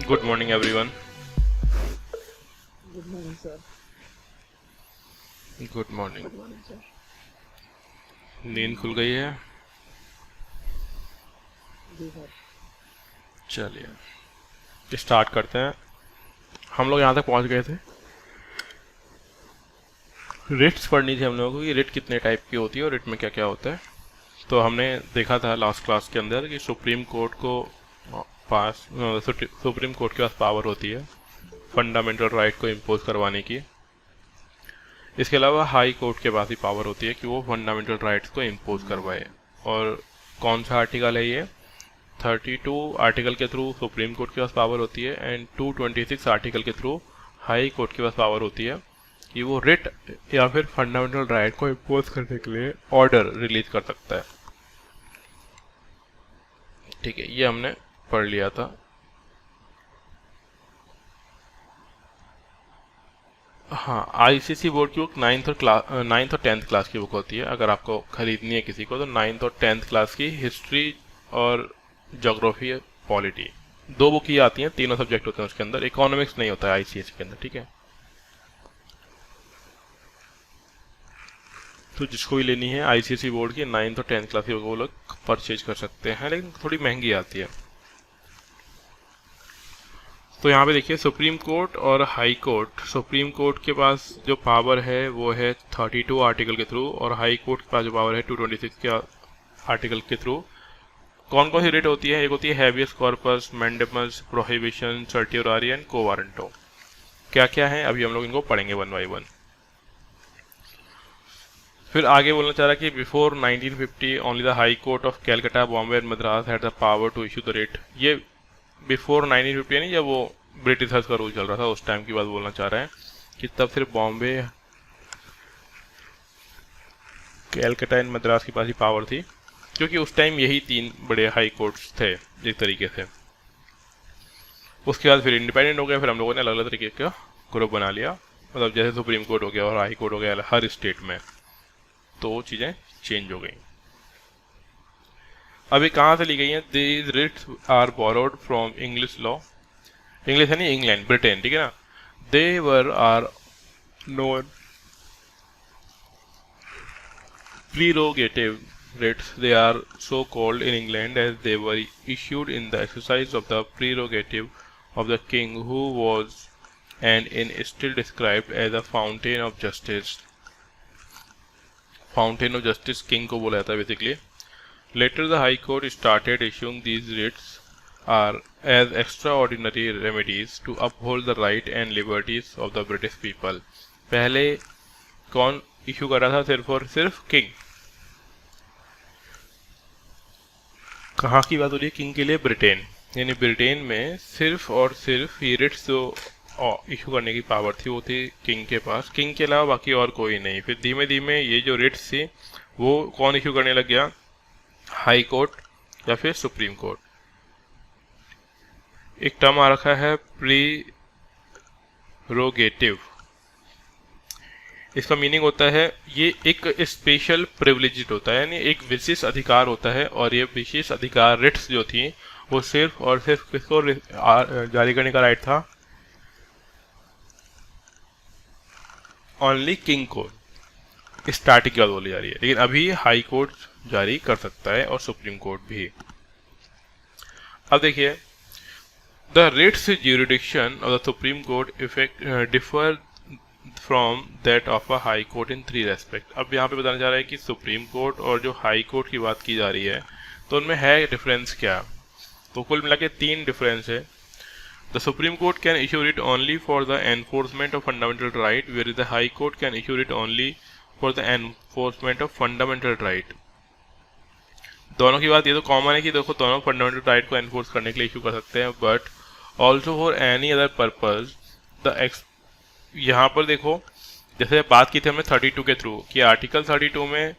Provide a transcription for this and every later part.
Good morning everyone. Good morning sir. Good morning. Good morning sir. नींद खुल गई है? जी सर। चलिए स्टार्ट करते हैं। हम लोग यहाँ तक पहुँच गए थे, रेट्स पढ़नी थी हम लोगों को कि रेट कितने टाइप की होती है और रेट में क्या क्या होता है। तो हमने देखा था लास्ट क्लास के अंदर कि सुप्रीम कोर्ट के पास पावर होती है फंडामेंटल राइट को इम्पोज करवाने की। इसके अलावा हाई कोर्ट के पास ही पावर होती है कि वो फंडामेंटल राइट्स को इम्पोज करवाए। और कौन सा आर्टिकल है ये? 32 आर्टिकल के थ्रू सुप्रीम कोर्ट के पास पावर होती है एंड 226 आर्टिकल के थ्रू हाई कोर्ट के पास पावर होती है कि वो रिट या फिर फंडामेंटल राइट को इम्पोज करने के लिए ऑर्डर रिलीज कर सकता है। ठीक है, ये हमने पढ़ लिया था। हाँ, आईसीसी बोर्ड की बुक 9th और 10th क्लास की बुक होती है। अगर आपको खरीदनी है किसी को तो 9th और 10th क्लास की हिस्ट्री और ज्योग्राफी पॉलिटी, दो बुक ही आती हैं, तीनों सब्जेक्ट होते हैं उसके अंदर। इकोनॉमिक्स नहीं होता है आईसीएसई के अंदर। ठीक है, तो जिसको भी लेनी है आईसीएसई बोर्ड की 9th और 10th क्लास की बुक वो लोग परचेज कर सकते हैं, लेकिन थोड़ी महंगी आती है। तो यहाँ पे देखिए सुप्रीम कोर्ट और हाई कोर्ट। सुप्रीम कोर्ट के पास जो पावर है वो है 32 आर्टिकल के थ्रू और हाई कोर्ट के पास जो पावर है 226 के आर्टिकल के थ्रू। कौन कौन सी रेट होती है? एक होती है habeas corpus, mandamus, prohibition, certiorari and quo warranto. क्या क्या है अभी हम लोग इनको पढ़ेंगे वन बाई वन। फिर आगे बोलना चाह रहा है कि before 1950 only the high court of Calcutta, Bombay and Madras had the power to issue the writ. ये बिफोर 1950 नहीं, जब वो ब्रिटिशर्स का रूल चल रहा था उस टाइम की बात बोलना चाह रहे हैं कि तब सिर्फ बॉम्बे, कैलकाटा एंड मद्रास के पास ही पावर थी, क्योंकि उस टाइम यही तीन बड़े हाई कोर्ट्स थे एक तरीके से। उसके बाद फिर इंडिपेंडेंट हो गया, फिर हम लोगों ने अलग अलग तरीके का ग्रुप बना लिया, मतलब जैसे सुप्रीम कोर्ट हो गया और हाई कोर्ट हो गया हर स्टेट में, तो वो चीज़ें चेंज हो गई। अभी कहाँ से ली गई हैं? These writs are borrowed from English law. English है नहीं, इंग्लैंड, ब्रिटेन, ठीक है ना। They were are known prerogative writs. They are so called in England as they were issued in the exercise of the prerogative of the king, who was and is still described as a fountain of justice. Fountain of justice king को बोला जाता है basically. Later the High Court started issuing these writs are as extraordinary remedies to uphold the right and liberties of the British people. पहले कौन issue कर रहा था? सिर्फ और सिर्फ किंग। कहाँ की बात हो रही है किंग के लिए? ब्रिटेन। यानी ब्रिटेन में सिर्फ और सिर्फ ये रिट्स जो इशू करने की पावर थी वो थी किंग के पास, किंग के अलावा बाकी और कोई नहीं। फिर धीमे धीमे ये जो रिट्स थी वो कौन इशू करने लग गया? हाई कोर्ट या फिर सुप्रीम कोर्ट। एक टर्म आ रखा है प्रीरोगेटिव। इसका मीनिंग होता है ये एक स्पेशल प्रिविलेज होता है, यानी एक विशेष अधिकार होता है। और ये विशेष अधिकार रिट्स जो थी वो सिर्फ और सिर्फ किसको जारी करने का राइट था? ओनली किंग को। स्टार्टिंग की बात बोली जा रही है, लेकिन अभी हाई कोर्ट जारी कर सकता है और सुप्रीम कोर्ट भी। अब देखिए, the writs jurisdiction of the supreme court effect differ from that of a high court in 3 respect. अब यहाँ पे बताना चाह रहा है कि सुप्रीम कोर्ट और जो हाई कोर्ट की बात की जा रही है तो उनमें है डिफरेंस क्या? तो कुल मिला के 3 डिफरेंस है। The supreme court can issue it only for the enforcement of fundamental right, where the high court can issue it only for the enforcement of fundamental right. दोनों की बात ये तो कॉमन है कि देखो दोनों फंडामेंटल राइट को एनफोर्स करने के लिए इशू कर सकते हैं, but also for any other purpose. The यहाँ पर देखो, जैसे बात की थी हमने 32 के थ्रू कि आर्टिकल 32 में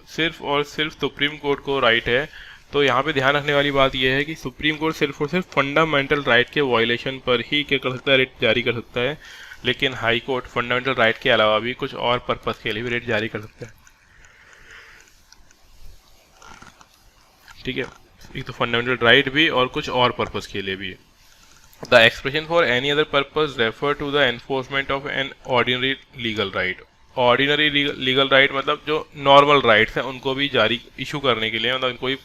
सिर्फ और सिर्फ सुप्रीम कोर्ट को राइट है। तो यहाँ पे ध्यान रखने वाली बात यह है कि सुप्रीम कोर्ट सिर्फ और सिर्फ फंडामेंटल राइट के वायलेशन पर ही क्या कर सकता है? रेट जारी कर सकता है। लेकिन हाई कोर्ट फंडामेंटल राइट के अलावा भी कुछ और पर्पस के लिए भी रेट जारी कर सकता है। ठीक है, एक तो फंडामेंटल राइट भी और कुछ और पर्पस के लिए भी। The expression for any other purpose refer to the enforcement of an ordinary legal right. Ordinary legal right मतलब जो नॉर्मल राइट्स हैं उनको भी जारी इशू करने के लिए, मतलब उनको भी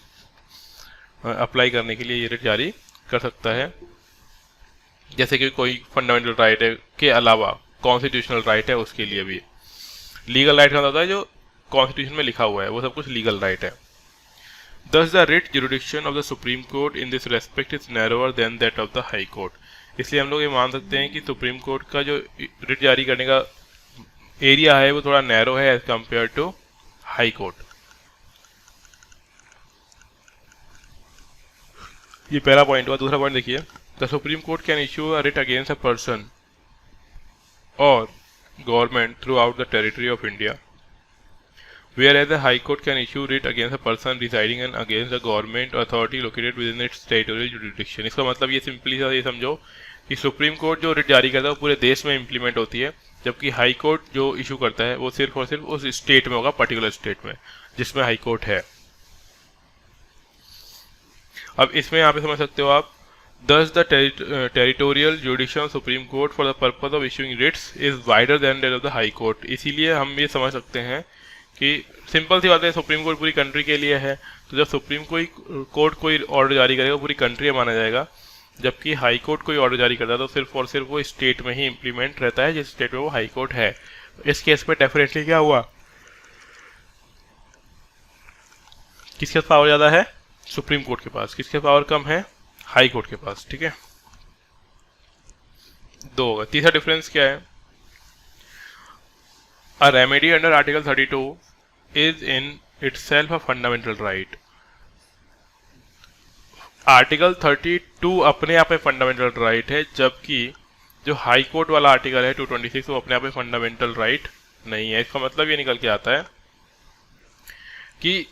अप्लाई करने के लिए ये रिट जारी कर सकता है। जैसे कि कोई फंडामेंटल राइट है के अलावा कॉन्स्टिट्यूशनल राइट है, उसके लिए भी। लीगल राइट का मतलब होता है जो कॉन्स्टिट्यूशन में लिखा हुआ है, वो सब कुछ लीगल राइट है। Thus the writ jurisdiction of the Supreme Court in this respect is narrower than that of the High Court। इसलिए हम लोग ये मान सकते हैं कि सुप्रीम कोर्ट का जो रिट जारी करने का एरिया है वो थोड़ा नैरो है as compared to High Court. ये पहला पॉइंट हुआ। दूसरा पॉइंट देखिए, the supreme court can issue a writ against a person or government throughout the territory of India, whereas the High Court can issue writ against a person residing and against the government authority located within its territorial jurisdiction। इसका मतलब ये simply सा ये समझो कि supreme court जो writ जारी करता है वो पूरे देश में इम्प्लीमेंट होती है, जबकि हाई कोर्ट जो इशू करता है वो सिर्फ और सिर्फ उस स्टेट में होगा, पर्टिकुलर स्टेट में जिसमें हाई कोर्ट है। अब इसमें यहाँ पे समझ सकते हो आप, Thus the territorial jurisdiction of Supreme Court for the purpose of issuing writs is wider than that of the High Court। इसीलिए हम ये समझ सकते हैं कि सिंपल सी बात है, सुप्रीम कोर्ट पूरी कंट्री के लिए है, तो जब सुप्रीम कोर्ट कोई ऑर्डर जारी करेगा पूरी कंट्री में माना जाएगा, जबकि हाई कोर्ट कोई ऑर्डर जारी करता है तो सिर्फ और सिर्फ वो स्टेट में ही इम्प्लीमेंट रहता है जिस स्टेट में वो हाई कोर्ट है। इस केस में डेफिनेटली क्या हुआ, किसके पास पावर ज़्यादा है, सुप्रीम कोर्ट के पास, किसके पावर कम है, हाई कोर्ट के पास। ठीक है, दो होगा। तीसरा डिफरेंस क्या है, अ remedy under article 32 is in itself a fundamental right। Article 32 अपने आप में फंडामेंटल राइट है, जबकि जो हाई कोर्ट वाला आर्टिकल है 226 वो अपने आप में फंडामेंटल राइट नहीं है। इसका मतलब ये निकल के आता है कि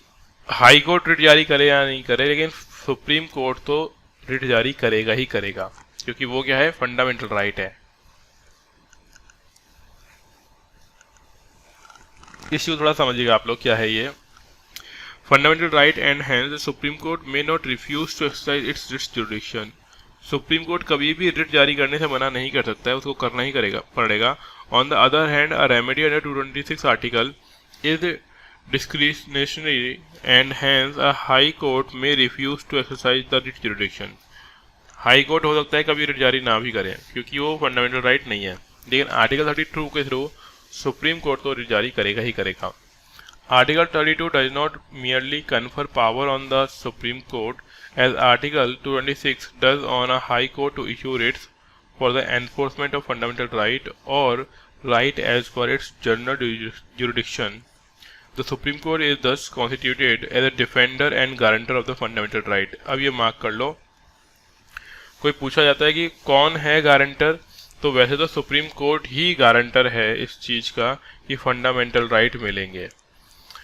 हाई कोर्ट रिट जारी करे या नहीं करे, लेकिन सुप्रीम कोर्ट तो रिट जारी करेगा ही करेगा, क्योंकि वो क्या है, फंडामेंटल राइट है। इश्यू थोड़ा समझिएगा आप लोग क्या है ये। Fundamental right and hence the supreme court may not refuse to exercise its writ jurisdiction. Supreme court कभी भी रिट जारी करने से मना नहीं कर सकता है, उसको करना ही पड़ेगा। On the other hand a remedy under 226 article is discretionary and hence a high court may refuse to exercise the writ jurisdiction. High court हो सकता है कभी रिट जारी ना भी करें क्योंकि वो फंडामेंटल राइट नहीं है, लेकिन आर्टिकल 32 के थ्रू सुप्रीम कोर्ट तो रिट जारी करेगा ही करेगा। Article 32 does not merely confer power on the supreme court as article 226 does on a high court to issue writs for the enforcement of fundamental right और right as per its general jurisdiction. The supreme court is thus constituted as a defender and guarantor of the fundamental right. अब ये mark कर लो, कोई पूछा जाता है कि कौन है गारंटर, तो वैसे तो सुप्रीम कोर्ट ही गारंटर है इस चीज का कि फंडामेंटल राइट मिलेंगे,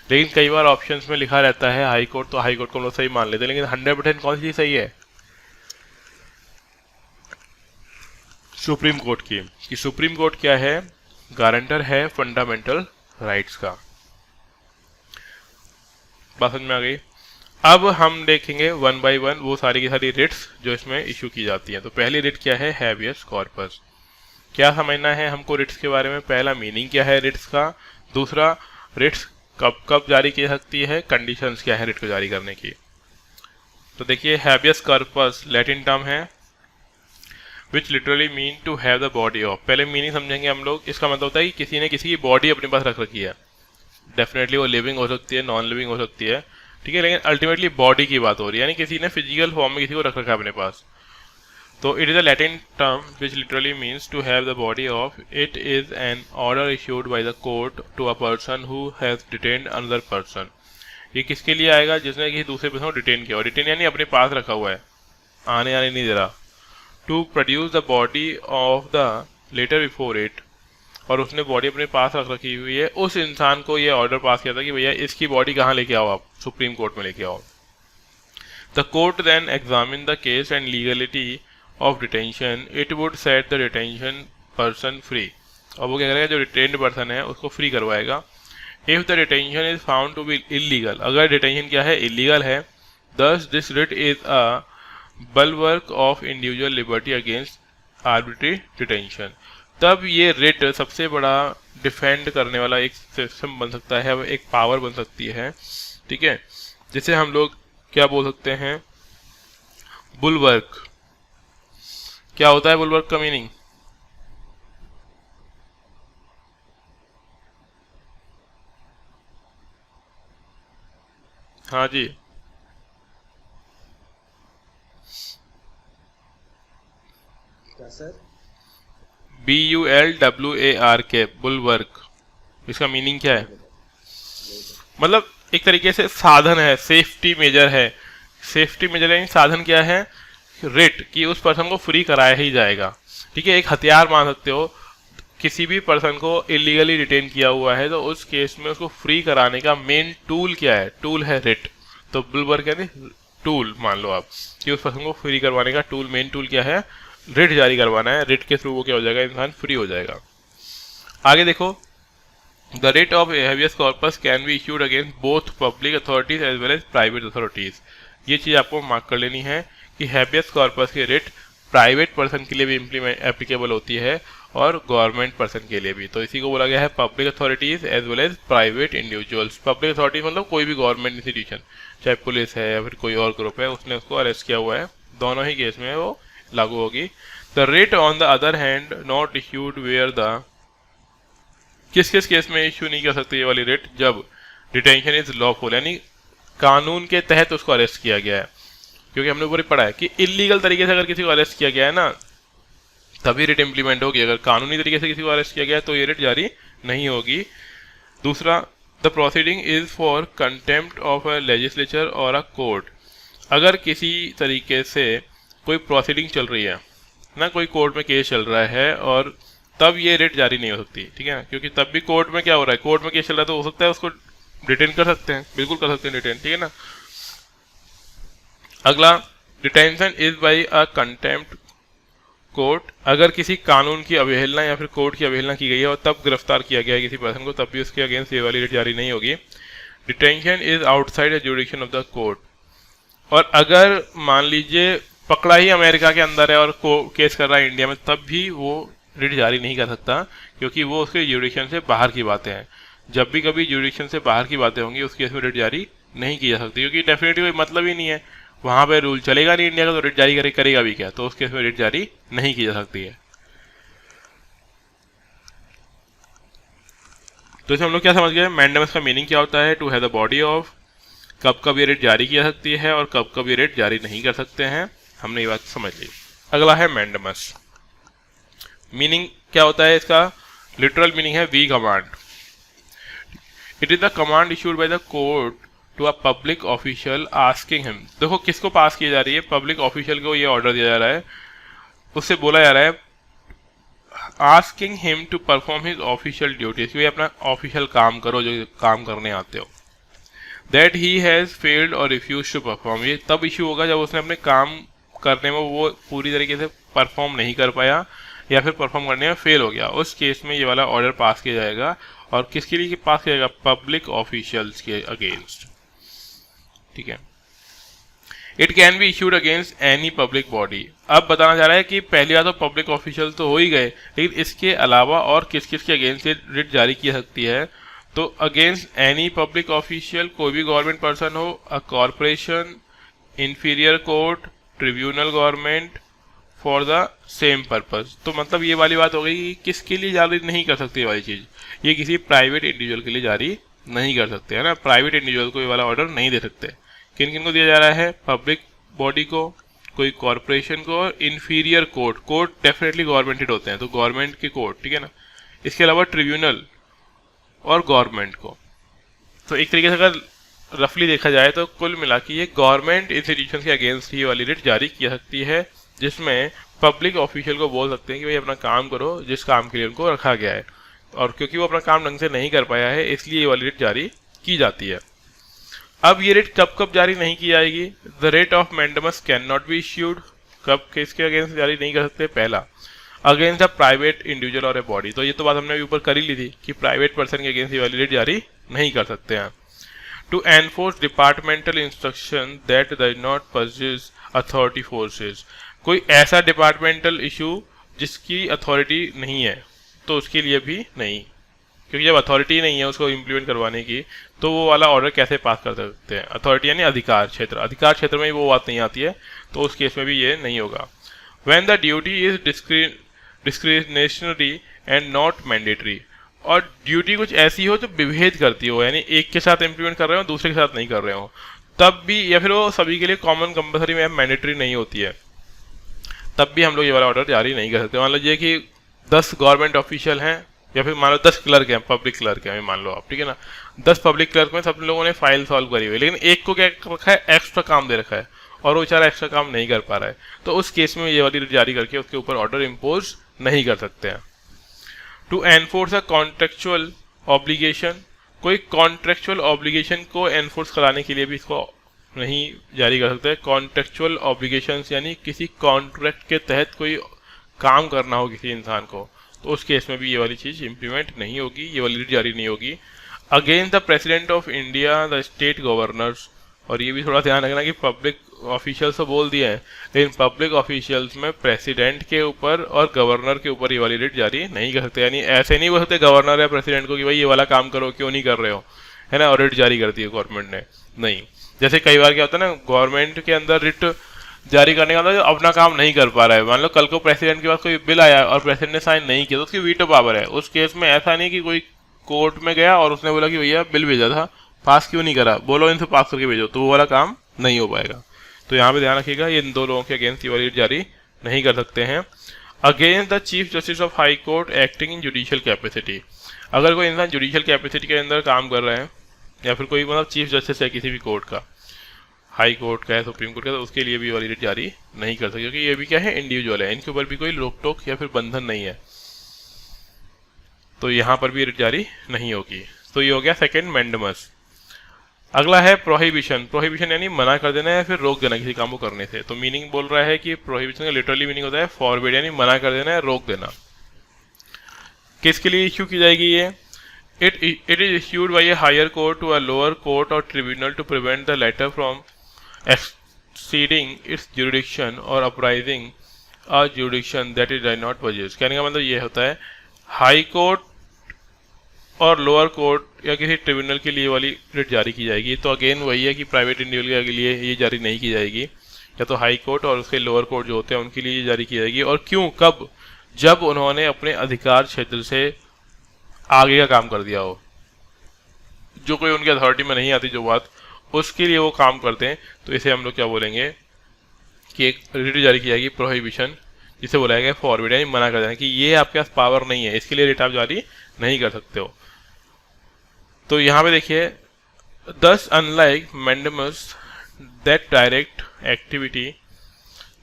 लेकिन कई बार ऑप्शंस में लिखा रहता है हाई कोर्ट, तो हाई कोर्ट को हम लोग सही मान लेते हैं, लेकिन 100% कौन सी चीज सही है, सुप्रीम कोर्ट की, कि सुप्रीम कोर्ट क्या है, गारंटर है फंडामेंटल राइट्स का। बात समझ में आ गई। अब हम देखेंगे वन बाय वन वो सारी की सारी रिट्स जो इसमें इशू की जाती हैं। तो पहली रिट क्या है, हैबियस कॉर्पस। क्या समझना है हमको रिट्स के बारे में, पहला मीनिंग क्या है रिट्स का, दूसरा रिट्स कब कब जारी की सकती है, कंडीशंस क्या है रिट को जारी करने की। तो देखिए, हैबियस कॉर्पस लैटिन टर्म है which literally mean to have the body of. पहले मीनिंग समझेंगे हम लोग। इसका मतलब होता है कि किसी ने किसी की बॉडी अपने पास रख रखी है, डेफिनेटली वो लिविंग हो सकती है, नॉन लिविंग हो सकती है, ठीक है, लेकिन अल्टीमेटली बॉडी की बात हो रही है, यानी किसी ने फिजिकल फॉर्म में किसी को रख रखा है अपने पास। तो it is a Latin term which literally means to have the body of. It is an order issued by the court to a person who has detained another person. ये किसके लिए आएगा, जिसने किसी दूसरे पर्सन को डिटेन किया, और डिटेन यानी अपने पास रखा हुआ है, आने आने नहीं दे रहा। To produce the body of the letter before it, और उसने बॉडी अपने पास रख रखी हुई है, उस इंसान को ये ऑर्डर पास किया था कि भैया इसकी बॉडी कहाँ लेके आओ, आप सुप्रीम कोर्ट में लेके आओ। The court then examine the case and legality of detention. It would set the detention person free, और वो क्या करेगा, जो डिटेन्ड पर्सन है उसको फ्री करवाएगा। If the detention is found to be illegal, अगर डिटेंशन क्या है, इलीगल है, thus this writ is a bulwark of individual liberty against arbitrary detention. तब ये रिट सबसे बड़ा डिफेंड करने वाला एक सिस्टम बन सकता है, एक पावर बन सकती है, ठीक है, जिसे हम लोग क्या बोल सकते हैं, बुलवर्क। क्या होता है बुलवर्क का मीनिंग? हाँ जी, क्या सर? BULWARK, bulwark. इसका मीनिंग क्या है? मतलब एक तरीके से साधन है, सेफ्टी मेजर है। सेफ्टी मेजर यानी साधन क्या है? रिट, कि उस पर्सन को फ्री कराया ही जाएगा, ठीक है। एक हथियार मान सकते हो, किसी भी पर्सन को इलीगली डिटेन किया हुआ है तो उस केस में उसको फ्री कराने का मेन टूल क्या है? टूल है रिट। तो बुलवर्क यानी टूल मान लो आप, कि उस पर्सन को फ्री करवाने का टूल, मेन टूल क्या है? रिट जारी करवाना है। रिट के थ्रू वो क्या हो जाएगा? इंसान फ्री हो जाएगा। आगे देखो, the writ of habeas corpus can be issued against both public authorities as well as private authorities. ये चीज आपको मार्क कर लेनी है कि हेबियस कॉर्पस की रिट प्राइवेट पर्सन के लिए भी इम्प्लीमेंट एप्लीकेबल होती है और गवर्नमेंट पर्सन के लिए भी। तो इसी को बोला गया है public authorities as well as private individuals. Public authorities मतलब कोई भी गवर्नमेंट इंस्टीट्यूशन, चाहे पुलिस है या फिर कोई और ग्रुप है, उसने उसको अरेस्ट किया हुआ है, दोनों ही केस में वो लागू होगी। The writ on the other hand not issued where the, किस किस केस में इश्यू नहीं कर सकते ये वाली रिट? जब डिटेंशन इज लॉफुल, यानी कानून के तहत उसको अरेस्ट किया गया है। क्योंकि हमने ऊपर पढ़ा है कि इलीगल तरीके से अगर किसी को अरेस्ट किया गया है ना, तभी रिट इंप्लीमेंट होगी। अगर कानूनी तरीके से किसी को अरेस्ट किया गया है तो ये रिट जारी नहीं होगी। दूसरा, the proceeding is for contempt of a legislature और अ कोर्ट। अगर किसी तरीके से कोई प्रोसीडिंग चल रही है ना, कोई कोर्ट में केस चल रहा है, और तब ये रिट जारी नहीं हो सकती, ठीक है ना, क्योंकि तब भी कोर्ट में क्या हो रहा है? कोर्ट में केस चल रहा है, तो हो सकता है उसको डिटेन कर सकते हैं, बिल्कुल कर सकते हैं डिटेन, ठीक है ना। अगला, detention is by a contempt court. अगर किसी कानून की अवहेलना या फिर कोर्ट की अवहेलना की गई है और तब गिरफ्तार किया गया है किसी पर्सन को, तब भी उसके अगेंस्ट ये वाली रिट जारी नहीं होगी। Detention is outside the जुडिक्शन of the court. और अगर मान लीजिए पकड़ा ही अमेरिका के अंदर है और केस कर रहा है इंडिया में, तब भी वो रिट जारी नहीं कर सकता, क्योंकि वो उसके जुडिक्शन से बाहर की बातें हैं। जब भी कभी जुडिक्शन से बाहर की बातें होंगी उस केस में रिट जारी नहीं की जा सकती, क्योंकि डेफिनेटली कोई मतलब ही नहीं है, वहां पे रूल चलेगा नहीं इंडिया का, तो रिट जारी करेगा भी क्या? तो उस केस में रिट जारी नहीं की जा सकती है। तो इसे हम लोग क्या समझ गए? मैंडेमस का मीनिंग क्या होता है? To have the body of. कब कब ये रिट जारी की जा सकती है और कब कब ये रिट जारी नहीं कर सकते हैं, हमने ये बात समझ ली। अगला है मैंडेमस। मीनिंग क्या होता है इसका? लिटरल मीनिंग है we command. It is the command issued by the court to a public official asking him. देखो किसको पास की जा रही है? पब्लिक ऑफिशियल को ये ऑर्डर दिया जा रहा है, उससे बोला जा रहा है asking him to perform his official duties, कि अपना ऑफिशियल काम करो जो काम करने आते हो। दैट ही हैज फेल्ड और रिफ्यूज टू परफॉर्म, ये तब इश्यू होगा जब उसने अपने काम करने में वो पूरी तरीके से परफॉर्म नहीं कर पाया या फिर परफॉर्म करने में फेल हो गया। उस केस में ये वाला ऑर्डर पास किया जाएगा, और किसके लिए पास किया जाएगा? पब्लिक ऑफिशियल्स के अगेंस्ट, ठीक है। It can be issued against any public body. अब बताना जा रहा है कि पहली बात तो पब्लिक ऑफिशियल तो हो ही गए, लेकिन इसके अलावा और किस किस के अगेंस्ट रिट जारी की सकती है? तो अगेंस्ट एनी पब्लिक ऑफिशियल, कोई भी गवर्नमेंट पर्सन हो, अ corporation, inferior court, tribunal government, for the same purpose. तो मतलब ये वाली बात हो गई कि किसके लिए जारी नहीं कर सकती ये वाली चीज, ये किसी प्राइवेट इंडिविजुअल के लिए जारी नहीं कर सकते, है ना। प्राइवेट इंडिविजुअल को ये वाला ऑर्डर नहीं दे सकते। किन किन को दिया जा रहा है? पब्लिक बॉडी को, कोई कॉरपोरेशन को, और इंफीरियर कोर्ट। कोर्ट डेफिनेटली गवर्नमेंटेड होते हैं, तो गवर्नमेंट के कोर्ट, ठीक है ना। इसके अलावा ट्रिब्यूनल और गवर्नमेंट को। तो एक तरीके से अगर रफली देखा जाए तो कुल मिला के ये गवर्नमेंट इंस्टीट्यूशन के अगेंस्ट ही वाली रिट जारी की सकती है, जिसमें पब्लिक ऑफिशियल को बोल सकते हैं कि भाई अपना काम करो जिस काम के लिए उनको रखा गया है, और क्योंकि वो अपना काम ढंग से नहीं कर पाया है इसलिए ये वाली रिट जारी की जाती है। अब ये रिट कब कब जारी नहीं की जाएगी? The writ of mandamus can not be issued. कब किसके अगेंस्ट जारी नहीं कर सकते? पहला, अगेंस्ट द प्राइवेट इंडिविजुअल और ए बॉडी। तो ये तो बात हमने अभी ऊपर कर ही ली थी कि प्राइवेट पर्सन के अगेंस्ट ये वाली रिट जारी नहीं कर सकते हैं। To enforce departmental instruction that does not possess authority forces, कोई ऐसा डिपार्टमेंटल इशू जिसकी अथॉरिटी नहीं है तो उसके लिए भी नहीं, क्योंकि जब अथॉरिटी नहीं है उसको इम्प्लीमेंट करवाने की तो वो वाला ऑर्डर कैसे पास कर सकते हैं। अथॉरिटी यानी अधिकार क्षेत्र, अधिकार क्षेत्र में वो बात नहीं आती है, तो उस केस में भी ये नहीं होगा। When the duty is discretionary and not mandatory, और ड्यूटी कुछ ऐसी हो जो विभेद करती हो, यानी एक के साथ इम्प्लीमेंट कर रहे हो दूसरे के साथ नहीं कर रहे हो, तब भी, या फिर वो सभी के लिए कॉमन कंपलसरी में मैंडेटरी नहीं होती है, तब भी हम लोग ये वाला ऑर्डर जारी नहीं कर सकते। मान लीजिए कि 10 गवर्नमेंट ऑफिशियल हैं, या फिर मान लो 10 क्लर्क हैं, पब्लिक क्लर्क हैं, मान लो आप, ठीक है ना, 10 पब्लिक क्लर्क में सब लोगों ने फाइल सॉल्व करी हुई, लेकिन एक को क्या रखा है, एक्स्ट्रा काम दे रखा है और वो बेचारा एक्स्ट्रा काम नहीं कर पा रहा है, तो उस केस में ये वाली जारी करके उसके ऊपर ऑर्डर इम्पोज नहीं कर सकते हैं। To enforce a contractual obligation, कोई कॉन्ट्रेक्चुअल ऑब्लिगेशन को एनफोर्स कराने के लिए भी इसको नहीं जारी कर सकते। कॉन्ट्रेक्चुअल ऑब्लिगेशंस यानी किसी कॉन्ट्रैक्ट के तहत कोई काम करना हो किसी इंसान को, तो उस केस में भी ये वाली चीज़ इम्प्लीमेंट नहीं होगी, ये वाली जारी नहीं होगी। Against the president of India, the state governors, और ये भी थोड़ा ध्यान रखना कि पब्लिक ऑफिशियल्स तो बोल दिया है, लेकिन पब्लिक ऑफिशियल्स में प्रेसिडेंट के ऊपर और गवर्नर के ऊपर ये वाली रिट जारी नहीं कर सकते। यानी ऐसे नहीं बोल सकते गवर्नर या प्रेसिडेंट को कि भाई ये वाला काम करो, क्यों नहीं कर रहे हो, है ना, और रिट जारी कर दी है गवर्नमेंट ने, नहीं। जैसे कई बार क्या होता है ना, गवर्नमेंट के अंदर रिट जारी करने का मतलब अपना काम नहीं कर पा रहा है, मान लो कल को प्रेसिडेंट के पास कोई बिल आया और प्रेसिडेंट ने साइन नहीं किया तो उसकी वीटो पावर है। उस केस में ऐसा नहीं कि कोई कोर्ट में गया और उसने बोला कि भैया बिल भेजा था, पास क्यों नहीं करा, बोलो इनसे पास करके भेजो, तो वो वाला काम नहीं हो पाएगा। तो यहाँ पे ध्यान रखिएगा, ये इन दो लोगों के अगेंस्ट ये वाली जारी नहीं कर सकते हैं। Against the chief justice of high court acting in judicial capacity, अगर कोई इंसान जुडिशियल कैपेसिटी के अंदर काम कर रहा है, या फिर कोई मतलब चीफ जस्टिस है किसी भी कोर्ट का, हाई कोर्ट का है, सुप्रीम कोर्ट का, तो उसके लिए भी वाली रिट जारी नहीं कर सकते, क्योंकि ये भी क्या है, इंडिविजुअल है, इनके ऊपर भी कोई रोक टोक या फिर बंधन नहीं है, तो यहाँ पर भी रिट जारी नहीं होगी। तो ये हो गया सेकेंड मैंडेमस। अगला है प्रोहिबिशन। प्रोहिबिशन यानी मना कर देना या फिर रोक देना किसी काम को करने से। तो मीनिंग बोल रहा है कि प्रोहिबिशन का लिटरली मीनिंग होता है फॉरबिड, यानी मना कर देना या रोक देना। किसके लिए इश्यू की जाएगी ये? It is issued by a higher court to a lower court और tribunal to prevent the latter from exceeding its jurisdiction or uprising a jurisdiction that it does not possess। कहने का मतलब ये होता है हाई कोर्ट और lower court या किसी ट्रिब्यूनल के लिए वाली रिट जारी की जाएगी। तो अगेन वही है कि प्राइवेट इंडिविजुअल के लिए ये जारी नहीं की जाएगी, या तो हाई कोर्ट और उसके लोअर कोर्ट जो होते हैं उनके लिए ये जारी की जाएगी। और क्यों, कब? जब उन्होंने अपने अधिकार क्षेत्र से आगे का काम कर दिया हो, जो कोई उनकी अथॉरिटी में नहीं आती जो बात, उसके लिए वो काम करते हैं, तो इसे हम लोग क्या बोलेंगे कि एक रिट जारी की जाएगी प्रोहिबिशन, जिसे बोला जाएगा फॉरबिड, यानी मना कर देना कि ये आपके पास पावर नहीं है, इसके लिए रिट आप जारी नहीं कर सकते हो। तो यहाँ पे देखिए, दस unlike mandamus that direct activity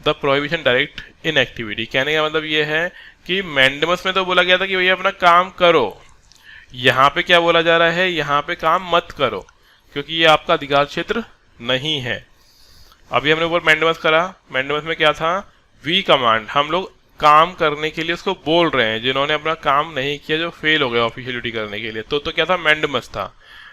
the prohibition direct in activity. कहने का मतलब ये है कि मैंडेमस में तो बोला गया था कि भैया अपना काम करो, यहाँ पे क्या बोला जा रहा है, यहाँ पे काम मत करो, क्योंकि ये आपका अधिकार क्षेत्र नहीं है। अभी हमने ऊपर मैंडेमस करा, मैंडेमस में क्या था, वी कमांड, हम लोग काम करने के लिए उसको बोल रहे हैं, जिन्होंने अपना काम नहीं किया, जो फेल हो गया ऑफिशियल ड्यूटी करने के लिए, तो क्या था, मैंडेमस था।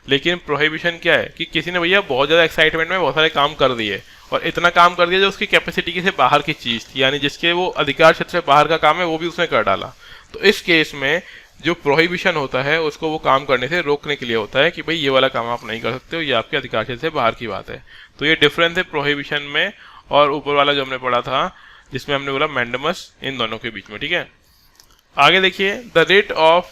लेकिन प्रोहिबिशन क्या है कि किसी ने भैया बहुत ज़्यादा एक्साइटमेंट में बहुत सारे काम कर दिए, और इतना काम कर दिया जो उसकी कैपेसिटी से बाहर की चीज़ थी, यानी जिसके वो अधिकार क्षेत्र से बाहर का काम है वो भी उसने कर डाला। तो इस केस में जो प्रोहिबिशन होता है उसको वो काम करने से रोकने के लिए होता है कि भाई ये वाला काम आप नहीं कर सकते हो, ये आपके अधिकार क्षेत्र से बाहर की बात है। तो ये डिफरेंस है प्रोहिबिशन में और ऊपर वाला जो हमने पढ़ा था जिसमें हमने बोला मैंडेमस, इन दोनों के बीच में, ठीक है। आगे देखिए, the writ of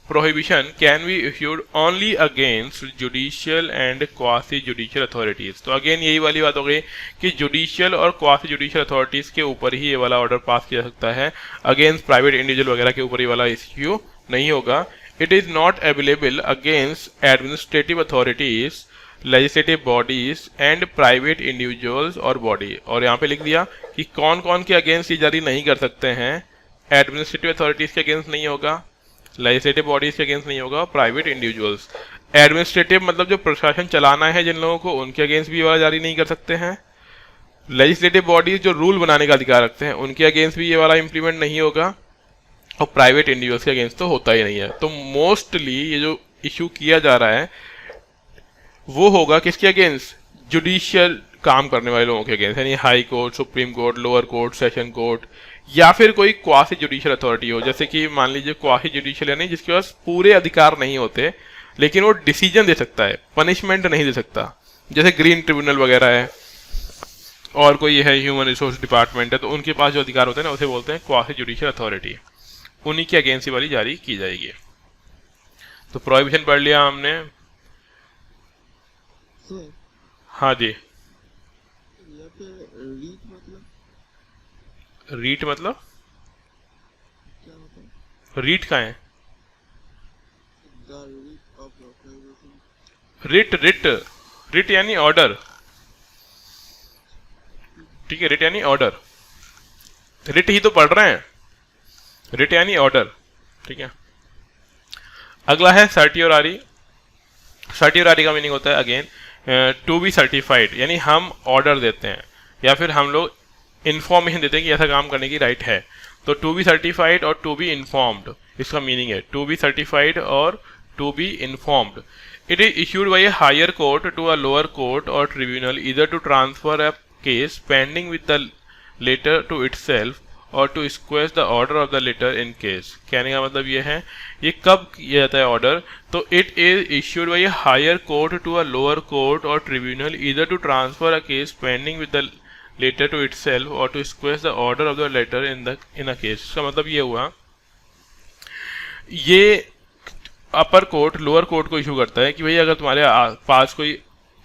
prohibition can be issued only against judicial and quasi judicial authorities. तो अगेन यही वाली बात हो गई कि जुडिशियल और क्वासी जुडिशियल अथॉरिटीज के ऊपर ही ये वाला ऑर्डर पास किया जा सकता है, अगेंस्ट प्राइवेट इंडिविजुअल वगैरह के ऊपर ये वाला इश्यू नहीं होगा। It is not available against administrative authorities, legislative bodies and private individuals और बॉडी। और यहाँ पे लिख दिया कि कौन कौन के अगेंस्ट ये जारी नहीं कर सकते हैं। एडमिनिस्ट्रेटिव अथॉरिटीज के अगेंस्ट नहीं होगा, लेजिस्लेटिव बॉडीज के अगेंस्ट नहीं होगा, प्राइवेट इंडिविजुअल्स। एडमिनिस्ट्रेटिव मतलब जो प्रशासन चलाना है जिन लोगों को, उनके अगेंस्ट भी ये वाला जारी नहीं कर सकते हैं। लेजिस्लेटिव बॉडीज जो रूल बनाने का अधिकार रखते हैं उनके अगेंस्ट भी ये वाला इंप्लीमेंट नहीं होगा, और प्राइवेट इंडिविजुअल्स के अगेंस्ट तो होता ही नहीं है। तो मोस्टली ये जो इशू किया जा रहा है वो होगा किसके अगेंस्ट? जुडिशियल काम करने वाले लोगों के अगेंस्ट, यानी high court, supreme court, lower court, session court, या फिर कोई क्वासी जुडिशियल अथॉरिटी हो। जैसे कि मान लीजिए क्वासी जुडिशियल यानी जिसके पास पूरे अधिकार नहीं होते लेकिन वो डिसीजन दे सकता है, पनिशमेंट नहीं दे सकता, जैसे ग्रीन ट्रिब्यूनल वगैरह है, और कोई है ह्यूमन रिसोर्स डिपार्टमेंट है, तो उनके पास जो अधिकार होते हैं ना उसे बोलते हैं क्वासी जुडिशियल अथॉरिटी। उन्हीं के अगेंस्ट वाली जारी की जाएगी। तो प्रोहिबिशन पढ़ लिया हमने। सर हाँ जी। यहाँ पे रीट मतलब रीट मतलब? क्या होता है? रीट का है? The writ of prohibition. Writ writ writ यानी ऑर्डर, ठीक है, रिट यानी ऑर्डर, रिट ही तो पढ़ रहे हैं, रिट यानी ऑर्डर, ठीक है। अगला है सर्टियोरारी। सर्टियोरारी का मीनिंग होता है अगेन टू बी सर्टिफाइड, यानी हम ऑर्डर देते हैं या फिर हम लोग इन्फॉर्मेशन देते हैं कि ऐसा काम करने की राइट है। तो टू बी सर्टिफाइड और टू बी इन्फॉर्म्ड, इसका मीनिंग है टू बी सर्टिफाइड और to be informed. It is issued by a higher court to a lower court और tribunal either to transfer a case pending with the latter to itself और to quash the order of the latter in case. कहने का मतलब ये है, ये कब किया जाता है ऑर्डर? तो it is issued by a higher court to a lower court और tribunal either to transfer a case pending with the latter to itself और to quash the order of the latter in a case. इसका मतलब ये हुआ, ये upper court lower court को issue करता है कि भाई अगर तुम्हारे पास कोई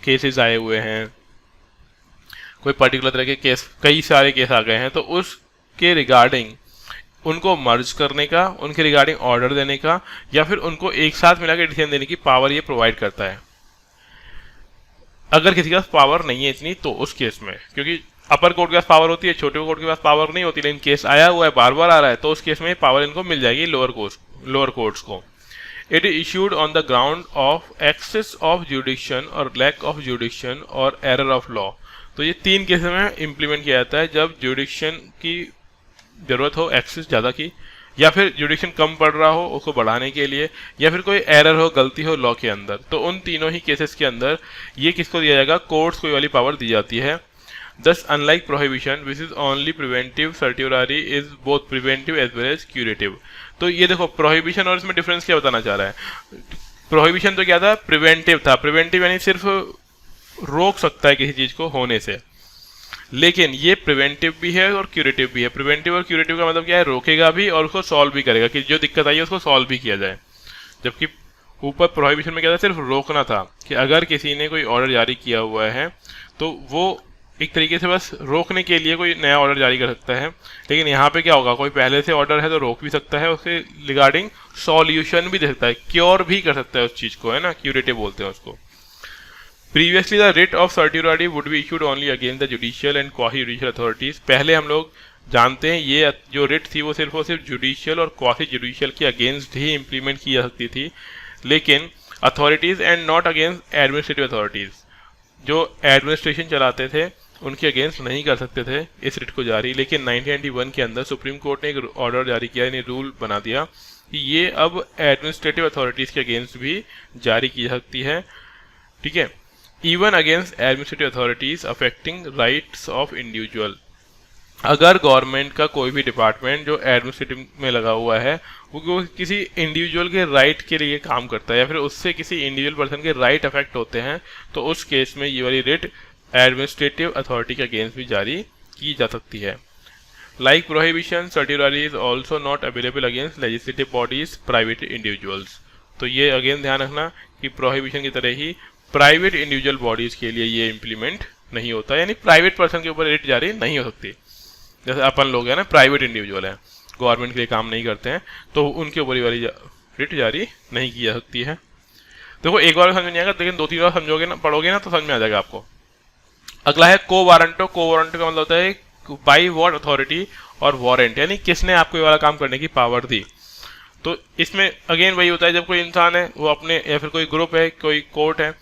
केसेस आए हुए हैं, कोई पर्टिकुलर तरह के केस, कई सारे केस आ गए हैं, तो उसके रिगार्डिंग उनको मर्ज करने का, उनके रिगार्डिंग ऑर्डर देने का, या फिर उनको एक साथ मिला के डिसीजन देने की पावर ये प्रोवाइड करता है। अगर किसी के पास पावर नहीं है इतनी तो उस केस में, क्योंकि अपर कोर्ट के पास पावर होती है, छोटे कोर्ट के पास पावर नहीं होती, लेकिन केस आया हुआ है, बार बार आ रहा है, तो उस केस में पावर इनको मिल जाएगी लोअर कोर्ट्स को। It is issued on the ground of excess of jurisdiction और लैक ऑफ जुडिक्शन और एरर ऑफ लॉ। तो ये तीन केस में इंप्लीमेंट किया जाता है, जब जुडिक्शन की जरूरत हो, एक्सेस ज़्यादा की, या फिर जुडिक्शन कम पड़ रहा हो उसको बढ़ाने के लिए, या फिर कोई एरर हो, गलती हो लॉ के अंदर। तो उन तीनों ही केसेस के अंदर ये किसको दिया जाएगा? कोर्ट्स को वाली पावर दी जाती है। Thus, unlike prohibition, which is only preventive, certiorari is both preventive as well as curative. तो ये देखो प्रोहिबिशन और इसमें डिफरेंस क्या बताना चाह रहा है। प्रोहिबिशन तो क्या था? प्रिवेंटिव था। प्रिवेंटिव यानी सिर्फ रोक सकता है किसी चीज को होने से, लेकिन ये प्रिवेंटिव भी है और क्यूरेटिव भी है। प्रिवेंटिव और क्यूरेटिव का मतलब क्या है? रोकेगा भी और उसको सॉल्व भी करेगा, कि जो दिक्कत आई है उसको सॉल्व भी किया जाए। जबकि ऊपर प्रोहिबिशन में क्या था? सिर्फ रोकना था, कि अगर किसी ने कोई ऑर्डर जारी किया हुआ है तो वो एक तरीके से बस रोकने के लिए कोई नया ऑर्डर जारी कर सकता है। लेकिन यहाँ पे क्या होगा? कोई पहले से ऑर्डर है तो रोक भी सकता है, उसके रिगार्डिंग सॉल्यूशन भी दे सकता है, क्योर भी कर सकता है उस चीज को, है ना, क्यूरेटिव बोलते हैं उसको। Previously the writ of certiorari would be issued only against the judicial and quasi judicial authorities. पहले हम लोग जानते हैं ये जो रिट थी वो सिर्फ और सिर्फ जुडिशियल और क्वासी जुडिशियल के अगेंस्ट ही इंप्लीमेंट की जा सकती थी, लेकिन authorities and not against administrative authorities. जो एडमिनिस्ट्रेशन चलाते थे उनके अगेंस्ट नहीं कर सकते थे इस रिट को जारी। लेकिन 1991 के अंदर सुप्रीम कोर्ट ने एक ऑर्डर जारी किया, यानी रूल बना दिया कि ये अब एडमिनिस्ट्रेटिव अथॉरिटीज के अगेंस्ट भी जारी की जा सकती है, ठीक है, even against administrative authorities affecting rights of individual. अगर गवर्नमेंट का कोई भी डिपार्टमेंट जो एडमिनिस्ट्रेटिव में लगा हुआ है वो किसी इंडिविजुअल के राइट के लिए काम करता है, या फिर उससे किसी इंडिविजुअल पर्सन के राइट अफेक्ट होते हैं, तो उस केस में ये वाली रिट एडमिनिस्ट्रेटिव अथॉरिटी के अगेंस्ट भी जारी की जा सकती है। Like prohibition, certiorari is also not available against legislative bodies, private individuals. तो ये अगेन ध्यान रखना कि प्रोहिबिशन की तरह ही प्राइवेट इंडिविजुअल बॉडीज के लिए ये इम्प्लीमेंट नहीं होता, यानी प्राइवेट पर्सन के ऊपर रिट जारी नहीं हो सकती। जैसे अपन लोग हैं ना, प्राइवेट इंडिविजुअल हैं, गवर्नमेंट के लिए काम नहीं करते हैं, तो उनके ऊपर वाली रिट जारी नहीं की जा सकती है। देखो एक बार समझ में नहीं आएगा, लेकिन दो तीन बार समझोगे ना, पढ़ोगे ना, तो समझ में आ जाएगा आपको। अगला है को वारंटो। को वारंटो का मतलब होता है बाई व्हाट अथॉरिटी और वारंट, यानी किसने आपको ये वाला काम करने की पावर दी। तो इसमें अगेन वही होता है, जब कोई इंसान है वो अपने, या फिर कोई ग्रुप है, कोई कोर्ट है,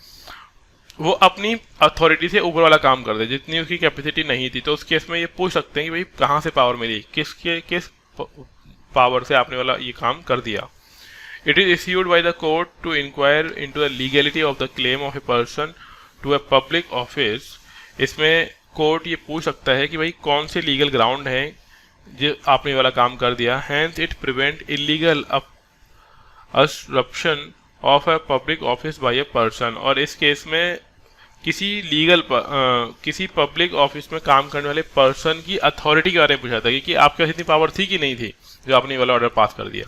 वो अपनी अथॉरिटी से ऊपर वाला काम कर दे, जितनी उसकी कैपेसिटी नहीं थी, तो उस केस में ये पूछ सकते हैं कि भाई कहाँ से पावर मिली, किस पावर से आपने वाला ये काम कर दिया। It is issued by the court to inquire into the legality of the claim of a person to a public office. इसमें कोर्ट ये पूछ सकता है कि भाई कौन से लीगल ग्राउंड है जो आपने वाला काम कर दिया. Hence it prevent illegal usurpation of a public office by a person. और इस केस में किसी पब्लिक ऑफिस में काम करने वाले पर्सन की अथॉरिटी के बारे में पूछा था कि आपके पास इतनी पावर थी कि नहीं थी जो आपने वाला ऑर्डर पास कर दिया.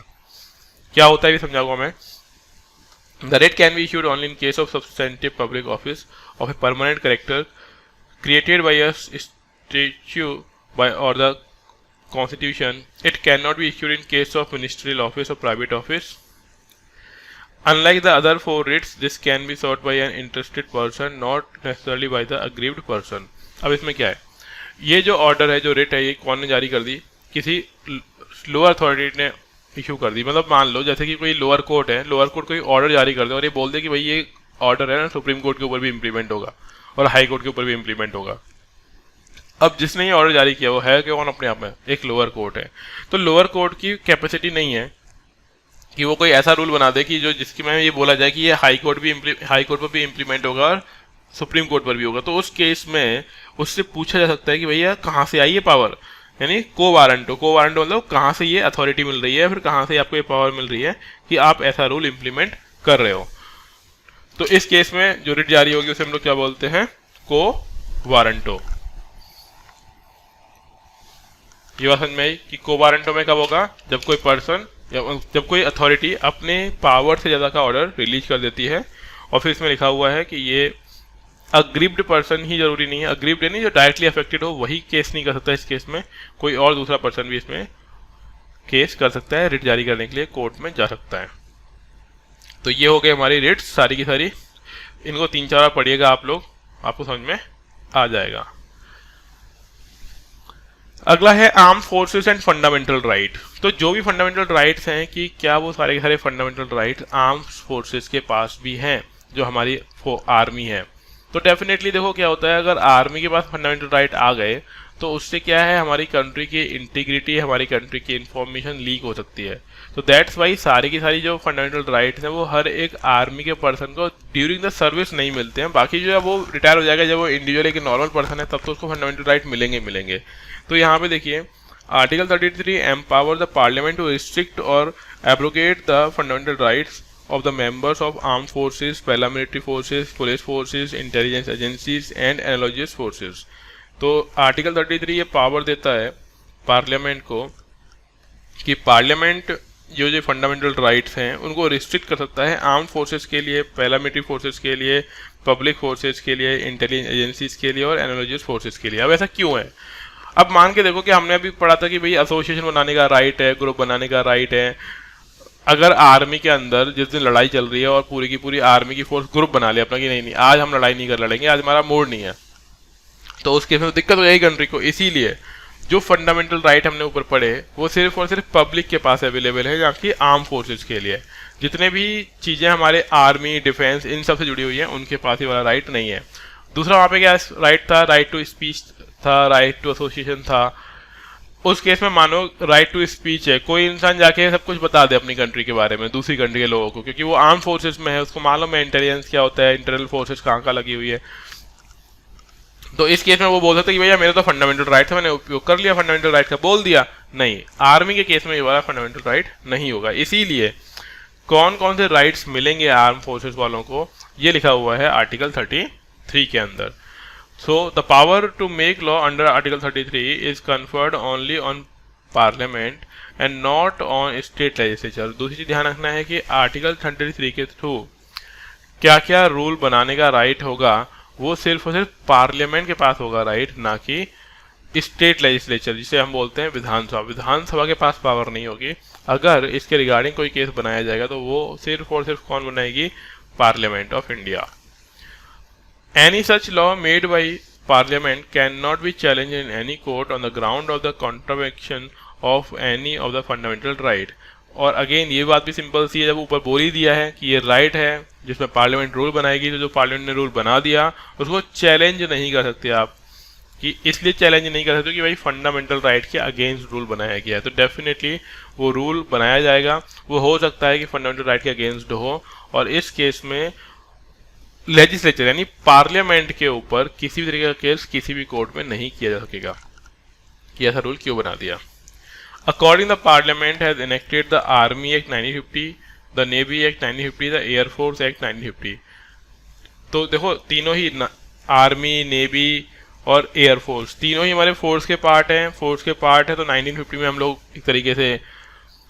क्या होता है ये समझाऊंगा मैं. The rate can be issued only in case of substantive public office of a permanent character created by a statute by or the constitution. It cannot be issued in case of ministerial office or private office. Unlike the other four writs, this can be sought by an interested person, not necessarily by the aggrieved person. अब इसमें क्या है, ये जो order है, जो writ है, ये कौन ने जारी कर दी? किसी लोअर अथॉरिटी ने इशू कर दी. मतलब मान लो जैसे कि कोई लोअर कोर्ट है, लोअर कोर्ट कोई ऑर्डर जारी कर दे और ये बोल दे कि भाई ये ऑर्डर है ना सुप्रीम कोर्ट के ऊपर भी इम्प्लीमेंट होगा और हाई कोर्ट के ऊपर भी इम्प्लीमेंट होगा. अब जिसने ये ऑर्डर जारी किया वो है कि कौन? अपने आप में एक लोअर कोर्ट है. तो लोअर कोर्ट की कैपेसिटी नहीं है कि वो कोई ऐसा रूल बना दे कि जो जिसकी में ये बोला जाए कि ये हाई कोर्ट पर भी इम्प्लीमेंट होगा और सुप्रीम कोर्ट पर भी होगा. तो उस केस में उससे पूछा जा सकता है कि भैया कहाँ से आई ये पावर, यानी को वारंटो मतलब कहाँ से ये अथॉरिटी मिल रही है, फिर कहाँ से आपको ये पावर मिल रही है कि आप ऐसा रूल इम्प्लीमेंट कर रहे हो. तो इस केस में जो रिट जारी होगी उसे हम लोग क्या बोलते हैं? को वारंटो. ये बात समझ में आई कि को वारंटो में कब होगा? जब कोई पर्सन या जब कोई अथॉरिटी अपने पावर से ज़्यादा का ऑर्डर रिलीज कर देती है और फिर इसमें लिखा हुआ है कि ये अग्रीव्ड पर्सन ही जरूरी नहीं है. अग्रीव्ड यानी जो डायरेक्टली अफेक्टेड हो वही केस नहीं कर सकता. इस केस में कोई और दूसरा पर्सन भी इसमें केस कर सकता है. रिट जारी करने के लिए कोर्ट में जा सकता है. तो ये हो गए हमारी रिट्स सारी की सारी. इनको 3-4 बार पढ़िएगा आप लोग, आपको समझ में आ जाएगा. अगला है arm forces and fundamental right. तो जो भी फंडामेंटल राइट्स हैं कि क्या वो सारे के सारे फंडामेंटल राइट आर्म फोर्सेस के पास भी हैं जो हमारी आर्मी है. तो डेफिनेटली देखो क्या होता है, अगर आर्मी के पास फंडामेंटल राइट आ गए तो उससे क्या है, हमारी कंट्री की इंटीग्रिटी, हमारी कंट्री की इंफॉर्मेशन लीक हो सकती है. तो दैट्स वाई सारी की सारी जो फंडामेंटल राइट्स हैं वो हर एक आर्मी के पर्सन को ड्यूरिंग द सर्विस नहीं मिलते हैं. बाकी जो है वो रिटायर हो जाएगा, जब वो इंडिविजुअल एक नॉर्मल पर्सन है तब तो उसको फंडामेंटल राइट मिलेंगे. तो यहाँ पे देखिए article 33 empower the parliament to restrict और abrogate the fundamental rights of the members of armed forces, paramilitary forces, police forces, intelligence agencies and analogous forces. तो आर्टिकल 33 ये पावर देता है पार्लियामेंट को कि पार्लियामेंट जो फंडामेंटल राइट्स हैं उनको रिस्ट्रिक्ट कर सकता है आर्म फोर्सेस के लिए, पैरामिलिट्री फोर्सेस के लिए, पब्लिक फोर्सेस के लिए, इंटेलिजेंस एजेंसीज के लिए और एनालॉजियस फोर्सेस के लिए. अब ऐसा क्यों है? अब मान के देखो कि हमने अभी पढ़ा था कि भाई एसोसिएशन बनाने का राइट है, ग्रुप बनाने का राइट है. अगर आर्मी के अंदर जिस दिन लड़ाई चल रही है और पूरी की पूरी आर्मी की फोर्स ग्रुप बना लिया अपना कि नहीं आज हम लड़ाई नहीं कर लड़ेंगे, आज हमारा मूड नहीं है, तो उस केस में दिक्कत हो जाएगी कंट्री को. इसीलिए जो फंडामेंटल राइट हमने ऊपर पढ़े वो सिर्फ और सिर्फ पब्लिक के पास अवेलेबल है, जबकि आर्म फोर्सेज के लिए जितने भी चीज़ें हमारे आर्मी, डिफेंस इन सब से जुड़ी हुई हैं उनके पास ये वाला राइट नहीं है. दूसरा वहाँ पे क्या राइट था? राइट टू स्पीच था, राइट टू एसोसिएशन था. उस केस में मानो राइट टू स्पीच है, कोई इंसान जाके सब कुछ बता दे अपनी कंट्री के बारे में दूसरी कंट्री के लोगों को, क्योंकि वो आर्म फोर्सेस में है, उसको मालूम है इंटेलिजेंस क्या होता है, इंटरनल फोर्सेस कहाँ लगी हुई है. तो इस केस में वो बोल सकते कि भैया मेरा तो फंडामेंटल राइट है, मैंने उपयोग कर लिया फंडामेंटल राइट का, बोल दिया. नहीं, आर्मी के केस में ये वाला फंडामेंटल राइट नहीं होगा. इसीलिए कौन कौन से राइट्स मिलेंगे आर्म फोर्सेस वालों को ये लिखा हुआ है आर्टिकल 33 के अंदर. So the power to make law under Article 33 is conferred only on Parliament and not on state legislature. दूसरी चीज ध्यान रखना है कि आर्टिकल 33 के थ्रू क्या क्या रूल बनाने का राइट होगा वो सिर्फ और सिर्फ पार्लियामेंट के पास होगा राइट, ना कि स्टेट लेजिस्लेचर जिसे हम बोलते हैं विधानसभा. विधानसभा के पास पावर नहीं होगी. अगर इसके रिगार्डिंग कोई केस बनाया जाएगा तो वो सिर्फ और सिर्फ कौन बनाएगी? Parliament of India. Any such law made by Parliament cannot be challenged in any court on the ground of the contravention of any of the fundamental right. और अगेन ये बात भी सिंपल सी है, जब ऊपर बोल ही दिया है कि ये राइट है जिसमें पार्लियामेंट रूल बनाएगी, तो जो पार्लियामेंट ने रूल बना दिया उसको चैलेंज नहीं कर सकते आप कि इसलिए चैलेंज नहीं कर सकते कि भाई फंडामेंटल राइट के अगेंस्ट रूल बनाया गया है, तो डेफिनेटली वो रूल बनाया जाएगा। वो हो सकता है कि फंडामेंटल राइट के अगेंस्ट हो, और इस केस में लेजिस्लेचर यानी पार्लियामेंट के ऊपर किसी भी तरीके का केस किसी भी कोर्ट में नहीं किया जा सकेगा कि ऐसा रूल क्यों बना दिया। According the parliament has enacted the army act 1950, the navy act 1950, the air force act 1950। तो देखो तीनों ही आर्मी, नेवी और एयरफोर्स तीनों ही हमारे फोर्स के पार्ट हैं। तो 1950 में हम लोग एक तरीके से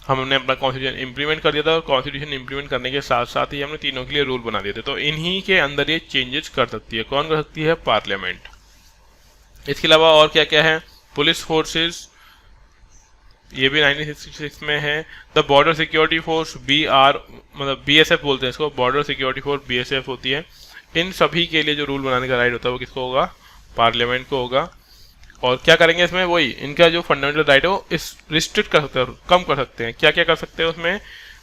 हमने अपना कॉन्स्टिट्यूशन इम्प्लीमेंट कर दिया था, और कॉन्स्टिट्यूशन इम्प्लीमेंट करने के साथ साथ ही हमने तीनों के लिए रूल बना दिए थे। तो इन्हीं के अंदर ये चेंजेस कर सकती है। कौन कर सकती है? पार्लियामेंट। इसके अलावा और क्या क्या है? पुलिस फोर्सेस, ये भी 1966 में है। The border security force, BR मतलब BSF बोलते हैं इसको, बॉर्डर सिक्योरिटी फोर्स BSF होती है। इन सभी के लिए जो रूल बनाने का राइट होता है वो किसको होगा? पार्लियामेंट को होगा। और क्या करेंगे इसमें? वही इनका जो फंडामेंटल राइट है वो इस रिस्ट्रिक्ट कर सकते हैं, कम कर सकते हैं। क्या क्या कर सकते हैं उसमें?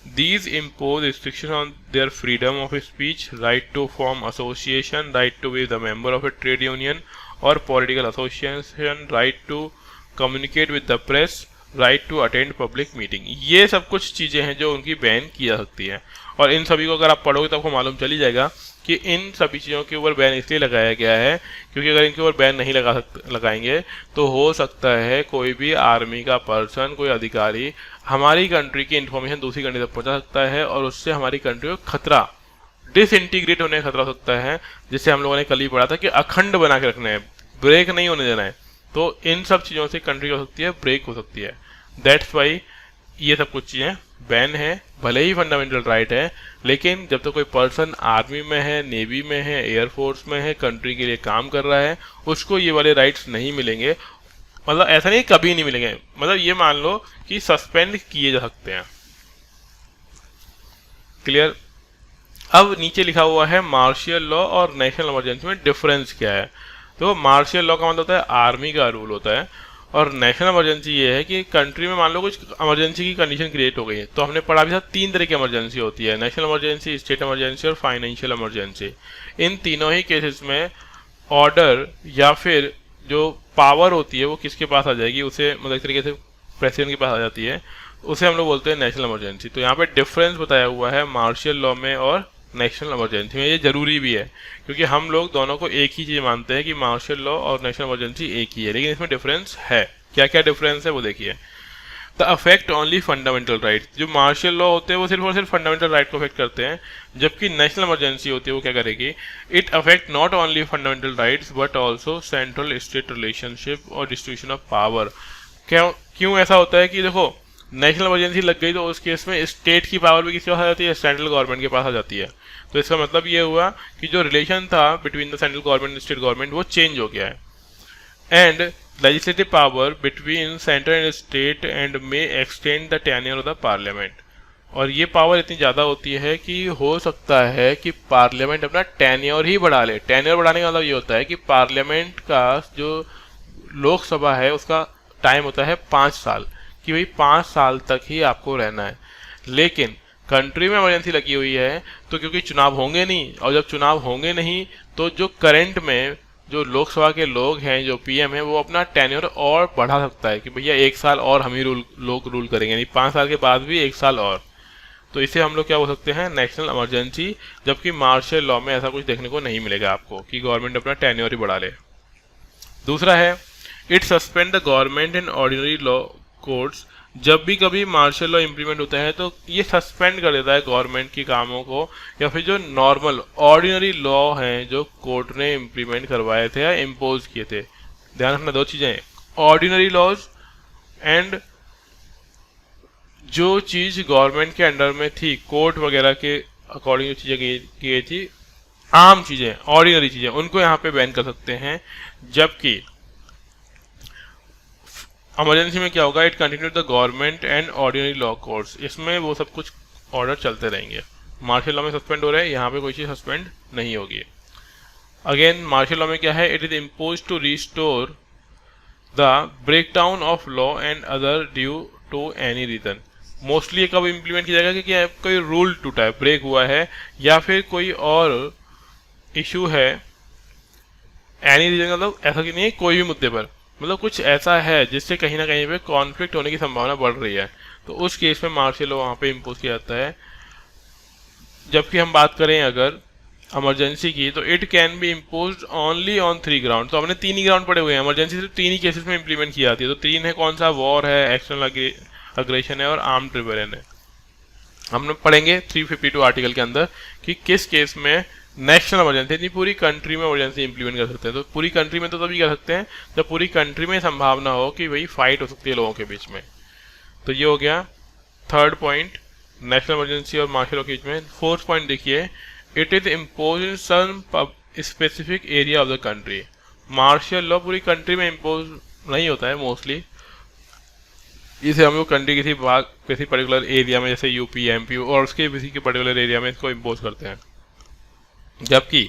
These impose restriction on their freedom of speech, right to form association, right to be the member of a trade union और political association, right to communicate with the press, right to attend public meeting. ये सब कुछ चीज़ें हैं जो उनकी ban की जा सकती हैं। और इन सभी को अगर आप पढ़ोगे तो आपको मालूम चली जाएगा कि इन सभी चीज़ों के ऊपर बैन इसलिए लगाया गया है क्योंकि अगर इनके ऊपर बैन नहीं लगाएंगे तो हो सकता है कोई भी आर्मी का पर्सन, कोई अधिकारी हमारी कंट्री की इन्फॉर्मेशन दूसरी कंट्री तक पहुंचा सकता है, और उससे हमारी कंट्री को खतरा, डिसइंटीग्रेट होने का खतरा हो सकता है, जिससे हम लोगों ने कल ही पढ़ा था कि अखंड बना के रखना है, ब्रेक नहीं होने देना है। तो इन सब चीज़ों से कंट्री हो सकती है ब्रेक हो सकती है। दैट्स वाई ये सब कुछ चीज़ें बैन है, भले ही फंडामेंटल राइट है, लेकिन जब तक कोई पर्सन आर्मी में है, नेवी में है, एयरफोर्स में है, कंट्री के लिए काम कर रहा है, उसको ये वाले राइट्स नहीं मिलेंगे। मतलब ऐसा नहीं कभी नहीं मिलेंगे, मतलब ये मान लो कि सस्पेंड किए जा सकते हैं। क्लियर? अब नीचे लिखा हुआ है मार्शियल लॉ और नेशनल इमरजेंसी में डिफरेंस क्या है। तो मार्शियल लॉ का मतलब होता है आर्मी का रूल होता है, और नेशनल इमरजेंसी ये है कि कंट्री में मान लो कुछ इमरजेंसी की कंडीशन क्रिएट हो गई है। तो हमने पढ़ा भी था 3 तरह की इमरजेंसी होती है, नेशनल इमरजेंसी, स्टेट इमरजेंसी और फाइनेंशियल इमरजेंसी। इन तीनों ही केसेस में ऑर्डर या फिर जो पावर होती है वो किसके पास आ जाएगी? उसे मतलब एक तरीके से प्रेसिडेंट के पास आ जाती है, उसे हम लोग बोलते हैं नेशनल इमरजेंसी। तो यहाँ पे डिफरेंस बताया हुआ है मार्शियल लॉ में और नेशनल इमरजेंसी में। ये जरूरी भी है क्योंकि हम लोग दोनों को एक ही चीज़ मानते हैं कि मार्शियल लॉ और नेशनल इमरजेंसी एक ही है, लेकिन इसमें डिफरेंस है। क्या क्या डिफरेंस है वो देखिए। The affect only fundamental right, जो मार्शियल लॉ होते हैं वो सिर्फ और सिर्फ फंडामेंटल राइट को अफेक्ट करते हैं, जबकि नेशनल इमरजेंसी होती है वो क्या करेगी? It affect not only fundamental rights but also central state relationship और डिस्ट्रीब्यूशन ऑफ पावर। क्यों ऐसा होता है कि देखो नेशनल इमरजेंसी लग गई तो उस केस में स्टेट की पावर भी किसके पास आ जाती है? सेंट्रल गवर्नमेंट के पास आ जाती है। तो इसका मतलब ये हुआ कि जो रिलेशन था between the central government and state government वो चेंज हो गया है। And legislative power between central and state and may extend the tenure of the parliament. और ये पावर इतनी ज़्यादा होती है कि हो सकता है कि पार्लियामेंट अपना टेन्योर ही बढ़ा ले। टेन्योर बढ़ाने का मतलब ये होता है कि पार्लियामेंट का जो लोकसभा है उसका टाइम होता है 5 साल, कि भाई 5 साल तक ही आपको रहना है। लेकिन कंट्री में इमरजेंसी लगी हुई है तो क्योंकि चुनाव होंगे नहीं, और जब चुनाव होंगे नहीं तो जो करंट में जो लोकसभा के लोग हैं, जो पीएम है, वो अपना टेन्योर और बढ़ा सकता है कि भैया 1 साल और हम ही लोग रूल करेंगे, यानी 5 साल के बाद भी 1 साल और। तो इसे हम लोग क्या बोल सकते हैं? National emergency. जबकि मार्शियल लॉ में ऐसा कुछ देखने को नहीं मिलेगा आपको कि गवर्नमेंट अपना टेन्योर ही बढ़ा ले। दूसरा है it suspend the government in ordinary law courts. जब भी कभी मार्शल लॉ इंप्लीमेंट होता है तो ये सस्पेंड कर देता है गवर्नमेंट के कामों को, या फिर जो नॉर्मल ऑर्डिनरी लॉ हैं जो कोर्ट ने इंप्लीमेंट करवाए थे या इम्पोज किए थे। ध्यान रखना 2 चीज़ें, ऑर्डिनरी लॉज एंड जो चीज़ गवर्नमेंट के अंडर में थी, कोर्ट वगैरह के अकॉर्डिंग जो चीज़ें की गई थी, आम चीज़ें, ऑर्डिनरी चीज़ें, उनको यहाँ पे बैन कर सकते हैं। जबकि इमरजेंसी में क्या होगा? It continue the government and ordinary law courts, इसमें वो सब कुछ ऑर्डर चलते रहेंगे। मार्शल लॉ में सस्पेंड हो रहा है, यहाँ पे कोई चीज़ सस्पेंड नहीं होगी। अगेन मार्शल लॉ में क्या है? It is impose to restore the breakdown of law and other due to any reason. Mostly ये कब इम्प्लीमेंट किया जाएगा कि कोई रूल टूटा है, ब्रेक हुआ है, या फिर कोई और इशू है, एनी रीजन मतलब ऐसा कि नहीं है कोई भी मुद्दे पर, मतलब कुछ ऐसा है जिससे कहीं ना कहीं पे कॉन्फ्लिक्ट होने की संभावना बढ़ रही है, तो उस केस में मार्शल लॉ वहाँ पे इम्पोज किया जाता है। जबकि हम बात करें अगर इमरजेंसी की, तो it can be impose only on 3 ground. तो हमने 3 ही ग्राउंड पड़े हुए हैं, इमरजेंसी सिर्फ 3 ही केसेस में इंप्लीमेंट की जाती है। तो 3 है कौन सा, वॉर है, एक्सटर्नल अग्रेशन है और आर्म्ड रिबेलियन है। हम लोग पढ़ेंगे 352 आर्टिकल के अंदर कि किस केस में नेशनल इमरजेंसी, यानी पूरी कंट्री में इमरजेंसी इंप्लीमेंट कर सकते हैं। तो पूरी कंट्री में तो तभी कर सकते हैं जब पूरी कंट्री में संभावना हो कि भाई फाइट हो सकती है लोगों के बीच में। तो ये हो गया थर्ड पॉइंट, नेशनल इमरजेंसी और मार्शल लॉ के बीच में। फोर्थ पॉइंट देखिए, it is impose in some specific area of the country. Martial law पूरी कंट्री में इम्पोज नहीं होता है मोस्टली, इसे हम लोग कंट्री किसी पर्टिकुलर एरिया में, जैसे यूपी, एमपी और उसके किसी के पर्टिकुलर एरिया में इसको इम्पोज करते हैं। जबकि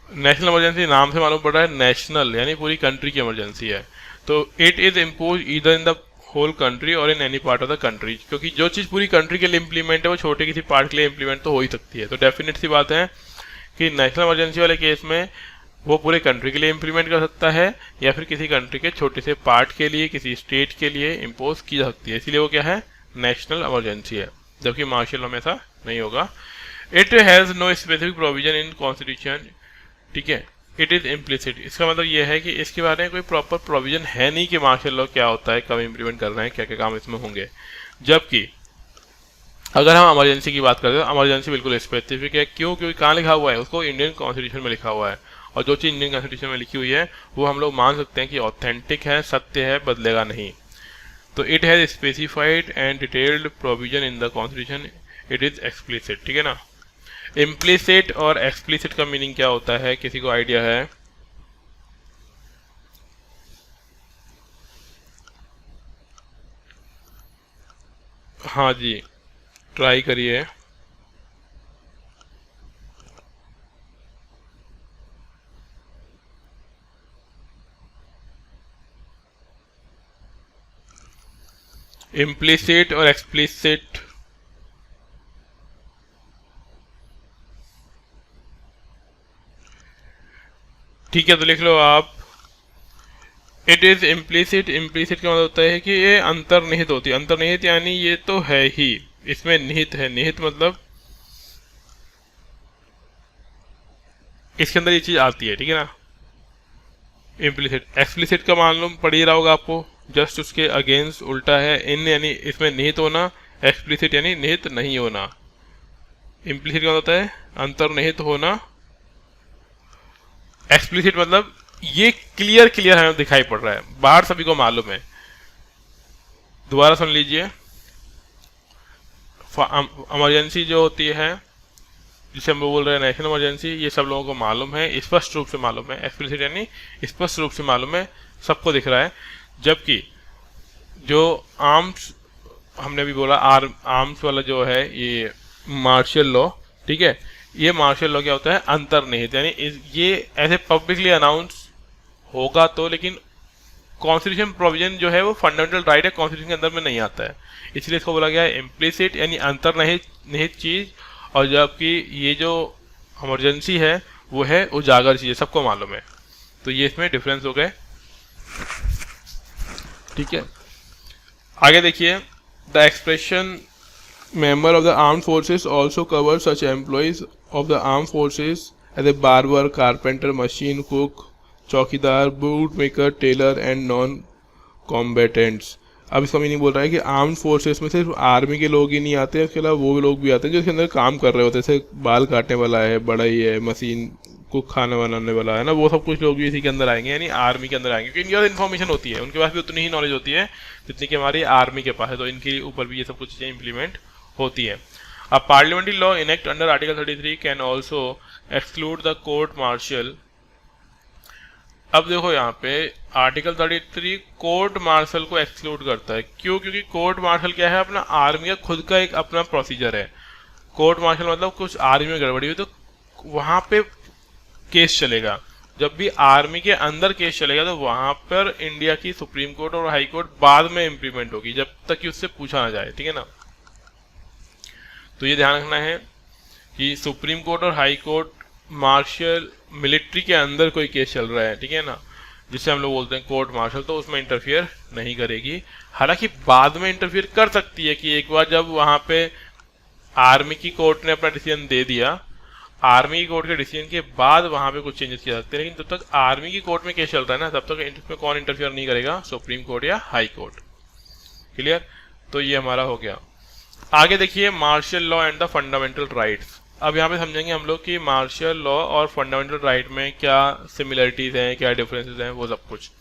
नेशनल इमरजेंसी नाम से मालूम पड़ रहा है नेशनल, यानी पूरी कंट्री की इमरजेंसी है। तो it is impose either in the whole country और in any part of the country, क्योंकि जो चीज़ पूरी कंट्री के लिए इंप्लीमेंट है वो छोटे किसी पार्ट के लिए इंप्लीमेंट तो हो ही सकती है। तो डेफिनेट सी बात है कि नेशनल इमरजेंसी वाले केस में वो पूरे कंट्री के लिए इंप्लीमेंट कर सकता है या फिर किसी कंट्री के छोटे से पार्ट के लिए, किसी स्टेट के लिए इम्पोज की जा सकती है, इसीलिए वो क्या है, नेशनल इमरजेंसी है। जबकि मार्शल लॉ में ऐसा नहीं होगा। It has no specific provision in constitution, ठीक है, इट इज इम्प्लिसिट। इसका मतलब ये है कि इसके बारे में कोई प्रॉपर प्रोविजन है नहीं कि मार्शल लॉ क्या होता है, कब इम्प्लीमेंट करना है, क्या क्या काम इसमें होंगे। जबकि अगर हम इमरजेंसी की बात करते हैं तो इमरजेंसी बिल्कुल स्पेसिफिक है। क्यों? क्योंकि कहाँ लिखा हुआ है, उसको इंडियन कॉन्स्टिट्यूशन में लिखा हुआ है, और जो चीज़ इंडियन कॉन्स्टिट्यूशन में लिखी हुई है वो हम लोग मान सकते हैं कि ऑथेंटिक है, सत्य है, बदलेगा नहीं। तो it has specified and detailed provision in the constitution, it is explicit, ठीक है ना। इम्प्लिसिट और एक्सप्लिसिट का मीनिंग क्या होता है, किसी को आइडिया है? हाँ जी, ट्राई करिए। इम्प्लिसिट और एक्सप्लिसिट, ठीक है, तो लिख लो आप। इट इज इम्प्लिसिट, इम्प्लिसिट का मतलब होता है कि ये अंतर्निहित होती है। अंतर्निहित यानी ये तो है ही, इसमें निहित है। निहित मतलब इसके अंदर ये चीज आती है, ठीक है ना। इम्प्लिसिट, एक्सप्लिसिट का मालूम पड़ ही रहा होगा आपको, जस्ट उसके अगेंस्ट उल्टा है। इन यानी इसमें निहित होना, एक्सप्लिसिट यानी निहित नहीं होना। इम्प्लिसिट का होता है अंतर्निहित होना, एक्सप्लिसिट मतलब ये क्लियर क्लियर हमें दिखाई पड़ रहा है, बाहर सभी को मालूम है। दोबारा सुन लीजिए, इमरजेंसी जो होती है जिसे हम बोल रहे हैं नेशनल इमरजेंसी, ये सब लोगों को मालूम है, स्पष्ट रूप से मालूम है। एक्सप्लिसिट यानी स्पष्ट रूप से मालूम है, सबको दिख रहा है। जबकि जो आर्म्स, हमने भी बोला आर्म्स वाला जो है ये मार्शल लॉ, ठीक है, ये मार्शल लॉ क्या होता है, अंतर्निहित, यानी ये ऐसे पब्लिकली अनाउंस होगा तो, लेकिन कॉन्स्टिट्यूशन प्रोविजन जो है वो फंडामेंटल राइट है, कॉन्स्टिट्यूशन के अंदर में नहीं आता है, इसलिए इसको बोला गया है इम्प्लिसिट यानी अंतर्निहित चीज। और जबकि ये जो इमरजेंसी है वो है उजागर चीज, सबको मालूम है। तो ये इसमें डिफरेंस हो गए, ठीक है। आगे देखिए, the expression member of the armed forces also covers such employees of the armed forces as a barber, carpenter, machine cook, chowkidar, boot maker, tailor and non combatants. अब इसका मीनिंग बोल रहा है कि आर्म फोर्सेस में सिर्फ आर्मी के लोग ही नहीं आते, इसके अलावा वो लोग भी आते हैं जो इसके अंदर काम कर रहे होते हैं, जैसे बाल काटने वाला है, बढ़ई है, मशीन कुक खाना बनाने वाला है ना, वो सब कुछ लोग भी इसी के अंदर आएंगे, यानी आर्मी के अंदर आएंगे, क्योंकि इनके पास इन्फॉर्मेशन होती है, उनके पास भी उतनी ही नॉलेज होती है जितनी कि हमारी आर्मी के पास है, तो इनके ऊपर भी ये सब कुछ चीज़ें इंप्लीमेंट होती है। अब parliamentary law enact under article 33 can also exclude the court martial. अब देखो यहाँ पे आर्टिकल 33 कोर्ट मार्शल को एक्सक्लूड करता है। क्यों? क्योंकि कोर्ट मार्शल क्या है, अपना आर्मी का खुद का एक अपना प्रोसीजर है। कोर्ट मार्शल मतलब कुछ आर्मी में गड़बड़ी हुई तो वहां पे केस चलेगा। जब भी आर्मी के अंदर केस चलेगा तो वहां पर इंडिया की सुप्रीम कोर्ट और हाई कोर्ट बाद में इंप्लीमेंट होगी, जब तक कि उससे पूछा ना जाए, ठीक है ना। तो ये ध्यान रखना है कि सुप्रीम कोर्ट और हाई कोर्ट मार्शल मिलिट्री के अंदर कोई केस चल रहा है, ठीक है ना, जिसे हम लोग बोलते हैं कोर्ट मार्शल, तो उसमें इंटरफियर नहीं करेगी। हालांकि बाद में इंटरफियर कर सकती है कि एक बार जब वहां पे आर्मी की कोर्ट ने अपना डिसीजन दे दिया, आर्मी की कोर्ट के डिसीजन के बाद वहां पे कुछ चेंजेस किए जा सकते हैं, लेकिन जब तक आर्मी की कोर्ट में केस चल रहा है ना, तब तक इसमें कौन इंटरफियर नहीं करेगा, सुप्रीम कोर्ट या हाई कोर्ट। क्लियर? तो ये हमारा हो गया। आगे देखिए martial law and the fundamental rights. अब यहाँ पे समझेंगे हम लोग कि मार्शल लॉ और फंडामेंटल राइट में क्या सिमिलरिटीज हैं, क्या डिफरेंसेस हैं, वो सब कुछ।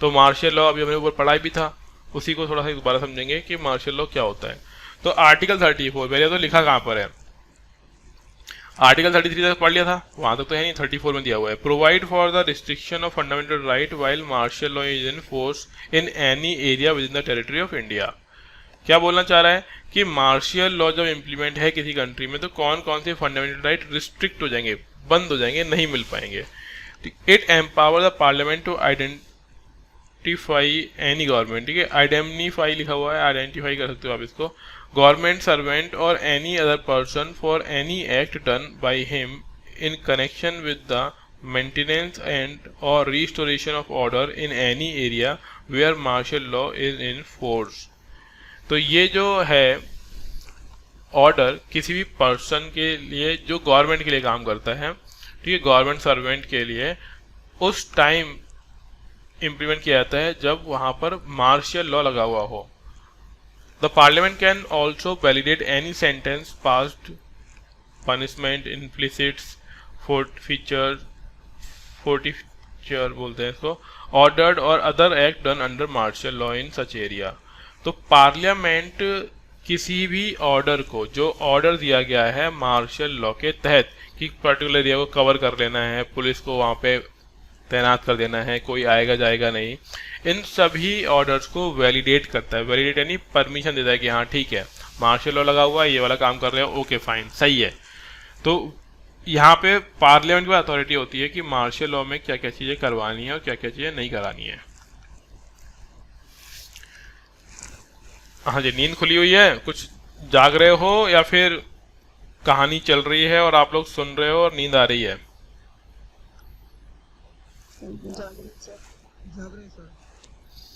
तो मार्शल लॉ अभी हमने ऊपर पढ़ा भी था, उसी को थोड़ा सा दोबारा समझेंगे कि मार्शल लॉ क्या होता है। तो आर्टिकल 34 पहले तो लिखा कहाँ पर है, आर्टिकल 33 तक पढ़ लिया था, वहां तक तो है नहीं, 34 में दिया हुआ है, provide for the restriction of fundamental right while martial law is in force in any area within the territory of India. क्या बोलना चाह रहा है कि मार्शियल लॉ जब इंप्लीमेंट है किसी कंट्री में, तो कौन कौन से फंडामेंटल राइट रिस्ट्रिक्ट हो जाएंगे, बंद हो जाएंगे, नहीं मिल पाएंगे। It empower the parliament to identify any government, ठीक है, आइडेंटिफाई लिखा हुआ है, आइडेंटिफाई कर सकते हो आप इसको, गवर्नमेंट सर्वेंट और any other person for any act done by him in connection with the maintenance and और restoration of order in any area where martial law is in force. तो ये जो है ऑर्डर किसी भी पर्सन के लिए जो गवर्नमेंट के लिए काम करता है, ठीक है, गवर्नमेंट सर्वेंट के लिए उस टाइम इम्प्लीमेंट किया जाता है जब वहां पर मार्शियल लॉ लगा हुआ हो। The parliament can also validate any sentence passed, punishment, इम्प्लिसिट्स, फोर्टिफिचर बोलते हैं इसको, ऑर्डर्ड और other act done under martial law in such area. तो पार्लियामेंट किसी भी ऑर्डर को, जो ऑर्डर दिया गया है मार्शल लॉ के तहत कि पर्टिकुलर एरिया को कवर कर लेना है, पुलिस को वहां पे तैनात कर देना है, कोई आएगा जाएगा नहीं, इन सभी ऑर्डर्स को वैलिडेट करता है। वैलिडेट यानी परमिशन देता है कि हाँ ठीक है, मार्शल लॉ लगा हुआ है, ये वाला काम कर रहे हो, ओके फाइन, सही है। तो यहाँ पे पार्लियामेंट की अथॉरिटी होती है कि मार्शल लॉ में क्या क्या चीजें करवानी है और क्या क्या चीजें नहीं करानी है। हाँ जी, नींद खुली हुई है, कुछ जाग रहे हो या फिर कहानी चल रही है और आप लोग सुन रहे हो और नींद आ रही है?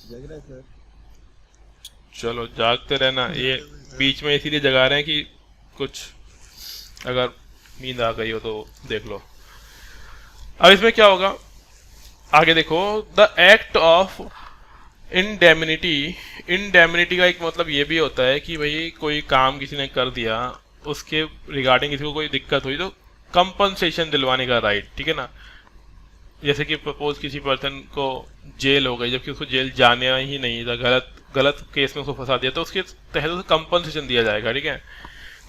जग रहे सर। चलो जागते रहना, ये बीच में इसीलिए जगा रहे हैं कि कुछ अगर नींद आ गई हो तो देख लो। अब इसमें क्या होगा, आगे देखो, the act of indemnity. Indemnity का एक मतलब ये भी होता है कि भाई कोई काम किसी ने कर दिया, उसके रिगार्डिंग किसी को कोई दिक्कत हुई तो कंपनसेशन दिलवाने का राइट, ठीक है ना। जैसे कि सपोज किसी पर्सन को जेल हो गई जबकि उसको जेल जाना ही नहीं था, गलत केस में उसको फंसा दिया, तो उसके तहत उसे कंपनसेशन दिया जाएगा, ठीक है।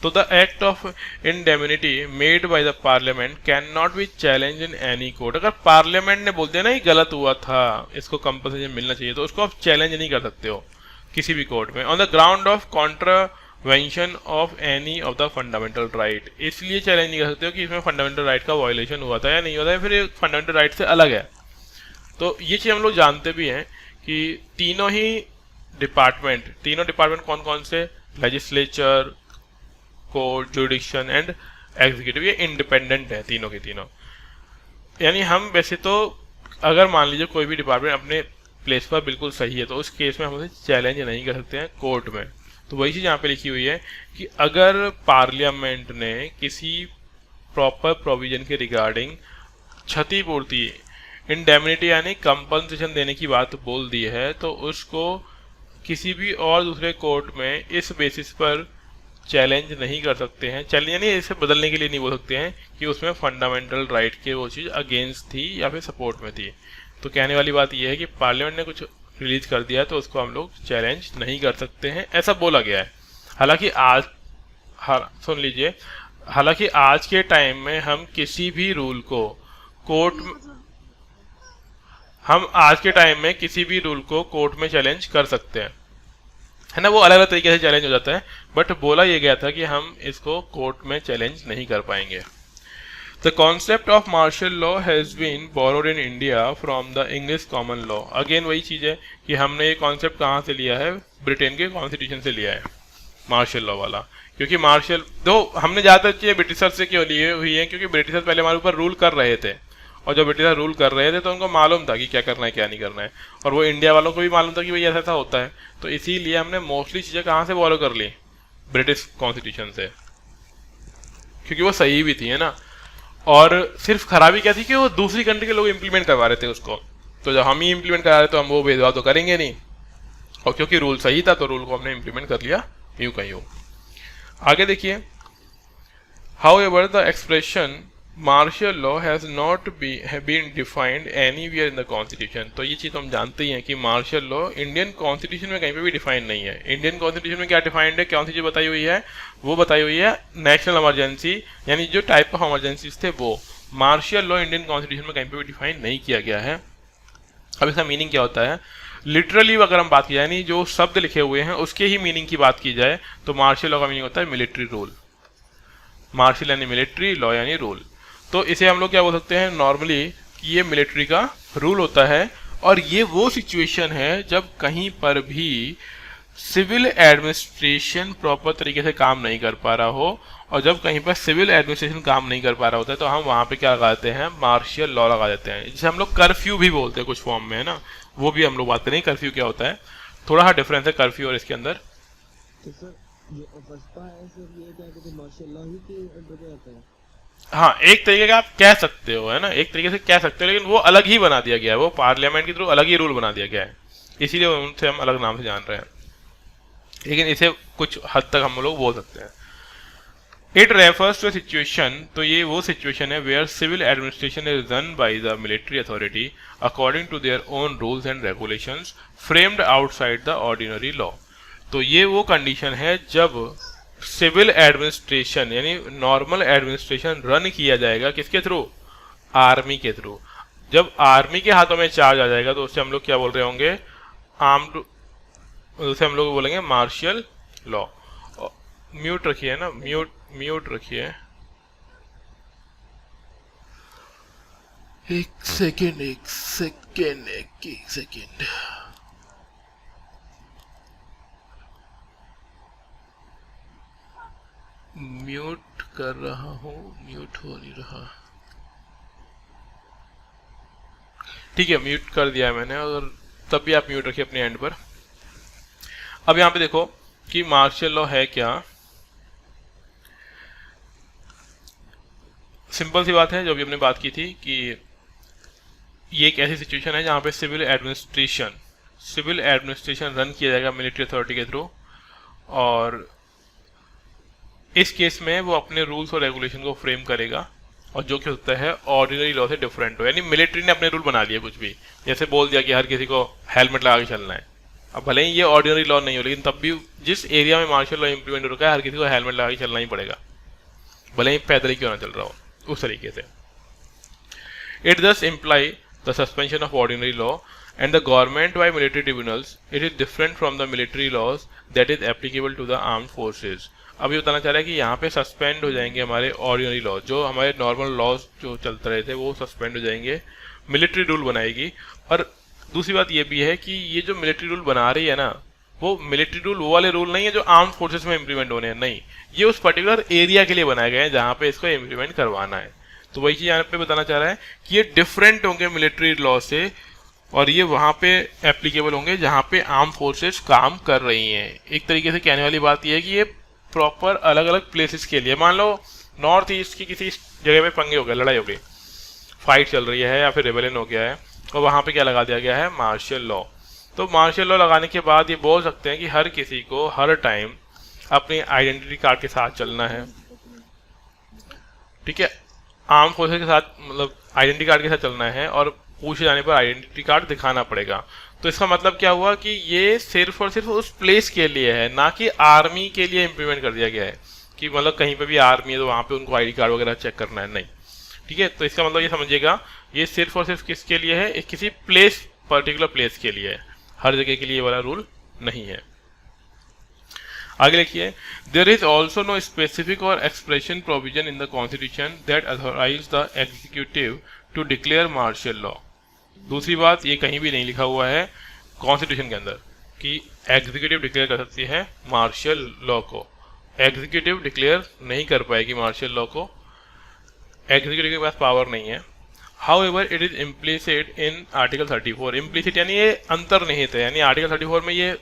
तो the act of indemnity made by the parliament can not be challenge in any court. अगर पार्लियामेंट ने बोल दिया ना ये गलत हुआ था, इसको कंपनसेशन मिलना चाहिए, तो उसको आप चैलेंज नहीं कर सकते हो किसी भी कोर्ट में, on the ground of contravention of any of the fundamental right. इसलिए चैलेंज नहीं कर सकते हो कि इसमें फंडामेंटल राइट का वायलेशन हुआ था या नहीं हुआ था, फिर ये फंडामेंटल राइट से अलग है। तो ये चीज हम लोग जानते भी हैं कि तीनों डिपार्टमेंट कौन कौन से, लेजिस्लेचर, कोर्ट, जुडिक्शन एंड एग्जीक्यूटिव, ये इंडिपेंडेंट है तीनों के तीनों। यानी हम वैसे तो अगर मान लीजिए कोई भी डिपार्टमेंट अपने प्लेस पर बिल्कुल सही है तो उस केस में हम उसे चैलेंज नहीं कर सकते हैं कोर्ट में। तो वही चीज यहाँ पे लिखी हुई है कि अगर पार्लियामेंट ने किसी प्रॉपर प्रोविजन के रिगार्डिंग क्षतिपूर्ति, इंडेमिनिटी यानी कंपनसेशन देने की बात बोल दी है, तो उसको किसी भी और दूसरे कोर्ट में इस बेसिस पर चैलेंज नहीं कर सकते हैं। चैलेंज यानी इसे बदलने के लिए नहीं बोल सकते हैं कि उसमें फंडामेंटल राइट के वो चीज़ अगेंस्ट थी या फिर सपोर्ट में थी। तो कहने वाली बात यह है कि पार्लियामेंट ने कुछ रिलीज कर दिया है तो उसको हम लोग चैलेंज नहीं कर सकते हैं, ऐसा बोला गया है। हालांकि सुन लीजिए, हालांकि आज के टाइम में हम किसी भी रूल को कोर्ट में चैलेंज कर सकते हैं, है ना। वो अलग अलग तरीके से चैलेंज हो जाता है, बट बोला यह गया था कि हम इसको कोर्ट में चैलेंज नहीं कर पाएंगे। The concept of martial law has been borrowed in India from the English common law. Again वही चीज है कि हमने ये कॉन्सेप्ट कहाँ से लिया है, ब्रिटेन के कॉन्स्टिट्यूशन से लिया है मार्शल लॉ वाला। क्योंकि मार्शल दो हमने ज्यादातर चीजें ब्रिटिशर से क्यों ली हुई है, क्योंकि ब्रिटिशर पहले हमारे ऊपर रूल कर रहे थे, और जब ब्रिटिश रूल कर रहे थे तो उनको मालूम था कि क्या करना है क्या नहीं करना है, और वो इंडिया वालों को भी मालूम था कि भाई ऐसा ऐसा होता है। तो इसीलिए हमने मोस्टली चीज़ें कहाँ से फॉलो कर ली, ब्रिटिश कॉन्स्टिट्यूशन से, क्योंकि वो सही भी थी, है ना। और सिर्फ खराबी क्या थी कि वो दूसरी कंट्री के लोग इंप्लीमेंट करवा रहे थे उसको, तो जब हम ही इंप्लीमेंट करा रहे तो हम वो भेदभाव तो करेंगे नहीं, और क्योंकि रूल सही था तो रूल को हमने इंप्लीमेंट कर लिया यूं कहीं यूं। आगे देखिए, however the expression martial law has not been defined anywhere in the constitution. तो ये चीज़ तो हम जानते ही हैं कि मार्शल लॉ इंडियन कॉन्स्टिट्यूशन में कहीं पे भी डिफाइंड नहीं है। इंडियन कॉन्स्टिट्यूशन में क्या डिफाइंड है, कौन सी चीज़ बताई हुई है, वो बताई हुई है नेशनल इमरजेंसी, यानी जो टाइप ऑफ इमरजेंसीज थे वो। मार्शल लॉ इंडियन कॉन्स्टिट्यूशन में कहीं पे भी डिफाइन नहीं किया गया है। अब इसका मीनिंग क्या होता है, लिटरली अगर हम बात की जाए, यानी जो शब्द लिखे हुए हैं उसके ही मीनिंग की बात की जाए, तो मार्शल लॉ का मीनिंग होता है मिलिट्री रूल। मार्शल यानी मिलिट्री, लॉ यानी रूल। तो इसे हम लोग क्या बोल सकते हैं नॉर्मली कि ये मिलिट्री का रूल होता है। और ये वो सिचुएशन है जब कहीं पर भी सिविल एडमिनिस्ट्रेशन प्रॉपर तरीके से काम नहीं कर पा रहा हो, और जब कहीं पर सिविल एडमिनिस्ट्रेशन काम नहीं कर पा रहा होता है तो हम वहाँ पे क्या लगाते हैं, मार्शल लॉ लगा देते हैं, जिसे हम लोग कर्फ्यू भी बोलते हैं कुछ फॉर्म में, है ना। वो भी हम लोग बात करेंगे कर्फ्यू क्या होता है, थोड़ा सा डिफरेंस है कर्फ्यू और इसके अंदर। तो सर ये अवस्था है सर, ये क्या कहते हैं, मार्शल लॉ ही के अंडर में आता है? हाँ, एक तरीके का आप कह सकते हो, है ना, एक तरीके से कह सकते हो, लेकिन वो अलग ही बना दिया गया है, वो पार्लियामेंट के थ्रू अलग ही रूल बना दिया गया है, इसीलिए उनसे हम अलग नाम से जान रहे हैं, लेकिन इसे कुछ हद तक हम लोग बोल सकते हैं। इट रेफर्स टू सिचुएशन, तो ये वो सिचुएशन है where civil administration is run by the military authority according to their own rules and regulations framed outside the ordinary law. तो ये वो कंडीशन है जब सिविल एडमिनिस्ट्रेशन यानी नॉर्मल एडमिनिस्ट्रेशन रन किया जाएगा किसके थ्रू, आर्मी के थ्रू। जब आर्मी के हाथों में चार्ज आ जाएगा तो उससे हम लोग क्या बोल रहे होंगे, आर्म्ड, उसे हम लोग बोलेंगे मार्शल लॉ। म्यूट रखिए ना, म्यूट रखिए, एक सेकेंड। म्यूट कर रहा हूँ, म्यूट हो नहीं रहा, ठीक है म्यूट कर दिया है मैंने, और तब भी आप म्यूट रखिए अपने एंड पर। अब यहाँ पे देखो कि मार्शल लॉ है क्या। सिंपल सी बात है, जो अभी हमने बात की थी कि ये एक ऐसी सिचुएशन है जहाँ पे सिविल एडमिनिस्ट्रेशन रन किया जाएगा मिलिट्री अथॉरिटी के थ्रू, और इस केस में वो अपने रूल्स और रेगुलेशन को फ्रेम करेगा, और जो कि होता है ऑर्डिनरी लॉ से डिफरेंट हो, यानी मिलिट्री ने अपने रूल बना लिए कुछ भी, जैसे बोल दिया कि हर किसी को हेलमेट लगा के चलना है। अब भले ही ये ऑर्डिनरी लॉ नहीं हो, लेकिन तब भी जिस एरिया में मार्शल लॉ इंप्लीमेंट हो रखा है हर किसी को हेलमेट लगा के चलना ही पड़ेगा, भले ही पैदल ही क्यों ना चल रहा हो, उस तरीके से। इट दस imply the suspension of ordinary law and the government by military tribunals. It is different from the military laws that is applicable to the armed forces. अब ये बताना चाह रहा है कि यहाँ पे सस्पेंड हो जाएंगे हमारे ऑर्डिनरी लॉ, जो हमारे नॉर्मल लॉज जो चलते रहे थे वो सस्पेंड हो जाएंगे, मिलिट्री रूल बनाएगी। और दूसरी बात ये भी है कि ये जो मिलिट्री रूल बना रही है ना, वो मिलिट्री रूल वो वाले रूल नहीं है जो आर्म फोर्सेस में इंप्लीमेंट होने हैं, नहीं, ये उस पर्टिकुलर एरिया के लिए बनाए गए हैं जहाँ पे इसको इम्प्लीमेंट करवाना है। तो वही चीज़ यहाँ पे बताना चाह रहा है कि ये डिफरेंट होंगे मिलिट्री लॉ से, और ये वहाँ पे एप्लीकेबल होंगे जहाँ पे आर्म फोर्सेस काम कर रही हैं। एक तरीके से कहने वाली बात ये है कि ये प्रॉपर अलग अलग प्लेसेस के लिए, मान लो नॉर्थ ईस्ट की किसी जगह पे पंगे हो गए, लड़ाई हो गई, फाइट चल रही है या फिर रेबेलियन हो गया है, और वहाँ पे क्या लगा दिया गया है, मार्शल लॉ। तो मार्शल लॉ लगाने के बाद ये बोल सकते हैं कि हर किसी को हर टाइम अपनी आइडेंटिटी कार्ड के साथ चलना है, ठीक है, आर्म फोर्सेस के साथ मतलब आइडेंटिटी कार्ड के साथ चलना है, और पूछे जाने पर आइडेंटिटी कार्ड दिखाना पड़ेगा। तो इसका मतलब क्या हुआ कि ये सिर्फ और सिर्फ उस प्लेस के लिए है, ना कि आर्मी के लिए इम्प्लीमेंट कर दिया गया है कि मतलब कहीं पे भी आर्मी है तो वहाँ पे उनको आईडी कार्ड वगैरह चेक करना है, नहीं, ठीक है। तो इसका मतलब ये समझिएगा, ये सिर्फ और सिर्फ किसके लिए है, किसी प्लेस, पर्टिकुलर प्लेस के लिए है, हर जगह के लिए वाला रूल नहीं है। आगे लिखिए, there is also no specific और expression provision in the constitution that authorise the executive to declare martial law. दूसरी बात, ये कहीं भी नहीं लिखा हुआ है कॉन्स्टिट्यूशन के अंदर कि एग्जीक्यूटिव डिक्लेयर कर सकती है मार्शल लॉ को। एग्जीक्यूटिव डिक्लेयर नहीं कर पाएगी मार्शल लॉ को, एग्जीक्यूटिव के पास पावर नहीं है। However it is implicit in article 34। Implicit यानी ये अंतर्निहित है, यानी आर्टिकल 34 में ये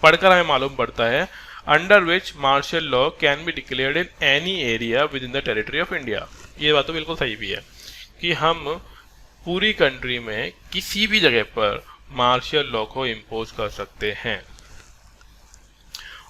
पढ़कर हमें मालूम पड़ता है, under which martial law can be declared in any area within the territory of India. ये बात तो बिल्कुल सही भी है कि हम पूरी कंट्री में किसी भी जगह पर मार्शल लॉ को इम्पोज कर सकते हैं।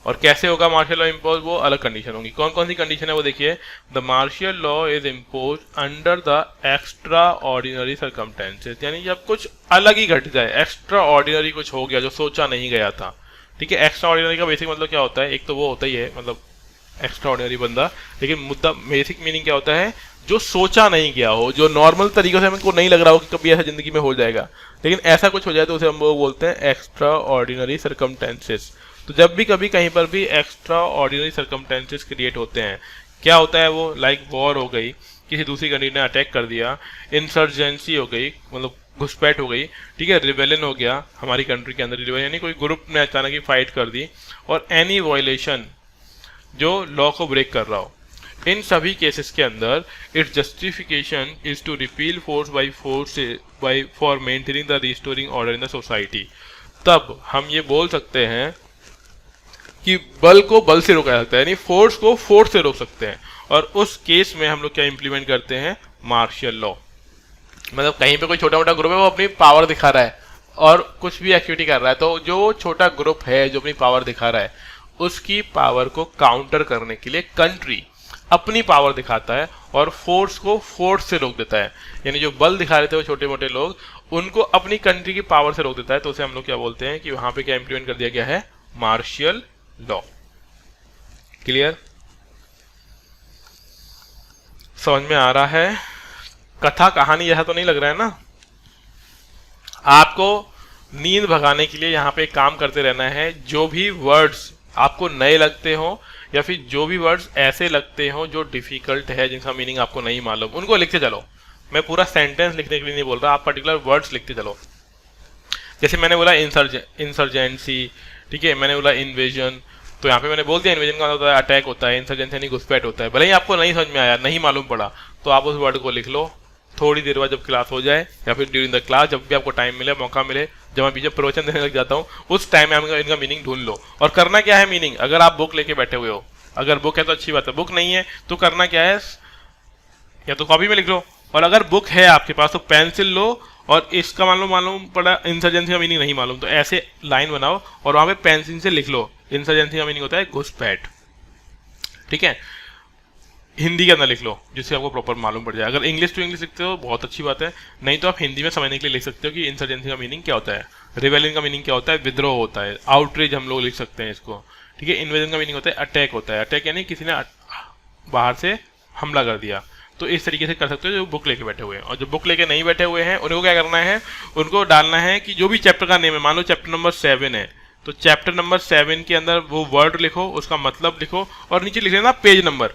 और कैसे होगा मार्शल लॉ इम्पोज, वो अलग कंडीशन होगी। कौन कौन सी कंडीशन है वो देखिए। The martial law is impose under the extraordinary circumstances, यानी जब कुछ अलग ही घट जाए, एक्स्ट्रा ऑर्डिनरी कुछ हो गया जो सोचा नहीं गया था। ठीक है, एक्स्ट्रा ऑर्डिनरी का बेसिक मतलब क्या होता है, एक तो वो होता ही है मतलब एक्स्ट्रा ऑर्डिनरी बंदा, लेकिन मुद्दा बेसिक मीनिंग क्या होता है, जो सोचा नहीं गया हो, जो नॉर्मल तरीके से हमको नहीं लग रहा हो कि कभी ऐसा जिंदगी में हो जाएगा, लेकिन ऐसा कुछ हो जाए तो उसे हम वो बोलते हैं एक्स्ट्रा ऑर्डिनरी सर्कमस्टेंसेस। तो जब भी कभी कहीं पर भी एक्स्ट्रा ऑर्डिनरी सर्कमस्टेंसेस क्रिएट होते हैं, क्या होता है वो, लाइक वॉर हो गई, किसी दूसरी कंट्री ने अटैक कर दिया, इंसर्जेंसी हो गई मतलब घुसपैठ हो गई, ठीक है, रिबेलियन हो गया हमारी कंट्री के अंदर, रिबेलियन यानी कोई ग्रुप ने अचानक ही फाइट कर दी, और एनी वायलेशन जो लॉ को ब्रेक कर रहा हो, इन सभी केसेस के अंदर its justification is to repeal force by for maintaining the restoring order in the society. तब हम ये बोल सकते हैं कि बल को बल से रोका जाता है, यानी फोर्स को फोर्स से रोक सकते हैं, और उस केस में हम लोग क्या इंप्लीमेंट करते हैं, मार्शल लॉ। मतलब कहीं पे कोई छोटा मोटा ग्रुप है वो अपनी पावर दिखा रहा है और कुछ भी एक्टिविटी कर रहा है, तो जो छोटा ग्रुप है जो अपनी पावर दिखा रहा है उसकी पावर को काउंटर करने के लिए कंट्री अपनी पावर दिखाता है और फोर्स को फोर्स से रोक देता है। यानी जो बल दिखा रहे थे वो छोटे मोटे लोग, उनको अपनी कंट्री की पावर से रोक देता है। तो उसे हम लोग क्या बोलते हैं कि वहां पे क्या इंप्लीमेंट कर दिया गया है, मार्शल लॉ। क्लियर, समझ में आ रहा है? कथा कहानी जैसा तो नहीं लग रहा है ना? आपको नींद भगाने के लिए यहाँ पे एक काम करते रहना है। जो भी वर्ड्स आपको नए लगते हो या फिर जो भी वर्ड्स ऐसे लगते हो जो डिफिकल्ट है, जिनका मीनिंग आपको नहीं मालूम, उनको लिखते चलो। मैं पूरा सेंटेंस लिखने के लिए नहीं बोल रहा, आप पर्टिकुलर वर्ड्स लिखते चलो। जैसे मैंने बोला इंसर्जेंसी, ठीक है, मैंने बोला इन्वेजन, तो यहाँ पे मैंने बोल दिया इन्वेजन का मतलब होता है अटैक होता है, इंसर्जेंसी यानी घुसपैठ होता है। भले ही आपको नहीं समझ में आया, नहीं मालूम पड़ा, तो आप उस वर्ड को लिख लो। थोड़ी देर बाद जब क्लास हो जाए या फिर ड्यूरिंग द क्लास, जब भी आपको टाइम मिले, मौका मिले, जब मैं पीछे प्रवचन देने लग जाता हूँ, उस टाइम में आप इनका मीनिंग ढूंढ लो। और करना क्या है मीनिंग, अगर आप बुक लेके बैठे हुए हो, अगर बुक है तो अच्छी बात है, बुक नहीं है तो करना क्या है, या तो कॉपी में लिख लो, और अगर बुक है आपके पास तो पेंसिल लो, और इसका मालूम पड़ा इंसर्जेंसी का मीनिंग नहीं मालूम तो ऐसे लाइन बनाओ और वहां पे पेंसिल से लिख लो। इंसर्जेंसी का मीनिंग होता है घुसपैठ, ठीक है, हिंदी के अंदर लिख लो जिससे आपको प्रॉपर मालूम पड़ जाए। अगर इंग्लिश टू इंग्लिश लिखते हो बहुत अच्छी बात है, नहीं तो आप हिंदी में समझने के लिए लिख सकते हो कि इंसर्जेंसी का मीनिंग क्या होता है, रिबेलियन का मीनिंग क्या होता है, विद्रोह होता है, आउटरीच हम लोग लिख सकते हैं इसको, ठीक है। इन्वेजन का मीनिंग होता है अटैक होता है, अटैक यानी किसी ने बाहर से हमला कर दिया। तो इस तरीके से कर सकते हो जो बुक लेके बैठे हुए हैं। और जो बुक लेके नहीं बैठे हुए हैं उनको क्या करना है, उनको डालना है कि जो भी चैप्टर का नेम है, मान लो चैप्टर नंबर 7 है, तो चैप्टर नंबर 7 के अंदर वो वर्ड लिखो, उसका मतलब लिखो, और नीचे लिख लेना पेज नंबर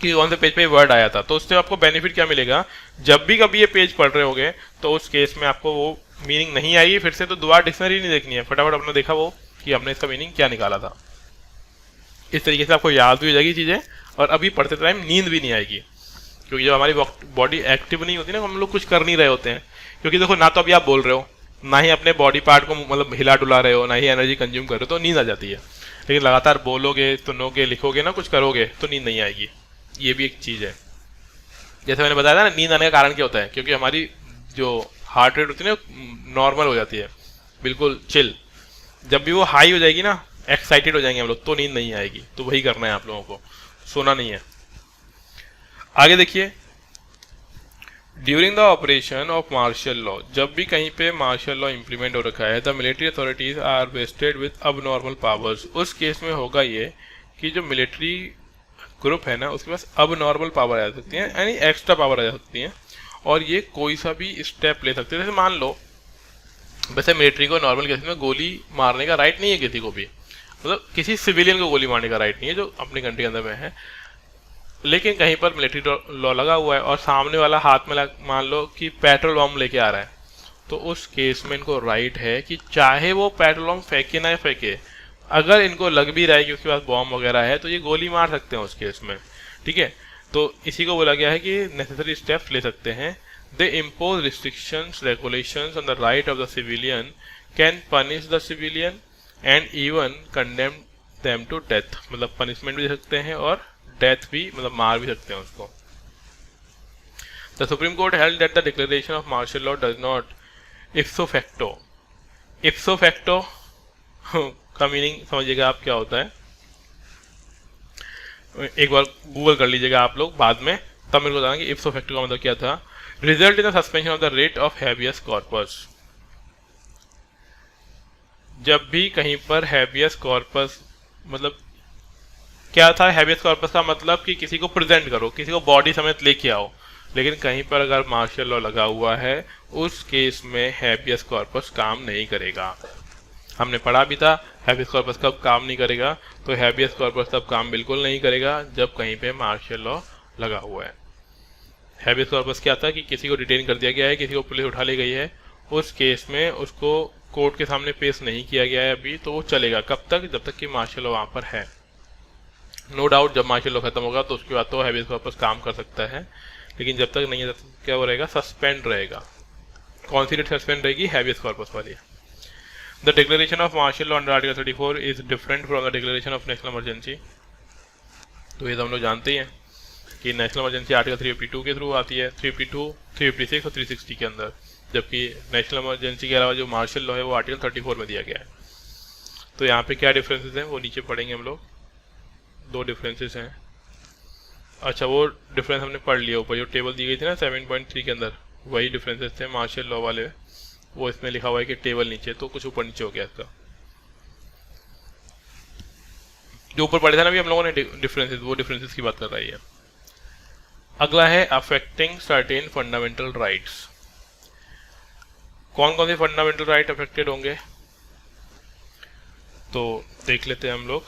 कि कौन से पेज पे वर्ड आया था। तो उससे आपको बेनिफिट क्या मिलेगा, जब भी कभी ये पेज पढ़ रहे होगे तो उस केस में आपको वो मीनिंग नहीं आएगी फिर से, तो दोबारा डिक्शनरी नहीं देखनी है, फटाफट अपने देखा वो कि हमने इसका मीनिंग क्या निकाला था। इस तरीके से आपको याद भी हो जाएगी चीज़ें, और अभी पढ़ते टाइम नींद भी नहीं आएगी, क्योंकि जब हमारी बॉडी एक्टिव नहीं होती ना, हम लोग कुछ कर नहीं रहे होते हैं। क्योंकि देखो, ना तो अभी आप बोल रहे हो, ना ही अपने बॉडी पार्ट को मतलब हिला डुला रहे हो, ना ही एनर्जी कंज्यूम कर रहे हो, तो नींद आ जाती है। लेकिन लगातार बोलोगे, सुनोगे, लिखोगे ना, कुछ करोगे, तो नींद नहीं आएगी। ये भी एक चीज़ है। जैसे मैंने बताया था ना, नींद आने का कारण क्या होता है, क्योंकि हमारी जो हार्ट रेट होती है ना नॉर्मल हो जाती है, बिल्कुल चिल। जब भी वो हाई हो जाएगी ना, एक्साइटेड हो जाएंगे हम लोग, तो नींद नहीं आएगी। तो वही करना है आप लोगों को, सोना नहीं है। आगे देखिए, during the operation of martial law, जब भी कहीं पे मार्शल लॉ इंप्लीमेंट हो रखा है, the military authorities are vested with abnormal powers. उस केस में होगा ये कि जो मिलिट्री ग्रुप है ना, उसके पास अब नॉर्मल पावर आ सकती है, यानी एक्स्ट्रा पावर आ सकती है, और ये कोई सा भी स्टेप ले सकते हैं। जैसे मान लो, वैसे मिलिट्री को नॉर्मल केस में गोली मारने का राइट नहीं है किसी को भी, मतलब किसी सिविलियन को गोली मारने का राइट नहीं है जो अपनी कंट्री के अंदर में है। लेकिन कहीं पर मिलिट्री लॉ लगा हुआ है और सामने वाला हाथ में मान लो कि पेट्रोल बम लेके आ रहा है, तो उस केस में इनको राइट है कि चाहे वो पेट्रोल बम फेंके ना फेंके, अगर इनको लग भी रहा है कि उसके पास बॉम्ब वगैरह है, तो ये गोली मार सकते हैं उस केस में, ठीक है। तो इसी को बोला गया है कि नेसेसरी स्टेप्स ले सकते हैं They impose restrictions, regulations on the right of the civilian, can punish the civilian and even condemn them to death. मतलब punishment भी दे सकते हैं और death भी, मतलब मार भी सकते हैं उसको. The Supreme Court held that the declaration of martial law does not ipso facto का मीनिंग समझिएगा आप क्या होता है. एक बार गूगल कर लीजिएगा आप लोग बाद में, तब मेरे को बताना कि इप्सो फैक्टो का मतलब क्या था. Result in the suspension of the rate of habeas corpus. जब भी कहीं पर हैबियस कॉर्पस, मतलब क्या था हैबियस कॉर्पस का मतलब कि किसी को प्रेजेंट करो, किसी को बॉडी समेत लेके आओ. लेकिन कहीं पर अगर मार्शल लॉ लगा हुआ है उस केस में हैबियस कॉर्पस काम नहीं करेगा. हमने पढ़ा भी था हैबियस कॉर्पस कब काम नहीं करेगा. तो हैबियस कॉर्पस तब काम बिल्कुल नहीं करेगा जब कहीं पे मार्शल लॉ लगा हुआ है. हैबियस कॉर्पस क्या था कि किसी को डिटेन कर दिया गया है, किसी को पुलिस उठा ले गई है, उस केस में उसको कोर्ट के सामने पेश नहीं किया गया है अभी, तो वो चलेगा कब तक, जब तक कि मार्शल लॉ वहाँ पर है. नो डाउट जब मार्शल लॉ खत्म होगा तो उसके बाद तो हैबियस कॉर्पस काम कर सकता है, लेकिन जब तक नहीं है तब तक क्या हो रहेगा, सस्पेंड रहेगा. कौन सी डेट सस्पेंड रहेगी, हैबियस कॉर्पस वाली. The declaration of martial law under Article 34 is different from the declaration of national emergency. तो ये तो हम लोग जानते ही हैं कि नेशनल इमरजेंसी आर्टिकल 352 के थ्रू आती है, 352, 356 और 360 के अंदर, जबकि नेशनल इमरजेंसी के अलावा जो मार्शल लॉ है वो आर्टिकल 34 में दिया गया है. तो यहाँ पे क्या डिफरेंसेस हैं वो नीचे पढ़ेंगे हम लोग. 2 डिफरेंसेस हैं. अच्छा वो डिफरेंस हमने पढ़ लिया ऊपर, जो टेबल दी गई थी ना 7.3 के अंदर, वही डिफरेंसेस थे मार्शल लॉ वाले. वो इसमें लिखा हुआ है कि टेबल नीचे, तो कुछ ऊपर नीचे हो गया इसका. जो ऊपर पढ़े थे ना अभी हम लोगों ने डिफरेंसेस, वो डिफरेंसेस की बात कर रही है. अगला है अफेक्टिंग सर्टेन फंडामेंटल राइट्स. कौन कौन से फंडामेंटल राइट अफेक्टेड होंगे तो देख लेते हैं हम लोग.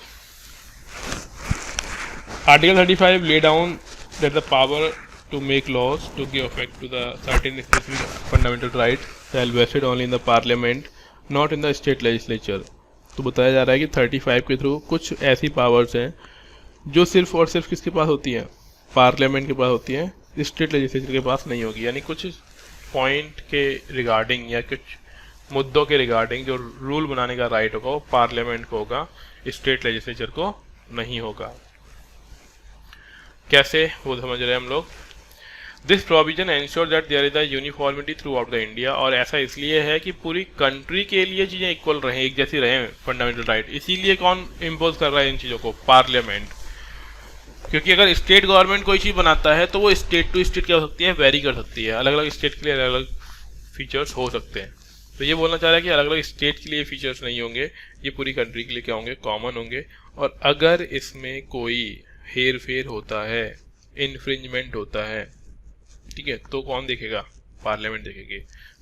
Article 35 lay down that the power to make laws to give effect to the certain specific fundamental rights shall vested only in the parliament, not in the state legislature. तो बताया जा रहा है कि 35 के थ्रू कुछ ऐसी पावर्स हैं जो सिर्फ और सिर्फ किसके पास होती हैं, पार्लियामेंट के पास होती हैं, स्टेट लेजिस्लेचर के पास नहीं होगी. यानी कुछ पॉइंट के रिगार्डिंग या कुछ मुद्दों के रिगार्डिंग जो रूल बनाने का राइट होगा वो पार्लियामेंट को होगा, स्टेट लेजिस्लेचर को नहीं होगा. कैसे वो समझ रहे हैं हम लोग. This provision ensure that there is a uniformity throughout the India. और ऐसा इसलिए है कि पूरी कंट्री के लिए चीज़ें इक्वल रहें, एक जैसी रहें फंडामेंटल राइट. इसीलिए कौन इम्पोज कर रहा है इन चीज़ों को, पार्लियामेंट. क्योंकि अगर स्टेट गवर्नमेंट कोई चीज़ बनाता है तो वो स्टेट टू स्टेट क्या हो सकती है, वेरी कर सकती है. अलग अलग स्टेट के लिए अलग अलग फीचर्स हो सकते हैं. तो ये बोलना चाह रहा है कि अलग अलग स्टेट के लिए फीचर्स नहीं होंगे, ये पूरी कंट्री के लिए क्या होंगे, कॉमन होंगे. और अगर इसमें कोई हेर फेर होता है, इन्फ्रिंजमेंट होता है, ठीक है, तो कौन देखेगा, पार्लियामेंट देखेगी.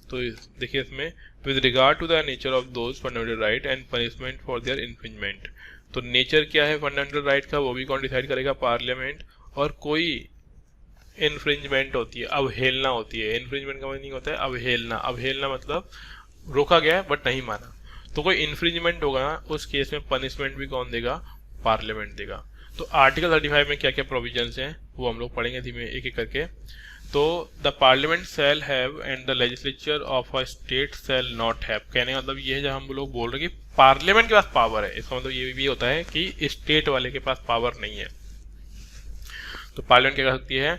तो देखिए इसमें with regard to the nature of those fundamental right and punishment for their infringement. तो नेचर क्या है फंडामेंटल राइट का वो भी कौन डिसाइड करेगा, पार्लियामेंट. और कोई इन्फ्रिंजमेंट होती है, अवहेलना होती है. इन्फ्रिंजमेंट का मीनिंग होता है अवहेलना. अवहेलना मतलब रोका गया बट नहीं माना. तो कोई इन्फ्रिंजमेंट होगा ना, उस केस में पनिशमेंट भी कौन देगा, पार्लियामेंट देगा. तो आर्टिकल 35 में क्या क्या प्रोविजंस हैं वो हम लोग पढ़ेंगे धीमे एक एक करके. तो the parliament shall have and the legislature of a state shall not have. कहने का मतलब ये है जब हम लोग बोल रहे हैं कि पार्लियामेंट के पास पावर है, इसका मतलब ये भी होता है कि स्टेट वाले के पास पावर नहीं है. तो पार्लियामेंट क्या कर सकती है,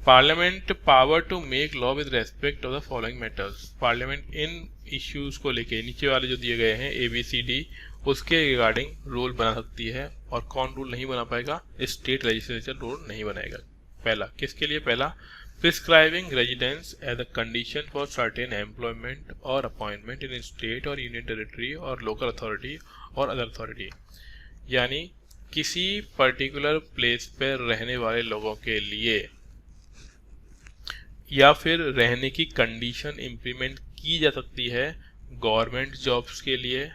parliament power to make law with respect of the following matters. Parliament इन इश्यूज को लेके नीचे वाले जो दिए गए हैं ABCD, उसके रिगार्डिंग रूल बना सकती है. और कौन रूल नहीं बना पाएगा, स्टेट लेजिस्लेचर रूल नहीं बनाएगा. पहला किसके लिए, पहला prescribing residence as a condition for certain employment or appointment in state or union territory or local authority or other authority. यानी किसी पर्टिकुलर प्लेस पर रहने वाले लोगों के लिए या फिर रहने की कंडीशन इम्प्लीमेंट की जा सकती है गवर्नमेंट जॉब्स के लिए,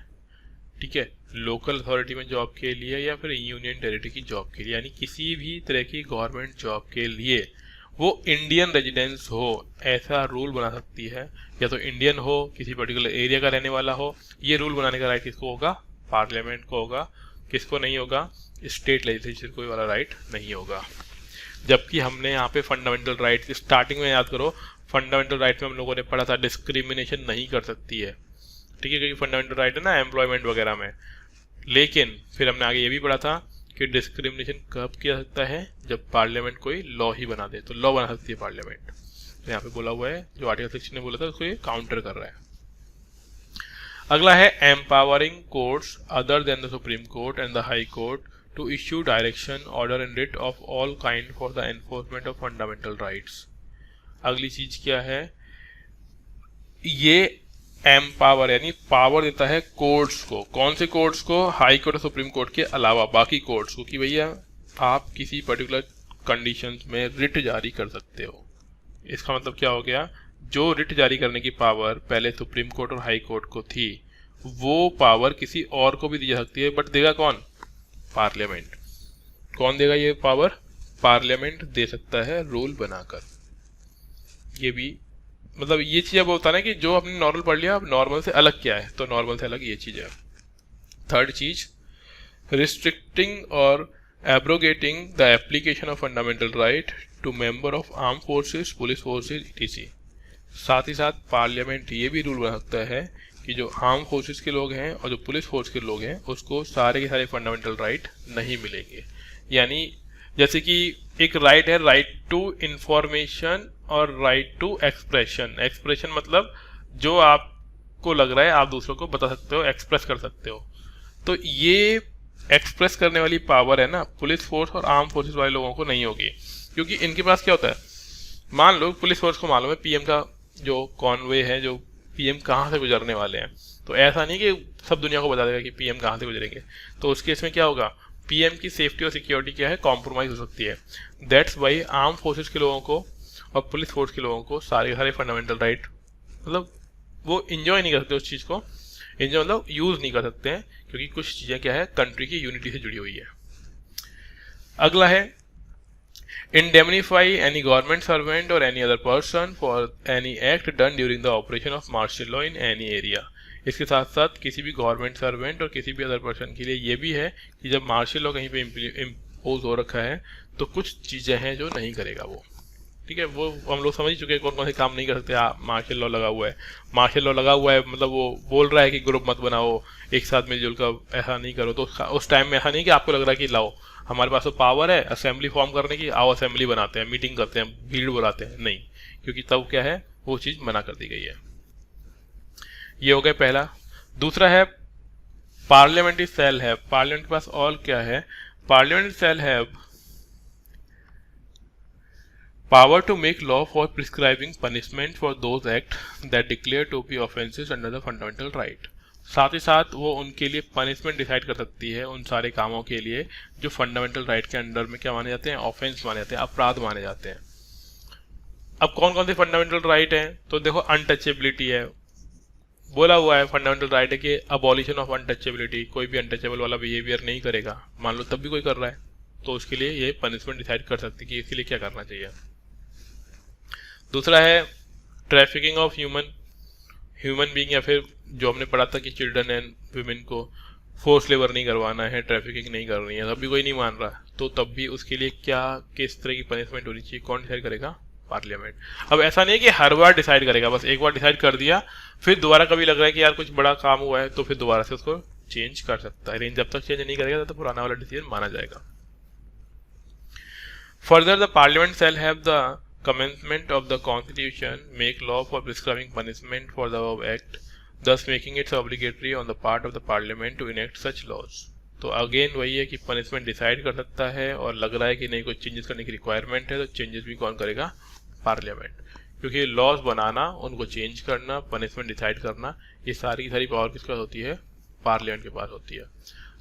ठीक है, लोकल अथॉरिटी में जॉब के लिए या फिर यूनियन टेरिटरी की जॉब के लिए. यानी किसी भी तरह की गवर्नमेंट जॉब के लिए वो इंडियन रेजिडेंस हो ऐसा रूल बना सकती है, या तो इंडियन हो, किसी पर्टिकुलर एरिया का रहने वाला हो. ये रूल बनाने का राइट किसको होगा, पार्लियामेंट को होगा. किसको नहीं होगा, स्टेट लेजिस्लेचर को वाला राइट नहीं होगा. जबकि हमने यहाँ पे फंडामेंटल राइट स्टार्टिंग में याद करो, फंडामेंटल राइट में हम लोगों ने पढ़ा था डिस्क्रिमिनेशन नहीं कर सकती है, ठीक है, क्योंकि फंडामेंटल राइट है ना एम्प्लॉयमेंट वगैरह में। लेकिन फिर हमने आगे ये भी पढ़ा था कि डिस्क्रिमिनेशन कब किया जा सकता है, जब पार्लियामेंट कोई लॉ ही बना दे, तो लॉ बना सकती है पार्लियामेंट। तो यहाँ पे बोला हुआ है, जो आर्टिकल 6 ने बोला था उसको ये काउंटर कर रहा है। अगला है empowering courts other than the supreme court and the high court to issue direction order and writ of all kind for the enforcement of fundamental rights. अगली चीज क्या है, ये एम्पावर यानी पावर देता है कोर्ट्स को। कौन से कोर्ट्स को? हाई कोर्ट और सुप्रीम कोर्ट के अलावा बाकी कोर्ट्स को, कि भैया आप किसी पर्टिकुलर कंडीशंस में रिट जारी कर सकते हो। इसका मतलब क्या हो गया, जो रिट जारी करने की पावर पहले सुप्रीम कोर्ट और हाई कोर्ट को थी, वो पावर किसी और को भी दी जा सकती है, बट देगा कौन? पार्लियामेंट। कौन देगा ये पावर? पार्लियामेंट दे सकता है रूल बनाकर। ये भी मतलब ये चीज अब होता है ना कि जो आपने नॉर्मल पढ़ लिया, अब नॉर्मल से अलग क्या है, तो नॉर्मल से अलग ये चीज है। थर्ड चीज, रिस्ट्रिक्टिंग और abrogating the application of fundamental right to member of arm forces, police forces etc। साथ ही साथ पार्लियामेंट ये भी रूल बना सकता है कि जो आर्म फोर्सेस के लोग हैं और जो पुलिस फोर्स के लोग हैं उसको सारे के सारे फंडामेंटल राइट नहीं मिलेंगे। यानी जैसे कि एक राइट है राइट टू इंफॉर्मेशन और राइट टू एक्सप्रेशन। एक्सप्रेशन मतलब जो आपको लग रहा है आप दूसरों को बता सकते हो, एक्सप्रेस कर सकते हो। तो ये एक्सप्रेस करने वाली पावर है ना, पुलिस फोर्स और आर्म फोर्सेस वाले लोगों को नहीं होगी, क्योंकि इनके पास क्या होता है, मान लो पुलिस फोर्स को मालूम है पीएम का जो कॉन्वे है, जो पीएम कहाँ से गुजरने वाले हैं, तो ऐसा नहीं कि सब दुनिया को बता देगा कि पीएम कहाँ से गुजरेंगे। तो उस केस में क्या होगा, पीएम की सेफ्टी और सिक्योरिटी क्या है, कॉम्प्रोमाइज हो सकती है। दैट्स वाई आर्म फोर्सेस के लोगों को और पुलिस फोर्स के लोगों को सारे फंडामेंटल राइट मतलब वो इंजॉय नहीं कर सकते उस चीज़ को, इंजॉय मतलब यूज़ नहीं कर सकते हैं, क्योंकि कुछ चीज़ें क्या है कंट्री की यूनिटी से जुड़ी हुई है। अगला है indemnify any government servant or any other person for any act done during the operation of martial law in any area। इसके साथ साथ किसी भी गवर्नमेंट सर्वेंट और किसी भी अदर पर्सन के लिए ये भी है कि जब मार्शल लॉ कहीं पे इम्पोज हो रखा है तो कुछ चीज़ें हैं जो नहीं करेगा वो, ठीक है। वो हम लोग समझ चुके हैं कौन कौन से काम नहीं कर सकते। मार्शल लॉ लगा हुआ है, मार्शल लॉ लगा हुआ है मतलब वो बोल रहा है कि ग्रुप मत बनाओ, एक साथ मिलजुल कर ऐसा नहीं करो। तो उस टाइम में ऐसा नहीं कि आपको लग रहा है कि लाओ हमारे पास तो पावर है असेंबली फॉर्म करने की, आओ असेंबली बनाते हैं, मीटिंग करते हैं, भीड़ बुलाते हैं, नहीं, क्योंकि तब क्या है वो चीज़ मना कर दी गई है। ये हो गया पहला। दूसरा है पार्लियामेंट्री सेल है। पार्लियामेंट के पास और क्या है, पार्लियामेंट्री सेल है power to make law for prescribing punishment for those acts that declare to be offenses under the fundamental right। साथ ही साथ वो उनके लिए पनिशमेंट डिसाइड कर सकती है उन सारे कामों के लिए जो फंडामेंटल राइट के अंडर में क्या माने जाते हैं, ऑफेंस माने जाते हैं, अपराध माने जाते हैं। अब कौन कौन से फंडामेंटल राइट हैं, तो देखो अनटचेबिलिटी है, बोला हुआ है फंडामेंटल राइट है कि अबॉलिशन ऑफ अनटचेबिलिटी, कोई भी अनटचेबल वाला बिहेवियर नहीं करेगा। मान लो तब भी कोई कर रहा है तो उसके लिए ये पनिशमेंट डिसाइड कर सकती है कि इसके लिए क्या करना चाहिए। दूसरा है ट्रैफिकिंग ऑफ ह्यूमन बीइंग, या फिर जो हमने पढ़ा था कि चिल्ड्रन एंड वुमेन को फोर्स लेबर नहीं करवाना है, ट्रैफिकिंग नहीं करनी है, तब भी कोई नहीं मान रहा, तो तब भी उसके लिए क्या किस तरह की पनिशमेंट होनी चाहिए, कौन डिसाइड करेगा, पार्लियामेंट। अब ऐसा नहीं है कि हर बार डिसाइड करेगा, बस एक बार डिसाइड कर दिया फिर दोबारा कभी लग रहा है कि यार कुछ बड़ा काम हुआ है तो फिर दोबारा से उसको चेंज कर सकता है, लेकिन जब तक चेंज नहीं करेगा तब तक पुराना वाला डिसीजन माना जाएगा। Further the parliament shall have the commencement of the constitution make law for prescribing punishment for the above act, thus making it obligatory on the part of the parliament to enact such laws। तो again वही है कि punishment decide कर सकता है और लग रहा है कि नहीं कुछ चेंजेस करने की रिक्वायरमेंट है तो चेंजेस भी कौन करेगा, पार्लियामेंट। क्योंकि लॉज बनाना, उनको चेंज करना, पनिशमेंट डिसाइड करना, ये सारी की सारी पावर किसके पास होती है, पार्लियामेंट के पास होती है।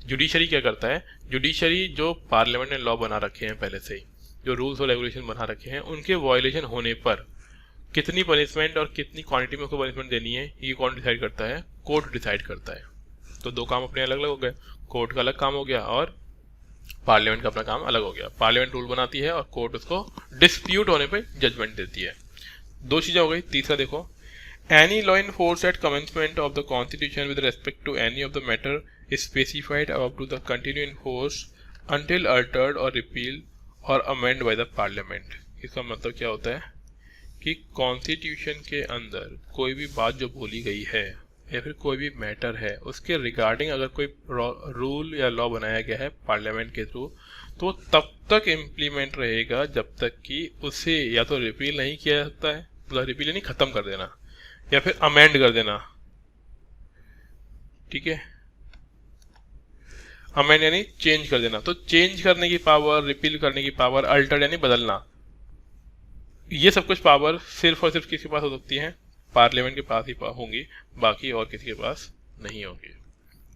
जुडिशरी क्या करता है, जुडिशरी जो पार्लियामेंट ने लॉ बना रखे हैं पहले से ही, जो रूल्स और रेगुलेशन बना रखे हैं, उनके वायलेशन होने पर कितनी पनिशमेंट और कितनी क्वांटिटी में उसको पनिशमेंट देनी है, ये कौन डिसाइड करता है, कोर्ट डिसाइड करता है। तो दो काम अपने अलग अलग हो गए, कोर्ट का अलग काम हो गया और पार्लियामेंट का अपना काम अलग हो गया। पार्लियामेंट रूल बनाती है और कोर्ट उसको डिस्प्यूट होने पर जजमेंट देती है। दो चीजें हो गई। तीसरा देखो, any law in force at commencement of the constitution with respect to any of the matter is specified up to the continue in force until altered और रिपील और अमेंड बाय द पार्लियामेंट। इसका मतलब क्या होता है कि constitution के अंदर कोई भी बात जो बोली गई है या फिर कोई भी मैटर है उसके रिगार्डिंग अगर कोई रूल या लॉ बनाया गया है पार्लियामेंट के थ्रू, तो तब तक इम्प्लीमेंट रहेगा जब तक कि उसे या तो रिपील नहीं किया जा सकता है, मतलब रिपील यानी खत्म कर देना, या फिर अमेंड कर देना। ठीक है, अमेंड यानी चेंज कर देना। तो चेंज करने की पावर, रिपील करने की पावर, अल्टर यानी बदलना, ये सब कुछ पावर सिर्फ और सिर्फ किसके पास हो सकती है? पार्लियामेंट के पास ही होंगी, बाकी और किसी के पास नहीं होगी।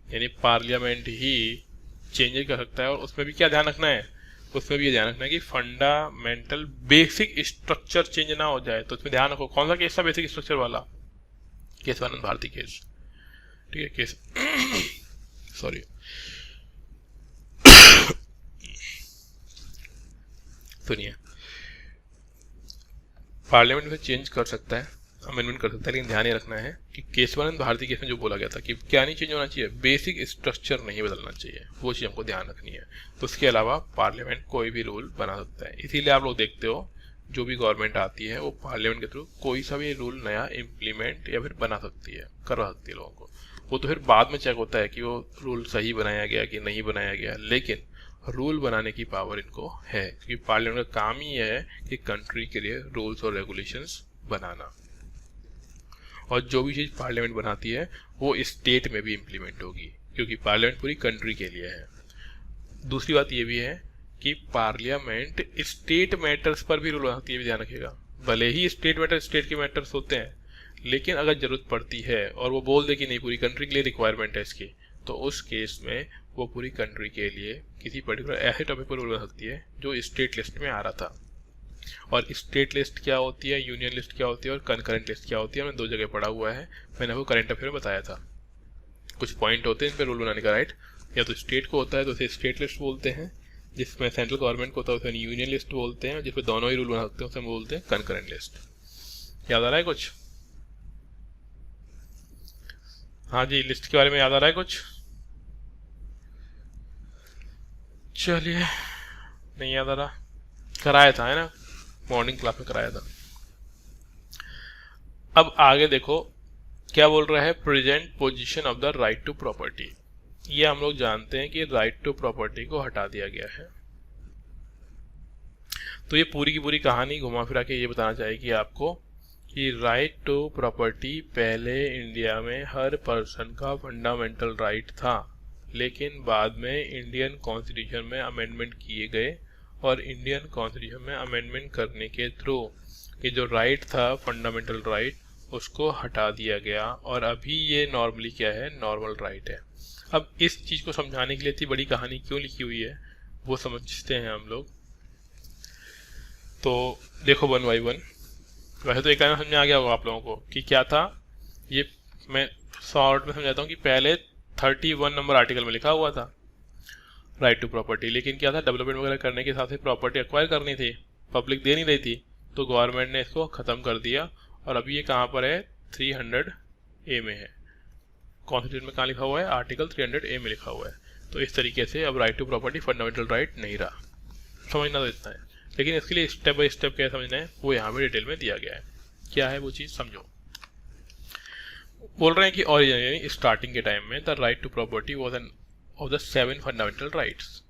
यानी पार्लियामेंट ही चेंज कर सकता है। और उसमें भी क्या ध्यान रखना है? उसमें भी ये ध्यान रखना है कि फंडामेंटल बेसिक स्ट्रक्चर चेंज ना हो जाए। तो उसमें ध्यान रखो कौन सा केस था बेसिक स्ट्रक्चर वाला? केशवानंद भारती केस। ठीक है, केस सॉरी सुनिए, पार्लियामेंट में चेंज कर सकता है, अमेंडमेंट कर सकता है, लेकिन ध्यान ये रखना है कि केशवानंद भारती केस में जो बोला गया था कि क्या नहीं चेंज होना चाहिए, बेसिक स्ट्रक्चर नहीं बदलना चाहिए, वो चीज़ हमको ध्यान रखनी है। तो उसके अलावा पार्लियामेंट कोई भी रूल बना सकता है। इसीलिए आप लोग देखते हो जो भी गवर्नमेंट आती है वो पार्लियामेंट के थ्रू कोई सा भी रूल नया इम्प्लीमेंट या फिर बना सकती है, करवा सकती है लोगों को। वो तो फिर बाद में चेक होता है कि वो रूल सही बनाया गया कि नहीं बनाया गया, लेकिन रूल बनाने की पावर इनको है, क्योंकि पार्लियामेंट का काम ही है कि कंट्री के लिए रूल्स और रेगुलेशंस बनाना। और जो भी चीज़ पार्लियामेंट बनाती है वो स्टेट में भी इम्प्लीमेंट होगी, क्योंकि पार्लियामेंट पूरी कंट्री के लिए है। दूसरी बात ये भी है कि पार्लियामेंट स्टेट मैटर्स पर भी रूल बनाती है, भी ध्यान रखिएगा। भले ही स्टेट मैटर स्टेट के मैटर्स होते हैं, लेकिन अगर जरूरत पड़ती है और वो बोल दे कि नहीं पूरी कंट्री के लिए रिक्वायरमेंट है इसकी, तो उस केस में वो पूरी कंट्री के लिए किसी पर्टिकुलर ऐसे टॉपिक पर रूल बना सकती है जो स्टेट लिस्ट में आ रहा था। और स्टेट लिस्ट क्या होती है, यूनियन लिस्ट क्या होती है और कंकरेंट लिस्ट क्या होती है, हमने 2 जगह पढ़ा हुआ है। मैंने आपको करंट अफेयर में बताया था। कुछ पॉइंट होते हैं इन पर रूल बनाने का राइट, या तो स्टेट को होता है तो उसे स्टेट लिस्ट बोलते हैं, जिसमें सेंट्रल गवर्नमेंट को होता है उसे यूनियन लिस्ट बोलते हैं, जिसमें दोनों ही रूल बना सकते हैं उसे हम बोलते हैं कंकरेंट लिस्ट। याद आ रहा है कुछ? हाँ जी, लिस्ट के बारे में याद आ रहा है कुछ? चलिए, नहीं याद आ रहा, कराया था है ना, मॉर्निंग क्लास में कराया था। अब आगे देखो क्या बोल रहा है, present position of the right to property. ये हम लोग जानते हैं कि राइट टू प्रॉपर्टी को हटा दिया गया है। तो ये पूरी की पूरी कहानी घुमा फिरा के ये बताना चाहिए आपको कि राइट टू प्रॉपर्टी पहले इंडिया में हर पर्सन का फंडामेंटल राइट था, लेकिन बाद में इंडियन कॉन्स्टिट्यूशन में अमेंडमेंट किए गए और इंडियन कॉन्स्टिट्यूशन में अमेंडमेंट करने के थ्रू ये जो राइट था फंडामेंटल राइट उसको हटा दिया गया, और अभी ये नॉर्मली क्या है, नॉर्मल राइट है। अब इस चीज़ को समझाने के लिए इतनी बड़ी कहानी क्यों लिखी हुई है वो समझते हैं हम लोग। तो देखो 1 बाय 1, वैसे तो एक टाइम समझ आ गया होगा आप लोगों को कि क्या था ये। मैं शॉर्ट में समझाता हूँ कि पहले 31 नंबर आर्टिकल में लिखा हुआ था राइट टू प्रॉपर्टी, लेकिन क्या था, डेवलपमेंट वगैरह करने के साथ ही प्रॉपर्टी एक्वायर करनी थी, पब्लिक दे नहीं रही थी, तो गवर्नमेंट ने इसको ख़त्म कर दिया। और अभी ये कहाँ पर है, 300A में है। कॉन्स्टिट्यूशन में कहाँ लिखा हुआ है, आर्टिकल 300A में लिखा हुआ है। तो इस तरीके से अब right to property fundamental right नहीं रहा। समझना तो इतना है, लेकिन इसके लिए स्टेप बाय स्टेप क्या समझना है वो यहाँ पे डिटेल में दिया गया है। क्या है वो चीज़ समझो। बोल रहे हैं कि ओरिजिनली स्टार्टिंग के टाइम में the right to property was one of the 7 fundamental rights.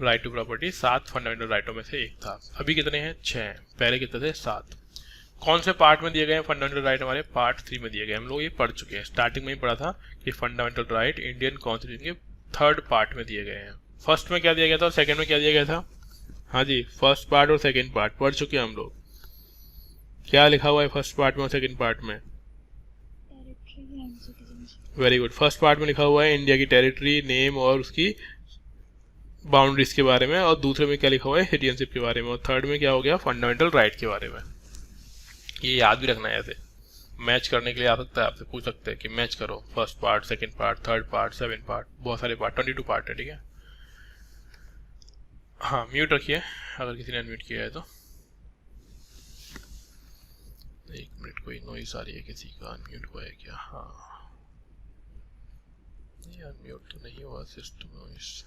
Right to property 7 fundamental राइटों में से एक था। अभी कितने हैं, 6। पहले कितने थे, 7। कौन से पार्ट में दिए गए हैं फंडामेंटल राइट? हमारे पार्ट 3 में दिए गए। हम लोग ये पढ़ चुके हैं, स्टार्टिंग में ही पढ़ा था कि फंडामेंटल राइट इंडियन कॉन्स्टिट्यूशन के 3rd पार्ट में दिए गए हैं। फर्स्ट में क्या दिया गया था और सेकंड में क्या दिया गया था? हाँ जी, फर्स्ट पार्ट और सेकंड पार्ट पढ़ चुके हैं हम लोग। क्या लिखा हुआ है फर्स्ट पार्ट में और सेकंड पार्ट में? Very good. फर्स्ट पार्ट में लिखा हुआ है इंडिया की टेरिटरी, नेम और उसकी बाउंड्रीज के बारे में, और दूसरे में क्या लिखा हुआ है, सिटीजनशिप के बारे में, और थर्ड में क्या हो गया, फंडामेंटल राइट के बारे में। ये याद भी रखना है, ऐसे मैच करने के लिए आ सकता है, आपसे पूछ सकते हैं कि मैच करो first part, second part, third part, 7 part, बहुत सारे पार्ट, 22 पार्ट है। ठीक है, हाँ म्यूट रखिए अगर किसी ने अनम्यूट किया है तो। 1 मिनट, कोई नॉइस आ रही है किसी का, अनम्यूट हुआ है क्या? हाँ नहीं, अनम्यूट तो नहीं हुआ, system noise.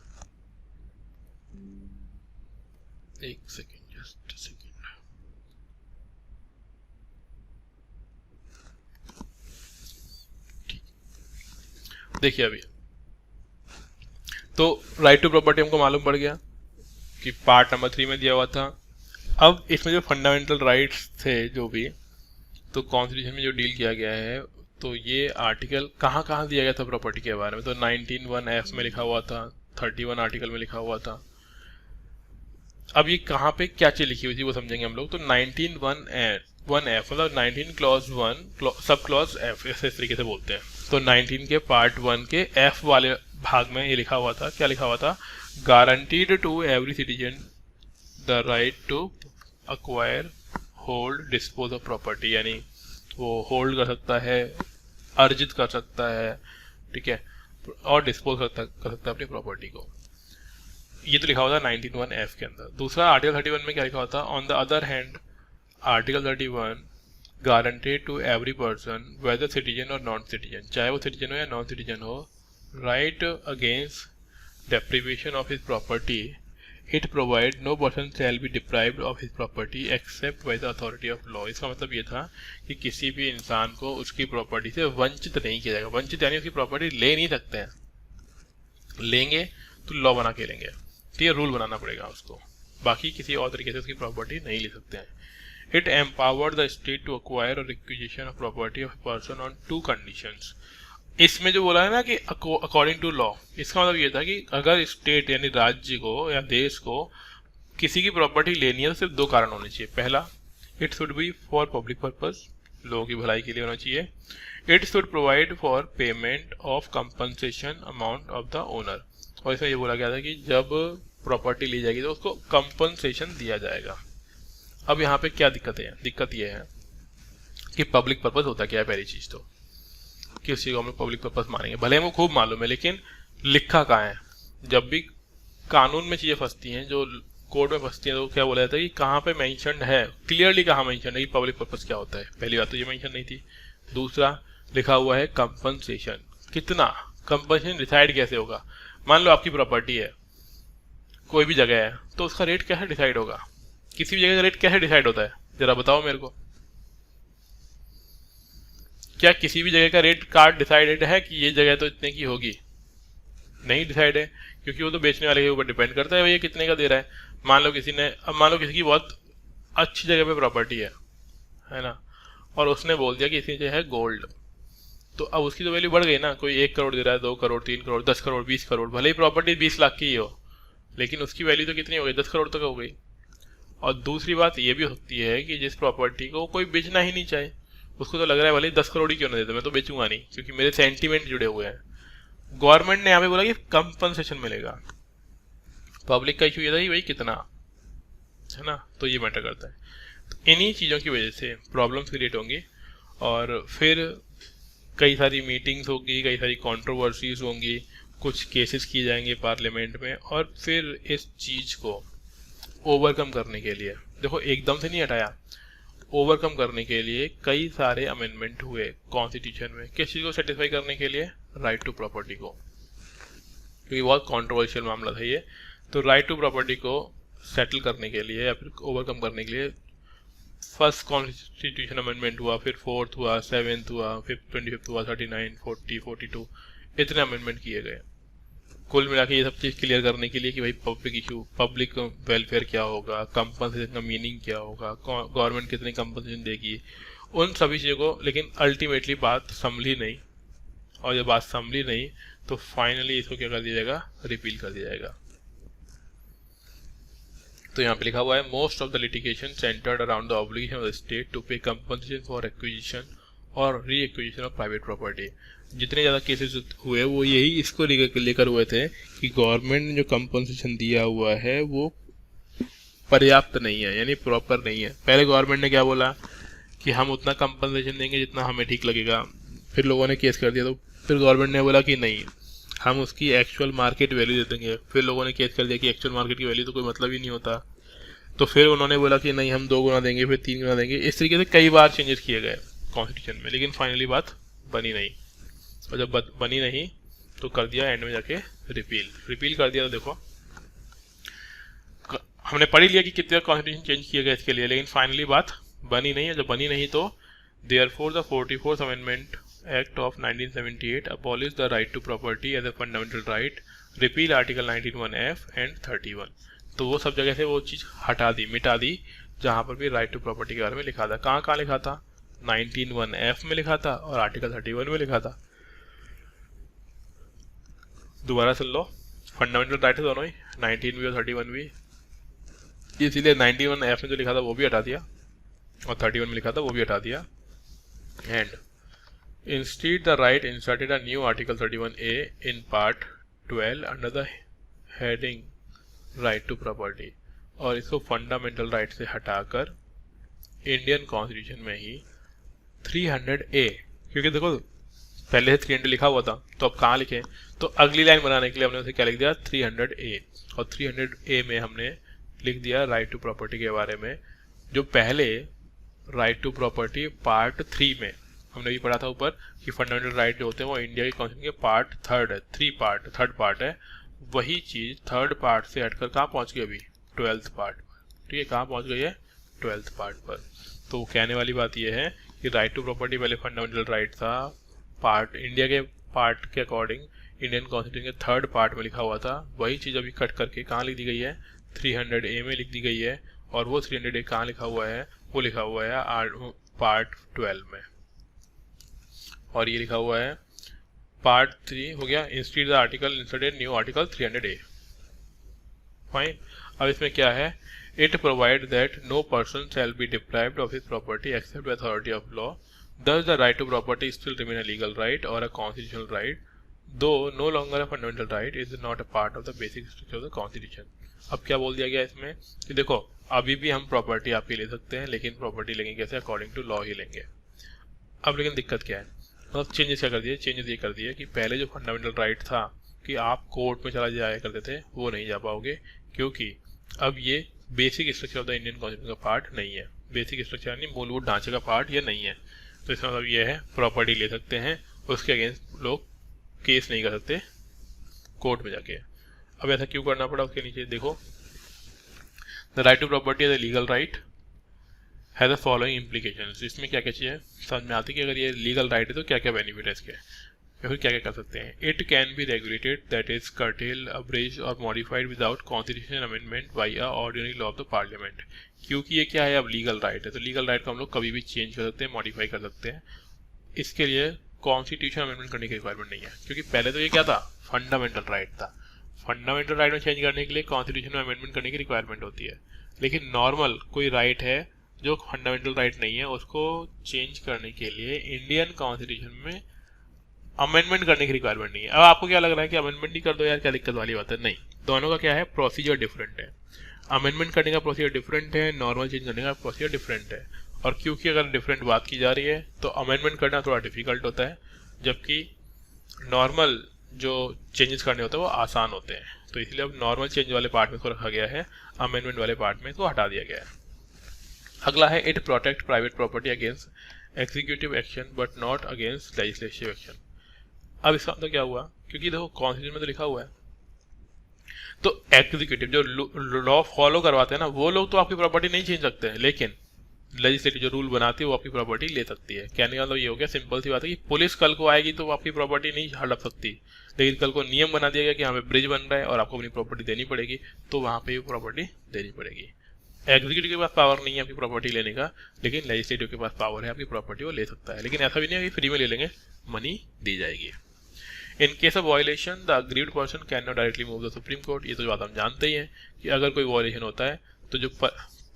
1 second, just second. देखिए अभी तो राइट टू प्रॉपर्टी हमको मालूम पड़ गया कि पार्ट नंबर 3 में दिया हुआ था। अब इसमें जो फंडामेंटल राइट्स थे जो भी, तो कॉन्स्टिट्यूशन में जो डील किया गया है, तो ये आर्टिकल कहाँ कहाँ दिया गया था प्रॉपर्टी के बारे में, तो 19(1)(f) में लिखा हुआ था, 31 आर्टिकल में लिखा हुआ था। अब ये कहाँ पे क्या चीज लिखी हुई थी वो समझेंगे हम लोग। तो 19(1)(f) मतलब 19 क्लॉज 1 सब क्लॉज f, ऐसे इस तरीके से बोलते हैं। तो 19 के पार्ट 1 के f वाले भाग में ये लिखा हुआ था, क्या लिखा हुआ था, guaranteed to every citizen the right to acquire, hold, dispose of property, यानी वो होल्ड कर सकता है, अर्जित कर सकता है, ठीक है, और डिस्पोज कर सकता है अपनी प्रॉपर्टी को। ये तो लिखा हुआ था 19(1)(f) के अंदर। दूसरा आर्टिकल 31 में क्या लिखा हुआ था, on the other hand article 31 guaranteed to every person whether citizen और नॉन सिटीजन, चाहे वो सिटीजन हो या नॉन सिटीजन हो, right against deprivation of his property, it provide no person shall be deprived of his property except by the authority of law. इसका मतलब ये था कि किसी भी इंसान को उसकी प्रॉपर्टी से वंचित नहीं किया जाएगा। वंचित यानी उसकी प्रॉपर्टी ले नहीं सकते हैं, लेंगे तो लॉ बना के लेंगे, तो ये रूल बनाना पड़ेगा उसको, बाकी किसी और तरीके से उसकी प्रॉपर्टी नहीं ले सकते हैं। It empowered the state to acquire और requisition of property of person on 2 conditions. इसमें जो बोला है ना कि अकॉर्डिंग टू लॉ, इसका मतलब ये था कि अगर स्टेट यानी राज्य को या देश को किसी की प्रॉपर्टी लेनी है तो सिर्फ 2 कारण होने चाहिए। पहला, it should be for public purpose, लोगों की भलाई के लिए होना चाहिए। It should provide for payment of compensation amount of the owner, और इसमें ये बोला गया था कि जब प्रॉपर्टी ली जाएगी तो उसको कंपनसेशन दिया जाएगा। अब यहाँ पे क्या दिक्कत है, दिक्कत ये है कि पब्लिक पर्पस होता क्या है। पहली चीज तो किसी को हम लोग पब्लिक पर्पस मानेंगे, भले हमको खूब मालूम है, लेकिन लिखा कहाँ है। जब भी कानून में चीजें फंसती हैं, जो कोर्ट में फंसती हैं, तो क्या बोला जाता है कि कहाँ पे मेंशन्ड है, क्लियरली कहाँ मेंशन्ड है कि पब्लिक पर्पस क्या होता है। पहली बात तो ये मेंशन नहीं थी। दूसरा, लिखा हुआ है कंपनसेशन, कितना कंपनसेशन डिसाइड कैसे होगा। मान लो आपकी प्रॉपर्टी है, कोई भी जगह है, तो उसका रेट कैसे डिसाइड होगा, किसी भी जगह का रेट कैसे डिसाइड होता है, जरा बताओ मेरे को। क्या किसी भी जगह का रेट कार्ड डिसाइडेड है कि ये जगह तो इतने की होगी? नहीं डिसाइड है, क्योंकि वो तो बेचने वाले के ऊपर डिपेंड करता है वो ये कितने का दे रहा है। मान लो किसी ने, अब मान लो किसी की बहुत अच्छी जगह पे प्रॉपर्टी है ना, और उसने बोल दिया कि इसी जगह है गोल्ड, तो अब उसकी तो वैल्यू बढ़ गई ना। कोई 1 करोड़ दे रहा है, 2 करोड़, 3 करोड़, 10 करोड़, 20 करोड़, भले ही प्रॉपर्टी 20 लाख की ही हो, लेकिन उसकी वैल्यू तो कितनी हो गई, 10 करोड़ तक हो गई। और दूसरी बात ये भी हो सकती है कि जिस प्रॉपर्टी को कोई बेचना ही नहीं चाहे, उसको तो लग रहा है भले 10 करोड़ ही क्यों ना दे दो, मैं तो बेचूंगा नहीं, क्योंकि मेरे सेंटीमेंट जुड़े हुए हैं। गवर्नमेंट ने यहाँ पे बोला कि कंपनसेशन मिलेगा। पब्लिक का इशू ये था कि भाई कितना है ना, तो ये मैटर करता है। तो इन्हीं चीज़ों की वजह से प्रॉब्लम्स क्रिएट होंगी, और फिर कई सारी मीटिंग्स होगी, कई सारी कंट्रोवर्सीज होंगी, कुछ केसेस किए जाएंगे पार्लियामेंट में, और फिर इस चीज़ को ओवरकम करने के लिए, देखो एकदम से नहीं हटाया, ओवरकम करने के लिए कई सारे अमेंडमेंट हुए कॉन्स्टिट्यूशन में। किस चीज़ को सेटिस्फाई करने के लिए? राइट टू प्रॉपर्टी को, क्योंकि बहुत कंट्रोवर्शियल मामला था ये। तो राइट टू प्रॉपर्टी को सेटल करने के लिए या फिर ओवरकम करने के लिए फर्स्ट कॉन्स्टिट्यूशन अमेंडमेंट हुआ, फिर 4th हुआ, 7th हुआ, 25th हुआ, 39, 40, 42, इतने अमेंडमेंट किए गए। कुल मिला के ये सब चीज़ क्लियर करने के लिए कि भाई पब्लिक इशू, पब्लिक वेलफेयर क्या होगा, कंपनसेशन का मीनिंग क्या होगा, गवर्नमेंट कितनी कंपनसेशन देगी, उन सभी चीज़ों को। लेकिन अल्टीमेटली बात संभली नहीं, और जब बात संभली नहीं तो फाइनली इसको क्या कर दिया जाएगा, रिपील कर दिया जाएगा। तो यहाँ पे लिखा हुआ है, most of the litigation centred around the obligation of the state to pay compensation for acquisition और री एक्विजिशन ऑफ प्राइवेट प्रॉपर्टी। जितने ज़्यादा केसेस हुए वो यही इसको लेकर हुए थे कि गवर्नमेंट ने जो कंपनसेशन दिया हुआ है वो पर्याप्त नहीं है, यानी प्रॉपर नहीं है। पहले गवर्नमेंट ने क्या बोला कि हम उतना कंपनसेशन देंगे जितना हमें ठीक लगेगा, फिर लोगों ने केस कर दिया, तो फिर गवर्नमेंट ने बोला कि नहीं, हम उसकी एक्चुअल मार्केट वैल्यू दे देंगे, फिर लोगों ने केस कर दिया कि एक्चुअल मार्केट की वैल्यू तो कोई मतलब ही नहीं होता, तो फिर उन्होंने बोला कि नहीं हम 2 गुना देंगे, फिर 3 गुना देंगे। इस तरीके से कई बार चेंजेस किए गए कॉन्स्टिट्यूशन में, लेकिन फाइनली बात बनी नहीं। और जब बनी नहीं तो कर दिया एंड में जाके रिपील कर दिया। तो देखो हमने पढ़ ही लिया कि कितने कॉन्स्टिट्यूशन चेंज किए गए इसके लिए, लेकिन फाइनली बात बनी नहीं है। जब बनी नहीं तो therefore the 44th amendment act of 1978 abolish the right to property as a fundamental right, repeal article 19(1)(f and 31। तो वो सब जगह से वो चीज़ हटा दी, मिटा दी, जहाँ पर भी राइट टू प्रॉपर्टी के बारे में लिखा था। कहाँ कहाँ लिखा था? 19(1)(f में लिखा था और आर्टिकल 31 में लिखा था। दोबारा सुन लो, फंडामेंटल राइट है दोनों ही, 19 भी और 31 भी, इसीलिए 91(f) में जो लिखा था वो भी हटा दिया और 31 में लिखा था वो भी हटा दिया। And instead the right inserted a new article 31A in part 12 under the heading right to property, और इसको फंडामेंटल राइट से हटाकर इंडियन कॉन्स्टिट्यूशन में ही 300A, क्योंकि देखो पहले से 300 लिखा हुआ था तो अब कहाँ लिखे, तो अगली लाइन बनाने के लिए हमने उसे क्या लिख दिया? 300A, और 300A में हमने लिख दिया राइट टू प्रॉपर्टी के बारे में, जो पहले राइट टू प्रॉपर्टी पार्ट 3 में हमने भी पढ़ा था ऊपर कि फंडामेंटल राइट जो होते हैं वो इंडिया के कॉन्स्टिट्यूशन के पार्ट 3 है, थर्ड पार्ट है। वही चीज़ थर्ड पार्ट से हटकर कहाँ पहुँच गई अभी? 12th पार्ट पर। ठीक है, कहाँ पहुँच गई है? 12th पार्ट पर। तो कहने वाली बात यह है कि राइट टू प्रॉपर्टी पहले फंडामेंटल राइट था, पार्ट इंडिया के पार्ट के अकॉर्डिंग इंडियन कॉन्स्टिट्यूशन के थर्ड पार्ट में लिखा हुआ था। वही चीज़ अभी कट करके कहाँ लिख दी गई है? 300A में लिख दी गई है, और वो 300A कहाँ लिखा हुआ है? वो लिखा हुआ है पार्ट 12 में, और ये लिखा हुआ है पार्ट 3 हो गया। Instead the article inserted new article 300A। Fine. अब इसमें क्या है? It provide that no person shall be deprived of his property except by authority of law, thus the right to property still remain a legal right or a constitutional right, though no longer a fundamental right, is not a part of the basic structure of the constitution। अब क्या बोल दिया गया इसमें कि देखो अभी भी हम प्रॉपर्टी आपकी ले सकते हैं, लेकिन प्रॉपर्टी लेंगे कैसे? अकॉर्डिंग टू लॉ ही लेंगे। अब लेकिन दिक्कत क्या है? मतलब चेंजेस क्या कर दिए? चेंजेस ये कर दिए कि पहले जो फंडामेंटल राइट था कि आप कोर्ट में चला जाया करते थे, वो नहीं जा पाओगे, क्योंकि अब ये basic structure of the Indian constitution का पार्ट नहीं है। बेसिक स्ट्रक्चर यानी मूलभूत ढांचे का पार्ट ये नहीं है। तो इसका मतलब ये है प्रॉपर्टी ले सकते हैं, उसके अगेंस्ट लोग केस नहीं कर सकते कोर्ट में जाके। अब ऐसा क्यों करना पड़ा? उसके नीचे देखो, the right to property as a legal right has the following implications. इसमें क्या क्या चीज़ें समझ में आती है कि अगर ये लीगल राइट है तो क्या क्या बेनिफिट है इसके, या फिर क्या क्या कर सकते हैं। It can be regulated, that is curtailed, abridged और modified without constitutional amendment by a ordinary law of the parliament. क्योंकि ये क्या है? अब लीगल राइट है, तो लीगल राइट को हम लोग कभी भी चेंज कर सकते हैं, मॉडिफाई कर सकते हैं। इसके लिए कॉन्स्टिट्यूशन अमेंडमेंट करने की रिक्वायरमेंट नहीं है, क्योंकि पहले तो ये क्या था? फंडामेंटल राइट था। फंडामेंटल राइट में चेंज करने के लिए कॉन्स्टिट्यूशन में अमेंडमेंट करने की रिक्वायरमेंट होती है, लेकिन नॉर्मल कोई राइट है जो फंडामेंटल राइट नहीं है, उसको चेंज करने के लिए इंडियन कॉन्स्टिट्यूशन में अमेंडमेंट करने की रिक्वायरमेंट नहीं है। अब आपको क्या लग रहा है कि अमेंडमेंट ही कर दो यार, क्या दिक्कत वाली बात है? नहीं, दोनों का क्या है? प्रोसीजर डिफरेंट है। अमेंडमेंट करने का प्रोसीजर डिफरेंट है, नॉर्मल चेंज करने का प्रोसीजर डिफरेंट है। और क्योंकि अगर डिफरेंट बात की जा रही है तो अमेंडमेंट करना थोड़ा डिफिकल्ट होता है, जबकि नॉर्मल जो चेंजेस करने होते हैं वो आसान होते हैं। तो इसलिए अब नॉर्मल चेंज वाले पार्ट में इसको रखा गया है, अमेंडमेंट वाले पार्ट में इसको हटा दिया गया है। अगला है it protect private property against executive action but not against legislative action. अब इसका मतलब क्या हुआ? क्योंकि देखो कॉन्स्टिट्यूशन में तो लिखा हुआ है, तो एग्जीक्यूटिव जो लॉ फॉलो करवाते हैं ना, वो लोग तो आपकी प्रॉपर्टी नहीं छीन सकते हैं, लेकिन लेजिस्लेटिव जो रूल बनाती है वो आपकी प्रॉपर्टी ले सकती है। कहने का मतलब ये हो गया, सिंपल सी बात है कि पुलिस कल को आएगी तो वो आपकी प्रॉपर्टी नहीं हड़प सकती, लेकिन कल को नियम बना दिया गया कि यहाँ पे ब्रिज बन रहा है और आपको अपनी प्रॉपर्टी देनी पड़ेगी, तो वहाँ पे वो प्रॉपर्टी देनी पड़ेगी। एग्जीक्यूटिव के पास पावर नहीं है आपकी प्रॉपर्टी लेने का, लेकिन लेजिस्लेटिव के पास पावर है, आपकी प्रॉपर्टी वो ले सकता है। लेकिन ऐसा भी नहीं है कि फ्री में ले लेंगे, मनी दी जाएगी। इन case of violation the aggrieved person can not directly move the supreme court. ये तो बात हम जानते ही हैं कि अगर कोई वायलेशन होता है तो जो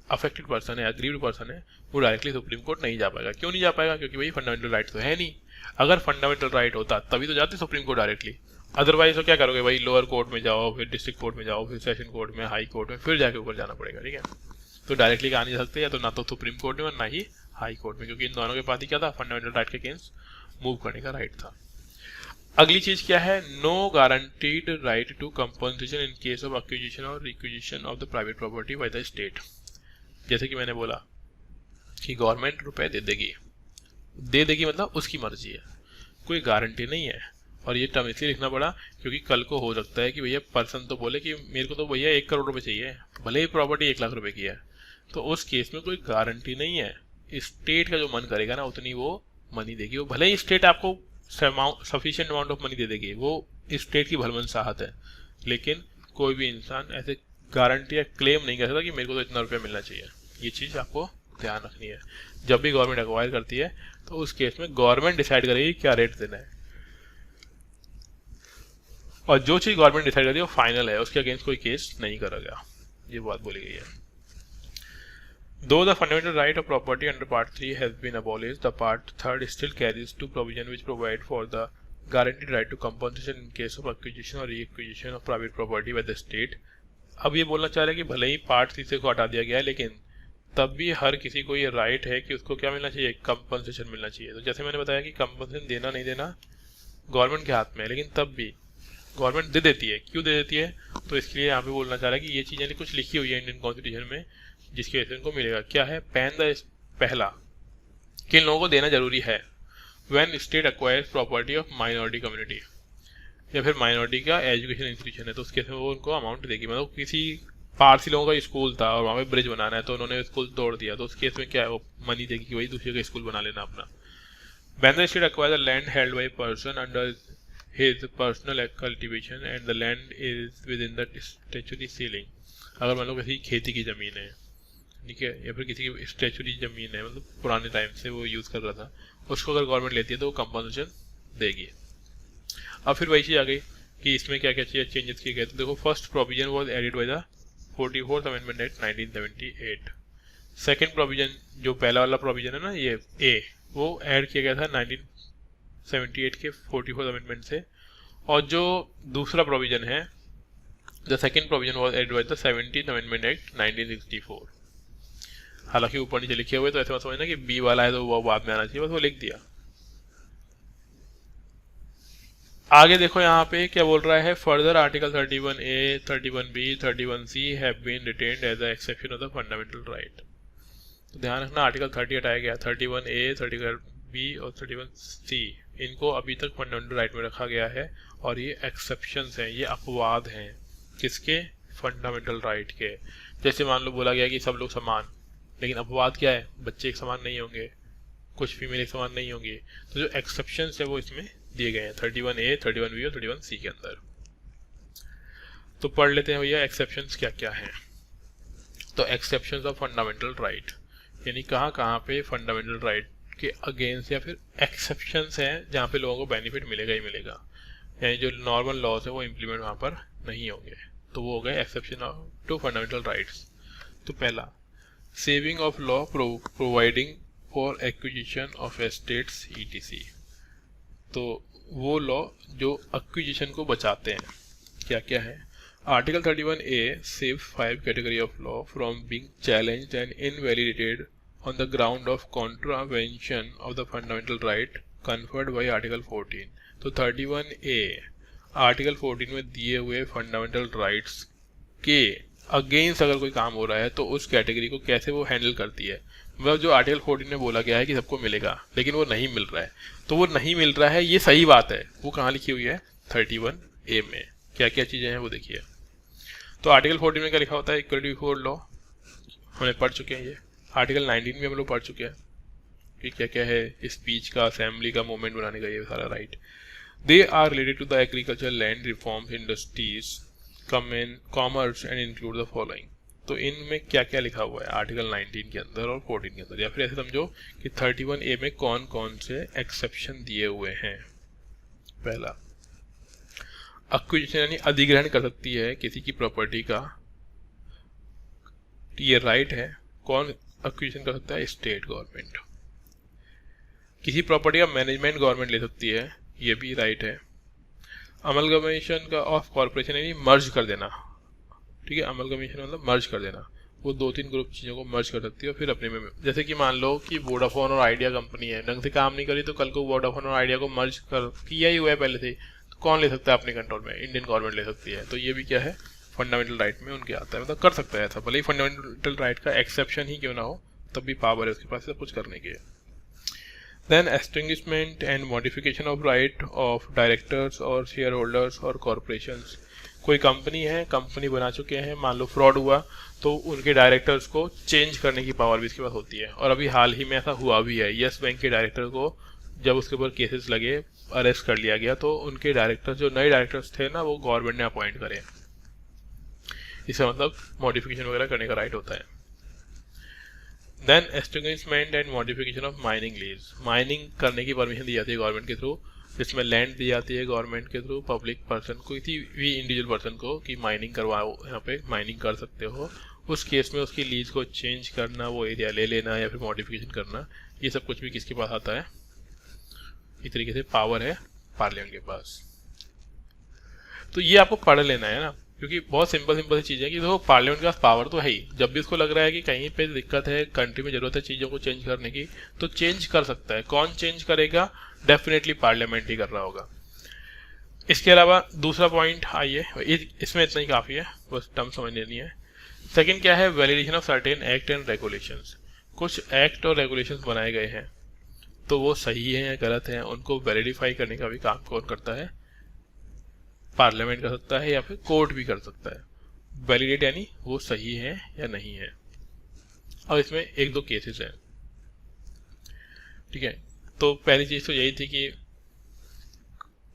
अफेक्टेड पर्सन है, अग्रीव्ड पर्सन है, वो डायरेक्टली सुप्रीम कोर्ट नहीं जा पाएगा। क्यों नहीं जा पाएगा? क्योंकि भाई फंडामेंटल राइट तो है नहीं। अगर फंडामेंटल राइट होता तभी तो जाते सुप्रीम कोर्ट डायरेक्टली, अदरवाइज तो क्या करोगे भाई? लोअर कोर्ट में जाओ, फिर डिस्ट्रिक्ट कोर्ट में जाओ, फिर सेशन कोर्ट में, हाई कोर्ट में, फिर जाके ऊपर जाना पड़ेगा। ठीक है, तो डायरेक्टली आ नहीं सकते, या तो ना तो सुप्रीम कोर्ट में और ना ही हाई कोर्ट में, क्योंकि इन दोनों के पास ही क्या था? फंडामेंटल राइट के अगेंस्ट मूव करने का राइट था। अगली चीज क्या है? No guaranteed right to compensation in case of acquisition और requisition of the private property by the state. जैसे कि मैंने बोला कि गवर्नमेंट रुपए दे देगी मतलब उसकी मर्जी है, कोई गारंटी नहीं है। और ये टर्म इसलिए लिखना पड़ा क्योंकि कल को हो सकता है कि भैया पर्सन तो बोले कि मेरे को तो भैया 1 करोड़ रुपए चाहिए, भले ही प्रॉपर्टी 1 लाख रुपए की है, तो उस केस में कोई गारंटी नहीं है। स्टेट का जो मन करेगा ना उतनी वो मनी देगी। वो भले ही स्टेट आपको सफिशिएंट अमाउंट ऑफ मनी दे देगी, वो स्टेट की भलमनसाहत है, लेकिन कोई भी इंसान ऐसे गारंटी या क्लेम नहीं कर सकता कि मेरे को तो इतना रुपया मिलना चाहिए। ये चीज़ आपको ध्यान रखनी है। जब भी गवर्नमेंट एक्वायर करती है तो उस केस में गवर्नमेंट डिसाइड करेगी क्या रेट देना है, और जो चीज़ गवर्नमेंट डिसाइड करती है वो फाइनल है, उसके अगेंस्ट कोई केस नहीं करेगा। ये बात बोली गई है। Though the fundamental right of property under Part 3 has been abolished, the Part 3 still carries two provisions which provide for the guaranteed right to compensation in case of acquisition or reacquisition of private property by the state। अब ये बोलना चाह रहे हैं कि भले ही Part 3 से को हटा दिया गया है, लेकिन तब भी हर किसी को ये राइट है कि उसको क्या मिलना चाहिए, कंपनसेशन मिलना चाहिए। तो जैसे मैंने बताया कि कंपनसेशन देना नहीं देना गवर्नमेंट के हाथ में है, लेकिन तब भी गवर्नमेंट दे देती है। क्यों दे देती है, तो इसके लिए यहाँ पे बोलना चाह रहा है कि ये चीज़ें कुछ लिखी हुई है इंडियन कॉन्स्टिट्यूशन में, जिसकी वजह से इनको मिलेगा। क्या है, पहला किन लोगों को देना जरूरी है, when state acquires property of minority community, या फिर माइनॉरिटी का एजुकेशन इंस्टीट्यूशन है तो उसके में वो उनको अमाउंट देगी। मतलब किसी पारसी लोगों का स्कूल था और वहाँ पे ब्रिज बनाना है तो उन्होंने स्कूल तोड़ दिया, तो उस केस में क्या है, वो मनी देगी कि वही दूसरे का स्कूल बना लेना अपना। When the state acquires the land held by person under his personal cultivation and the land is within the statutory ceiling। अगर मान लो किसी खेती की ज़मीन है, ठीक है, या फिर किसी की स्टैच्यूटरी ज़मीन है, मतलब पुराने टाइम से वो यूज़ कर रहा था, उसको अगर गवर्नमेंट लेती है तो वो कंपनसेशन देगी। अब फिर वही चीज़ आ गई कि इसमें क्या क्या चीज़ें चेंजेस किए गए। तो देखो, first provision was added by the 44th amendment act 1978। Second provision, जो पहला वाला प्रोविजन है ना, ये ए, वो ऐड किया गया था 1978 के 44th अमेंडमेंट से। और जो दूसरा प्रोविजन है, the second provision was added by the 17th amendment act 1964। हालांकि ऊपर नीचे लिखे हुए तो ऐसे मत समझना कि बी वाला है तो वो बाद में आना चाहिए, बस वो लिख दिया। आगे देखो यहाँ पे क्या बोल रहा है, further article 31A, 31B, 31C have been retained as a exception of the fundamental right. तो ध्यान रखना, आर्टिकल 30 हटाया गया, 31A, 31B और 31C इनको अभी तक फंडामेंटल राइट में रखा गया है, और ये एक्सेप्शंस हैं, ये अपवाद हैं किसके, फंडामेंटल राइट के। जैसे मान लो बोला गया कि सब लोग समान, लेकिन अपवाद क्या है, बच्चे एक समान नहीं होंगे, कुछ फीमेल एक समान नहीं होंगी। तो जो एक्सेप्शंस है वो इसमें दिए गए हैं 31A, 31B और 31C के अंदर। तो पढ़ लेते हैं भैया एक्सेप्शंस क्या क्या हैं। तो एक्सेप्शंस ऑफ फंडामेंटल राइट, यानी कहाँ कहाँ पे फंडामेंटल राइट के अगेंस्ट या फिर एक्सेप्शंस हैं जहाँ पे लोगों को बेनिफिट मिलेगा ही मिलेगा, यानी जो नॉर्मल लॉज है वो इम्प्लीमेंट वहाँ पर नहीं होंगे। तो वो हो गए एक्सेप्शन टू फंडामेंटल राइट्स। तो पहला, saving of law providing for acquisition of estates ETC। तो वो लॉ जो एक्विजिशन को बचाते हैं, क्या क्या है। Article 31A saves 5 category of law from being challenged and invalidated on the ground of contravention of the fundamental right conferred by Article 14। तो 31A आर्टिकल 14 में दिए हुए फंडामेंटल राइट्स के अगेंस्ट अगर कोई काम हो रहा है तो उस कैटेगरी को कैसे वो हैंडल करती है। मतलब जो आर्टिकल 14 में बोला गया है कि सबको मिलेगा, लेकिन वो नहीं मिल रहा है, तो वो नहीं मिल रहा है, ये सही बात है, वो कहाँ लिखी हुई है, 31A में। क्या क्या चीज़ें हैं वो देखिए। तो आर्टिकल 14 में क्या लिखा होता है, इक्वलिटी बिफोर लॉ, हमने पढ़ चुके हैं ये। आर्टिकल 19 में हम लोग पढ़ चुके हैं कि क्या क्या है, स्पीच का, असेंबली का, मूवमेंट बनाने का, ये सारा right. They are related to the agriculture, land reforms, industries, commerce and include the following. तो इनमें क्या क्या लिखा हुआ है आर्टिकल 19 के अंदर और 14 के अंदर, या फिर ऐसे समझो कि 31A में कौन कौन से एक्सेप्शन दिए हुए हैं। पहला, एक्विजिशन यानी अधिग्रहण कर सकती है किसी की प्रॉपर्टी का, ये राइट है। कौन एक्विजिशन कर सकता है, स्टेट गवर्नमेंट। किसी प्रॉपर्टी का मैनेजमेंट गवर्नमेंट ले सकती है, ये भी राइट है। अमलगमेशन का ऑफ कॉर्पोरेशन यानी मर्ज कर देना, ठीक है, अमलगमेशन मतलब मर्ज कर देना, वो 2-3 ग्रुप चीज़ों को मर्ज कर सकती है और फिर अपने में, जैसे कि मान लो कि वोडाफोन और आइडिया कंपनी है, ढंग से काम नहीं करी तो कल को वोडाफोन और आइडिया को मर्ज कर किया ही हुआ है पहले से, तो कौन ले सकता है अपने कंट्रोल में, इंडियन गवर्नमेंट ले सकती है। तो ये भी क्या है, फंडामेंटल राइट में उनके आता है, मतलब कर सकता है ऐसा, भले ही फंडामेंटल राइट का एक्सेप्शन ही क्यों ना हो, तब भी पावर है उसके पास सब कुछ करने की। Then extinguishment and modification of right of directors और शेयर होल्डर्स और कॉरपोरेशंस। कोई कंपनी है, कंपनी बना चुके हैं, मान लो फ्रॉड हुआ तो उनके डायरेक्टर्स को चेंज करने की पावर भी इसके पास होती है। और अभी हाल ही में ऐसा हुआ भी है, यस बैंक के डायरेक्टर को जब उसके ऊपर केसेस लगे, अरेस्ट कर लिया गया, तो उनके डायरेक्टर्स, जो नए डायरेक्टर्स थे ना, वो गवर्नमेंट ने अपॉइंट करे। इसका मतलब मॉडिफिकेशन वगैरह करने का राइट होता है। Then establishment and modification of mining lease, mining करने की परमिशन दी जाती है गवर्नमेंट के थ्रू, जिसमें लैंड दी जाती है गवर्नमेंट के थ्रू पब्लिक पर्सन, कोई भी इंडिविजुअल पर्सन को कि माइनिंग करवाओ, यहाँ पे माइनिंग कर सकते हो। उस केस में उसकी लीज को चेंज करना, वो एरिया ले लेना या फिर मॉडिफिकेशन करना, ये सब कुछ भी किसके पास आता है? इस तरीके से पावर है पार्लियामेंट के पास। तो ये आपको पढ़ लेना है ना, क्योंकि बहुत सिंपल सी चीज़ है कि देखो पार्लियामेंट के पास पावर तो है ही, जब भी उसको लग रहा है कि कहीं पे दिक्कत है, कंट्री में जरूरत है चीज़ों को चेंज करने की, तो चेंज कर सकता है। कौन चेंज करेगा? डेफिनेटली पार्लियामेंट ही कर रहा होगा। इसके अलावा दूसरा पॉइंट आइए, इसमें इतना ही काफ़ी है, बस टर्म समझ लेनी है। सेकेंड क्या है? Validation of certain act and regulations. कुछ एक्ट और रेगुलेशंस बनाए गए हैं, तो वो सही है या गलत है, उनको वैलिडिफाई करने का भी काम कौन करता है? पार्लियामेंट कर सकता है या फिर कोर्ट भी कर सकता है। वैलिडेट यानी वो सही है या नहीं है। और इसमें एक दो केसेस हैं, ठीक है। तो पहली चीज तो यही थी कि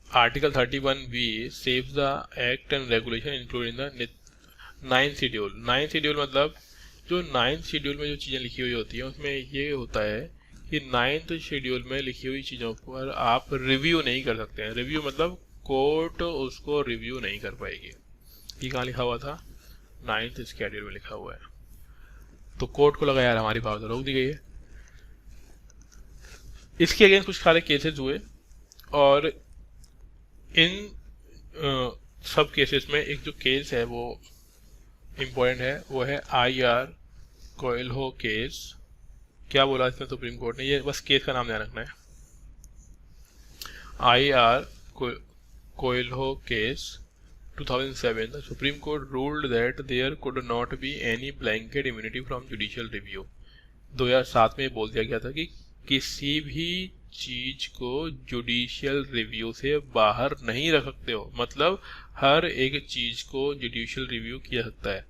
article 31B saves the act and regulation including the 9th schedule. 9th schedule मतलब जो 9th शेड्यूल में जो चीज़ें लिखी हुई होती हैं, उसमें ये होता है कि 9th शेड्यूल में लिखी हुई चीज़ों पर आप रिव्यू नहीं कर सकते हैं। रिव्यू मतलब कोर्ट उसको रिव्यू नहीं कर पाएगी। ये कहाँ लिखा हुआ था? 9th शेड्यूल में लिखा हुआ है। तो कोर्ट को लगा यार हमारी पावर तो रोक दी गई है। इसके अगेंस्ट कुछ सारे केसेस हुए, और इन सब केसेस में एक जो केस है वो इम्पोर्टेंट है, वो है IR कोएल्हो केस। क्या बोला इसमें सुप्रीम कोर्ट ने? ये बस केस का नाम ध्यान रखना है। IR Coelho case 2007, the Supreme Court ruled that there could not be any blanket immunity from judicial review। 2007 में बोल दिया गया था कि किसी भी चीज को जुडिशियल रिव्यू से बाहर नहीं रख सकते हो। मतलब हर एक चीज को जुडिशियल रिव्यू किया सकता है,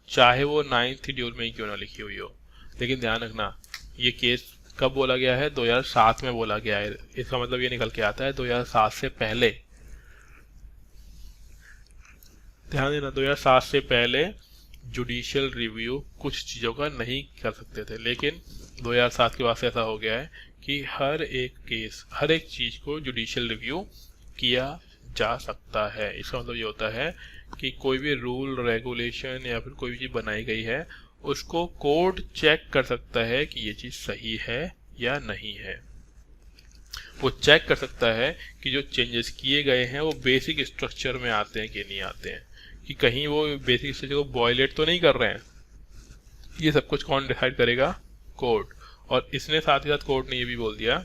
चाहे वो 9th शेड्यूल में ही क्यों ना लिखी हुई हो। लेकिन ध्यान रखना, ये केस कब बोला गया है? 2007 में बोला गया है। इसका मतलब ये निकल के आता है 2007 से पहले। ध्यान देना, 2007 से पहले जुडिशियल रिव्यू कुछ चीज़ों का नहीं कर सकते थे, लेकिन 2007 के बाद से ऐसा हो गया है कि हर एक केस, हर एक चीज़ को जुडिशियल रिव्यू किया जा सकता है। इसका मतलब ये होता है कि कोई भी रूल, रेगुलेशन या फिर कोई भी चीज़ बनाई गई है, उसको कोर्ट चेक कर सकता है कि ये चीज़ सही है या नहीं है। वो चेक कर सकता है कि जो चेंजेस किए गए हैं वो बेसिक स्ट्रक्चर में आते हैं कि नहीं आते हैं, कि कहीं वो बेसिक स्ट्रक्चर को वायलेट तो नहीं कर रहे हैं। ये सब कुछ कौन डिसाइड करेगा? कोर्ट। और इसने साथ ही साथ कोर्ट ने ये भी बोल दिया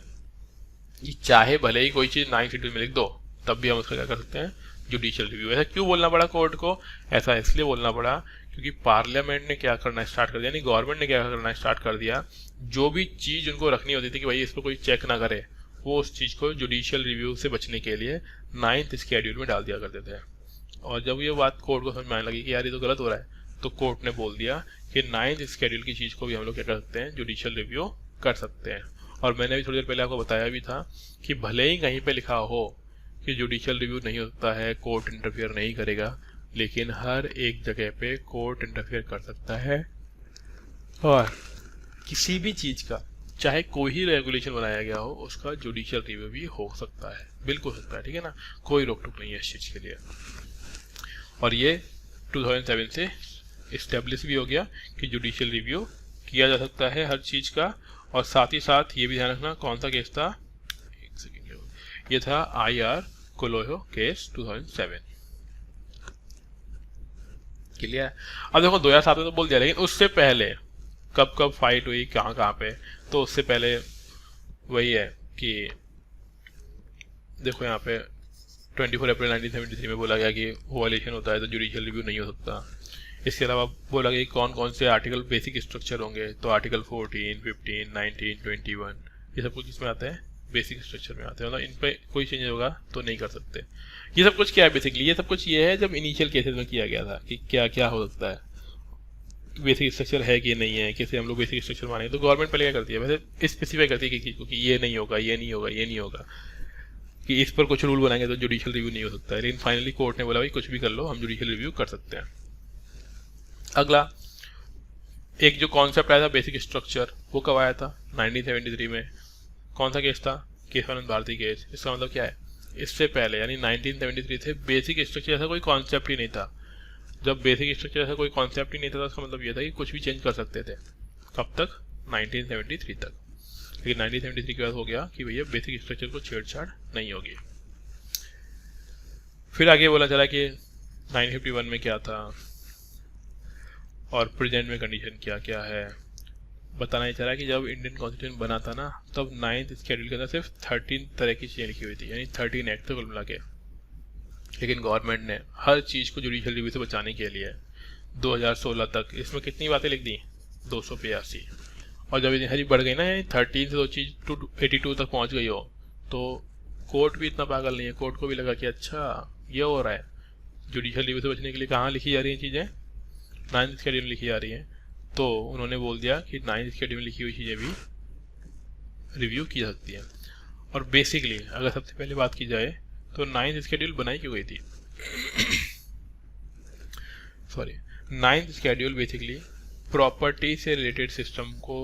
कि चाहे भले ही कोई चीज़ 9th शेड्यूल में लिख दो, तब भी हम उसका क्या कर सकते हैं? Judicial review. ऐसा क्यों बोलना पड़ा कोर्ट को? ऐसा इसलिए बोलना पड़ा क्योंकि पार्लियामेंट ने क्या करना स्टार्ट कर दिया, यानी गवर्नमेंट ने क्या करना स्टार्ट कर दिया, जो भी चीज़ उनको रखनी होती थी कि भाई इस पर कोई चेक ना करे, वो उस चीज़ को जुडिशियल रिव्यू से बचने के लिए 9th शेड्यूल में डाल दिया करते थे। और जब ये बात कोर्ट को समझ में आने लगी कि यार ये तो गलत हो रहा है, तो कोर्ट ने बोल दिया कि 9th शेड्यूल की चीज़ को भी हम लोग क्या कर सकते हैं? जुडिशियल रिव्यू कर सकते हैं। और मैंने भी थोड़ी देर पहले आपको बताया भी था कि भले ही कहीं पे लिखा हो कि जुडिशियल रिव्यू नहीं हो सकता है, कोर्ट इंटरफियर नहीं करेगा, लेकिन हर एक जगह पे कोर्ट इंटरफियर कर सकता है। और किसी भी चीज़ का, चाहे कोई ही रेगुलेशन बनाया गया हो, उसका जुडिशियल रिव्यू भी हो सकता है, बिल्कुल हो सकता है, ठीक है ना? कोई रोक टोक नहीं है इस चीज़ के लिए। और ये 2007 से इस्टेब्लिश भी हो गया कि जुडिशियल रिव्यू किया जा सकता है हर चीज़ का। और साथ ही साथ ये भी ध्यान रखना, कौन सा केस था? एक सेकेंड, ये था IR कोएल्हो केस 2007। क्लियर? अब देखो 2007 में तो बोल दिया, लेकिन उससे पहले कब कब फाइट हुई, कहाँ कहाँ पे? तो उससे पहले वही है कि देखो यहाँ पे 24 अप्रैल 1973 में बोला गया कि वायलेशन होता है तो जुडिशियल रिव्यू नहीं हो सकता। इसके अलावा बोला गया कि कौन कौन से आर्टिकल बेसिक स्ट्रक्चर होंगे, तो आर्टिकल 14, 15, 19, 21, ये सब कुछ इसमें आता है, बेसिक स्ट्रक्चर में आते हैं। मतलब इन पर कोई चेंज होगा तो नहीं कर सकते। ये सब कुछ क्या है बेसिकली? ये सब कुछ ये है जब इनिशियल केसेस में किया गया था कि क्या क्या हो सकता है। बेसिक स्ट्रक्चर है कि नहीं है, कैसे हम लोग बेसिक स्ट्रक्चर मानेंगे। तो गवर्नमेंट पहले क्या करती है, वैसे स्पेसिफाई करती है कि चीज़ को कि ये नहीं होगा, ये नहीं होगा, ये नहीं होगा, कि इस पर कुछ रूल बनाएंगे तो जुडिशियल रिव्यू नहीं हो सकता है। लेकिन फाइनली कोर्ट ने बोला भाई कुछ भी कर लो, हम जुडिशियल रिव्यू कर सकते हैं। अगला एक जो कॉन्सेप्ट आया था बेसिक स्ट्रक्चर, वो कब आया था? 1973 में। कौन सा केस था? केशवानंद भारती केस। इसका मतलब क्या है, इससे पहले यानी 1973 से बेसिक स्ट्रक्चर जैसा कोई कॉन्सेप्ट ही नहीं था। जब बेसिक स्ट्रक्चर जैसा कोई कॉन्सेप्ट ही नहीं था तो उसका मतलब ये था कि कुछ भी चेंज कर सकते थे। कब तक? 1973 तक। लेकिन 1973 के बाद हो गया कि भैया बेसिक स्ट्रक्चर को छेड़छाड़ नहीं होगी। फिर आगे बोला चला कि 951 में क्या था और प्रेजेंट में कंडीशन क्या क्या है। बताना ही चला कि जब इंडियन कॉन्स्टिट्यूशन बना था ना, तब 9th शेड्यूल के अंदर सिर्फ 13 तरह की चीज़ें लिखी हुई थी, यानी 13 एक्ट थे कुल मिला के। लेकिन गवर्नमेंट ने हर चीज़ को जुडिशियल रिव्यू से बचाने के लिए 2016 तक इसमें कितनी बातें लिख दी? 282। और जब इतनी हरी बढ़ गई ना, यानी 13 से वो चीज़ 82 तक पहुंच गई हो, तो कोर्ट भी इतना पागल नहीं है। कोर्ट को भी लगा कि अच्छा ये हो रहा है, जुडिशियल रिव्यू से बचने के लिए कहाँ लिखी जा रही हैं चीज़ें? 9th शेड्यूल में लिखी जा रही हैं। तो उन्होंने बोल दिया कि 9th शेड्यूल में लिखी हुई चीज़ें भी रिव्यू की जा सकती हैं। और बेसिकली अगर सबसे पहले बात की जाए तो 9th शेड्यूल बनाई क्यों गई थी? Sorry, 9th schedule basically property से रिलेटेड सिस्टम को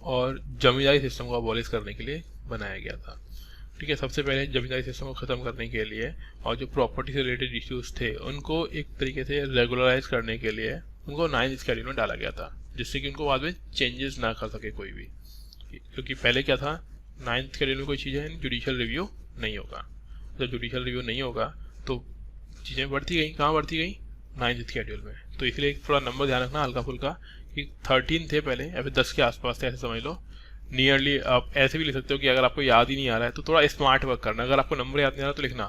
और जमींदारी सिस्टम को अबॉलिश करने के लिए बनाया गया था। ठीक है, सबसे पहले जमींदारी सिस्टम को ख़त्म करने के लिए और जो प्रॉपर्टी से रिलेटेड इश्यूज थे उनको एक तरीके से रेगुलराइज करने के लिए उनको 9th शेड्यूल में डाला गया था, जिससे कि उनको बाद में चेंजेस ना कर सके कोई भी। क्योंकि पहले क्या था, 9th शेड्यूल में कोई चीज़ है जुडिशियल रिव्यू नहीं होगा। जब जुडिशियल रिव्यू नहीं होगा तो चीज़ें बढ़ती गई। कहाँ बढ़ती गई? 9th शेड्यूल में। तो इसलिए थोड़ा नंबर ध्यान रखना हल्का फुल्का कि 13 थे पहले, या फिर 10 के आसपास थे, ऐसे समझ लो। नियरली आप ऐसे भी लिख सकते हो कि अगर आपको याद ही नहीं आ रहा है तो थोड़ा स्मार्ट वर्क करना। अगर आपको नंबर याद नहीं आ रहा तो लिखना,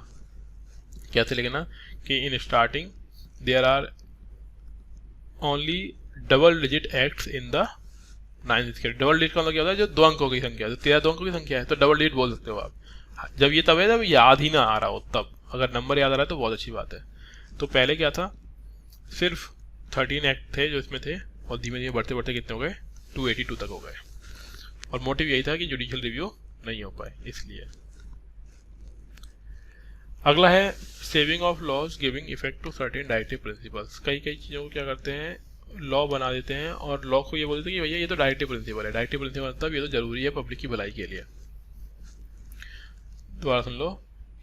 कैसे लिखना कि in starting there are only double digit acts in the 9th schedule. Double digit का मतलब क्या होता है? जो 2 अंकों की संख्या है, तो 13 2 अंकों की संख्या है तो डबल डिजिट बोल सकते हो आप। जब ये तब है जब याद ही ना आ रहा हो, तब अगर नंबर याद आ रहा है तो बहुत अच्छी बात है। तो पहले क्या था, सिर्फ 13 एक्ट थे जो इसमें थे, और धीमे धीमे बढ़ते बढ़ते कितने हो गए? 282 तक हो गए। और मोटिव यही था कि जुडिशियल रिव्यू नहीं हो पाए, इसलिए। अगला है saving of laws giving effect to certain directive principles. कई चीज़ों को क्या करते हैं, लॉ बना देते हैं और लॉ को ये बोल देते हैं कि भैया ये तो डायरेक्टिव प्रिंसिपल है। डायरेक्टिव प्रिंसिपल मतलब ये तो जरूरी है पब्लिक की भलाई के लिए। दोबारा सुन लो,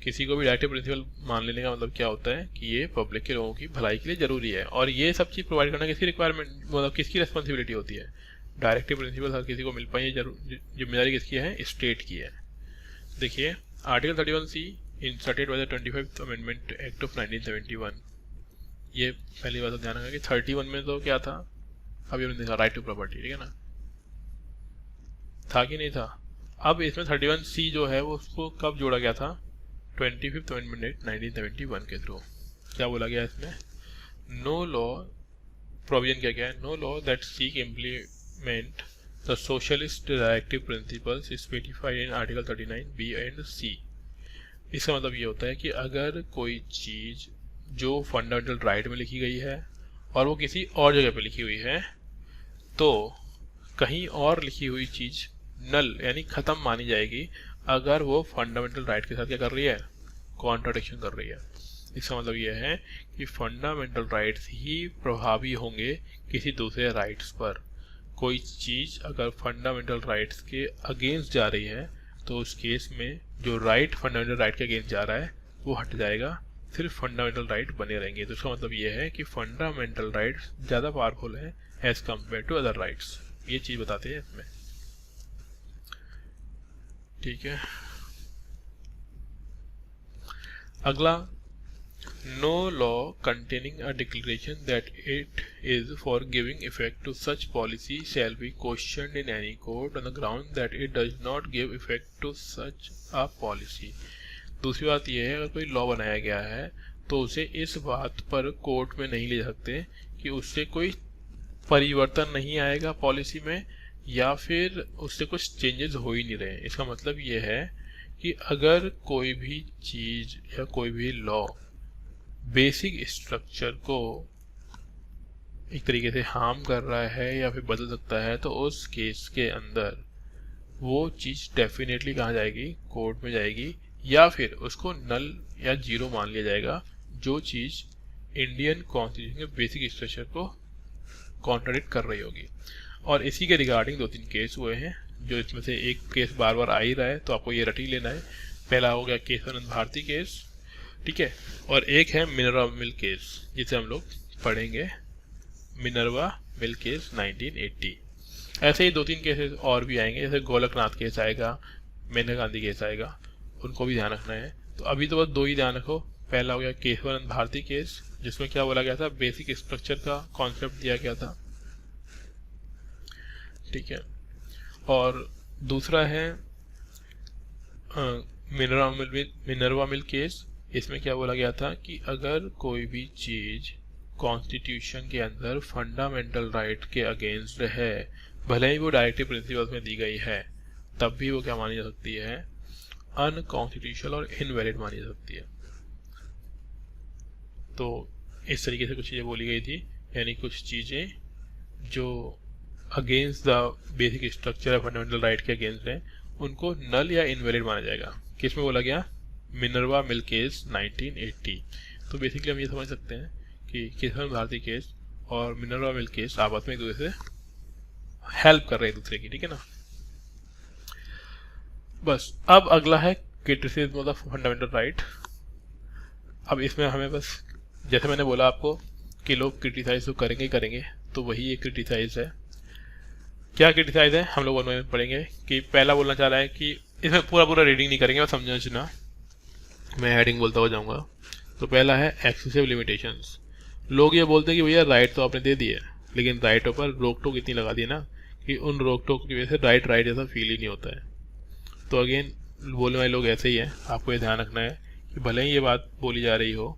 किसी को भी डायरेक्टिव प्रिंसिपल मान लेने का मतलब क्या होता है कि ये पब्लिक के लोगों की भलाई के लिए जरूरी है। और ये सब चीज़ प्रोवाइड करना किसकी रिक्वायरमेंट, मतलब किसकी रिस्पॉन्सिबिलिटी होती है? डायरेक्टिव प्रिंसिपल हर किसी को मिल पाए, जिम्मेदारी किसकी है? स्टेट की है। देखिए article 31C inserted by the 25th amendment act of 1971। ये पहली बात तो ध्यान रखना कि 31 में तो क्या था, अभी हमने देखा राइट टू प्रॉपर्टी, ठीक है ना, था कि नहीं था? अब इसमें 31C जो है वो उसको कब जोड़ा गया था? 25th अमेंडमेंट एक्ट 1971 के थ्रू। क्या बोला गया इसमें? नो लॉ, प्रोविजन क्या क्या है? No law that seek implement the socialist directive principles specified in article 39 B and C। इसका मतलब ये होता है कि अगर कोई चीज़ जो फंडामेंटल राइट में लिखी गई है और वो किसी और जगह पे लिखी हुई है, तो कहीं और लिखी हुई चीज़ नल यानी ख़त्म मानी जाएगी अगर वो फंडामेंटल राइट के साथ क्या कर रही है? कॉन्ट्राडिक्शन कर रही है। इसका मतलब ये है कि फंडामेंटल राइट्स ही प्रभावी होंगे किसी दूसरे राइट्स पर। कोई चीज़ अगर फंडामेंटल राइट्स के अगेंस्ट जा रही है तो उस केस में जो राइट फंडामेंटल राइट के अगेंस्ट जा रहा है वो हट जाएगा, सिर्फ फंडामेंटल राइट बने रहेंगे। तो इसका मतलब ये है कि फंडामेंटल राइट्स ज़्यादा पावरफुल है as compare to other rights. ये चीज़ बताते हैं इसमें, ठीक है। अगला, no law containing a declaration that it is for giving effect to such policy shall be questioned in any court on the ground that it does not give effect to such a policy. दूसरी बात यह है, अगर कोई law बनाया गया है तो उसे इस बात पर कोर्ट में नहीं ले सकते कि उससे कोई परिवर्तन नहीं आएगा पॉलिसी में, या फिर उससे कुछ चेंजेस हो ही नहीं रहे। इसका मतलब ये है कि अगर कोई भी चीज़ या कोई भी लॉ बेसिक स्ट्रक्चर को एक तरीके से हार्म कर रहा है या फिर बदल सकता है, तो उस केस के अंदर वो चीज़ डेफिनेटली कहाँ जाएगी, कोर्ट में जाएगी, या फिर उसको नल या जीरो मान लिया जाएगा, जो चीज़ इंडियन कॉन्स्टिट्यूशन के बेसिक स्ट्रक्चर को कॉन्ट्राडिक्ट कर रही होगी। और इसी के रिगार्डिंग 2-3 केस हुए हैं, जो इसमें से एक केस बार बार आ ही रहा है, तो आपको ये रट ही लेना है। पहला हो गया केशवानंद भारती केस, ठीक है, और एक है मिनरवा मिल केस, जिसे हम लोग पढ़ेंगे, मिनरवा मिल केस 1980। ऐसे ही 2-3 केसेस और भी आएंगे, जैसे गोलकनाथ केस आएगा, मेनका गांधी केस आएगा, उनको भी ध्यान रखना है। तो अभी तो बस 2 ही ध्यान रखो। पहला हो गया केशवानंद भारती केस, जिसमें क्या बोला गया था, बेसिक स्ट्रक्चर का कॉन्सेप्ट दिया गया था, ठीक है। और दूसरा है मिनरवा मिल केस, इसमें क्या बोला गया था कि अगर कोई भी चीज कॉन्स्टिट्यूशन के अंदर फंडामेंटल राइट के अगेंस्ट है, भले ही वो डायरेक्टिव प्रिंसिपल्स में दी गई है, तब भी वो क्या मानी जा सकती है, अनकॉन्स्टिट्यूशनल और इनवैलिड मानी जा सकती है। तो इस तरीके से कुछ चीज़ें बोली गई थी, यानी कुछ चीज़ें जो against the basic structure of fundamental right के अगेंस्ट हैं, उनको नल या इनवैलिड माना जाएगा। किसमें बोला गया, मिनरवा मिल केस 1980। तो बेसिकली हम ये समझ सकते हैं कि केशवानंद भारती केस और मिनरवा मिल केस आपस में एक दूसरे से हेल्प कर रहे हैं दूसरे की, ठीक है ना। बस अब अगला है क्रिटिसिज्म ऑफ फंडामेंटल राइट। अब इसमें हमें बस, जैसे मैंने बोला आपको कि लोग क्रिटिसाइज तो करेंगे ही करेंगे, तो वही एक क्रिटिसाइज है। क्या क्रिटिसाइज है, हम लोग वन में पढ़ेंगे। कि पहला बोलना चाह रहा है कि इसमें पूरा रीडिंग नहीं करेंगे, बस समझना, मैं हेडिंग बोलता हुआ जाऊंगा। तो पहला है एक्सेसिव लिमिटेशंस। लोग ये बोलते हैं कि भैया राइट तो आपने दे दी है, लेकिन राइटों पर रोक टोक इतनी लगा दी ना कि उन रोक टोक की वजह से राइट जैसा फील ही नहीं होता है। तो अगेन बोलने वाले लोग ऐसे ही हैं, आपको ये ध्यान रखना है कि भले ही ये बात बोली जा रही हो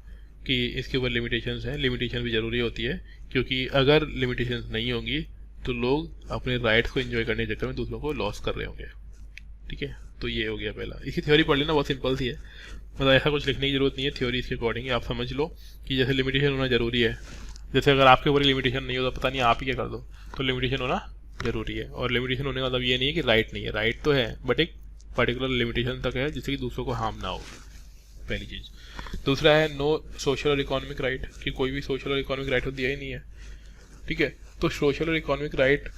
कि इसके ऊपर लिमिटेशंस हैं, लिमिटेशन भी ज़रूरी होती है, क्योंकि अगर लिमिटेशंस नहीं होंगी तो लोग अपने राइट्स को एंजॉय करने के चक्कर में दूसरों को लॉस कर रहे होंगे, ठीक है। तो ये हो गया पहला। इसकी थ्योरी पढ़ लेना, बहुत सिंपल सी है, मतलब ऐसा कुछ लिखने की जरूरत नहीं है, थ्योरी इसके अकॉर्डिंग आप समझ लो कि जैसे लिमिटेशन होना जरूरी है, जैसे अगर आपके ऊपर लिमिटेशन नहीं हो तो पता नहीं आप ही क्या कर दो, तो लिमिटेशन होना जरूरी है। और लिमिटेशन होने का मतलब ये नहीं है कि राइट नहीं है, राइट तो है, बट एक पर्टिकुलर लिमिटेशन तक है, जिससे कि दूसरों को हार्म ना हो, पहली चीज़। दूसरा है नो सोशल और इकोनॉमिक राइट, कि कोई भी सोशल और इकोनॉमिक राइट तो दिया ही नहीं है, ठीक है। तो सोशल और इकोनॉमिक राइट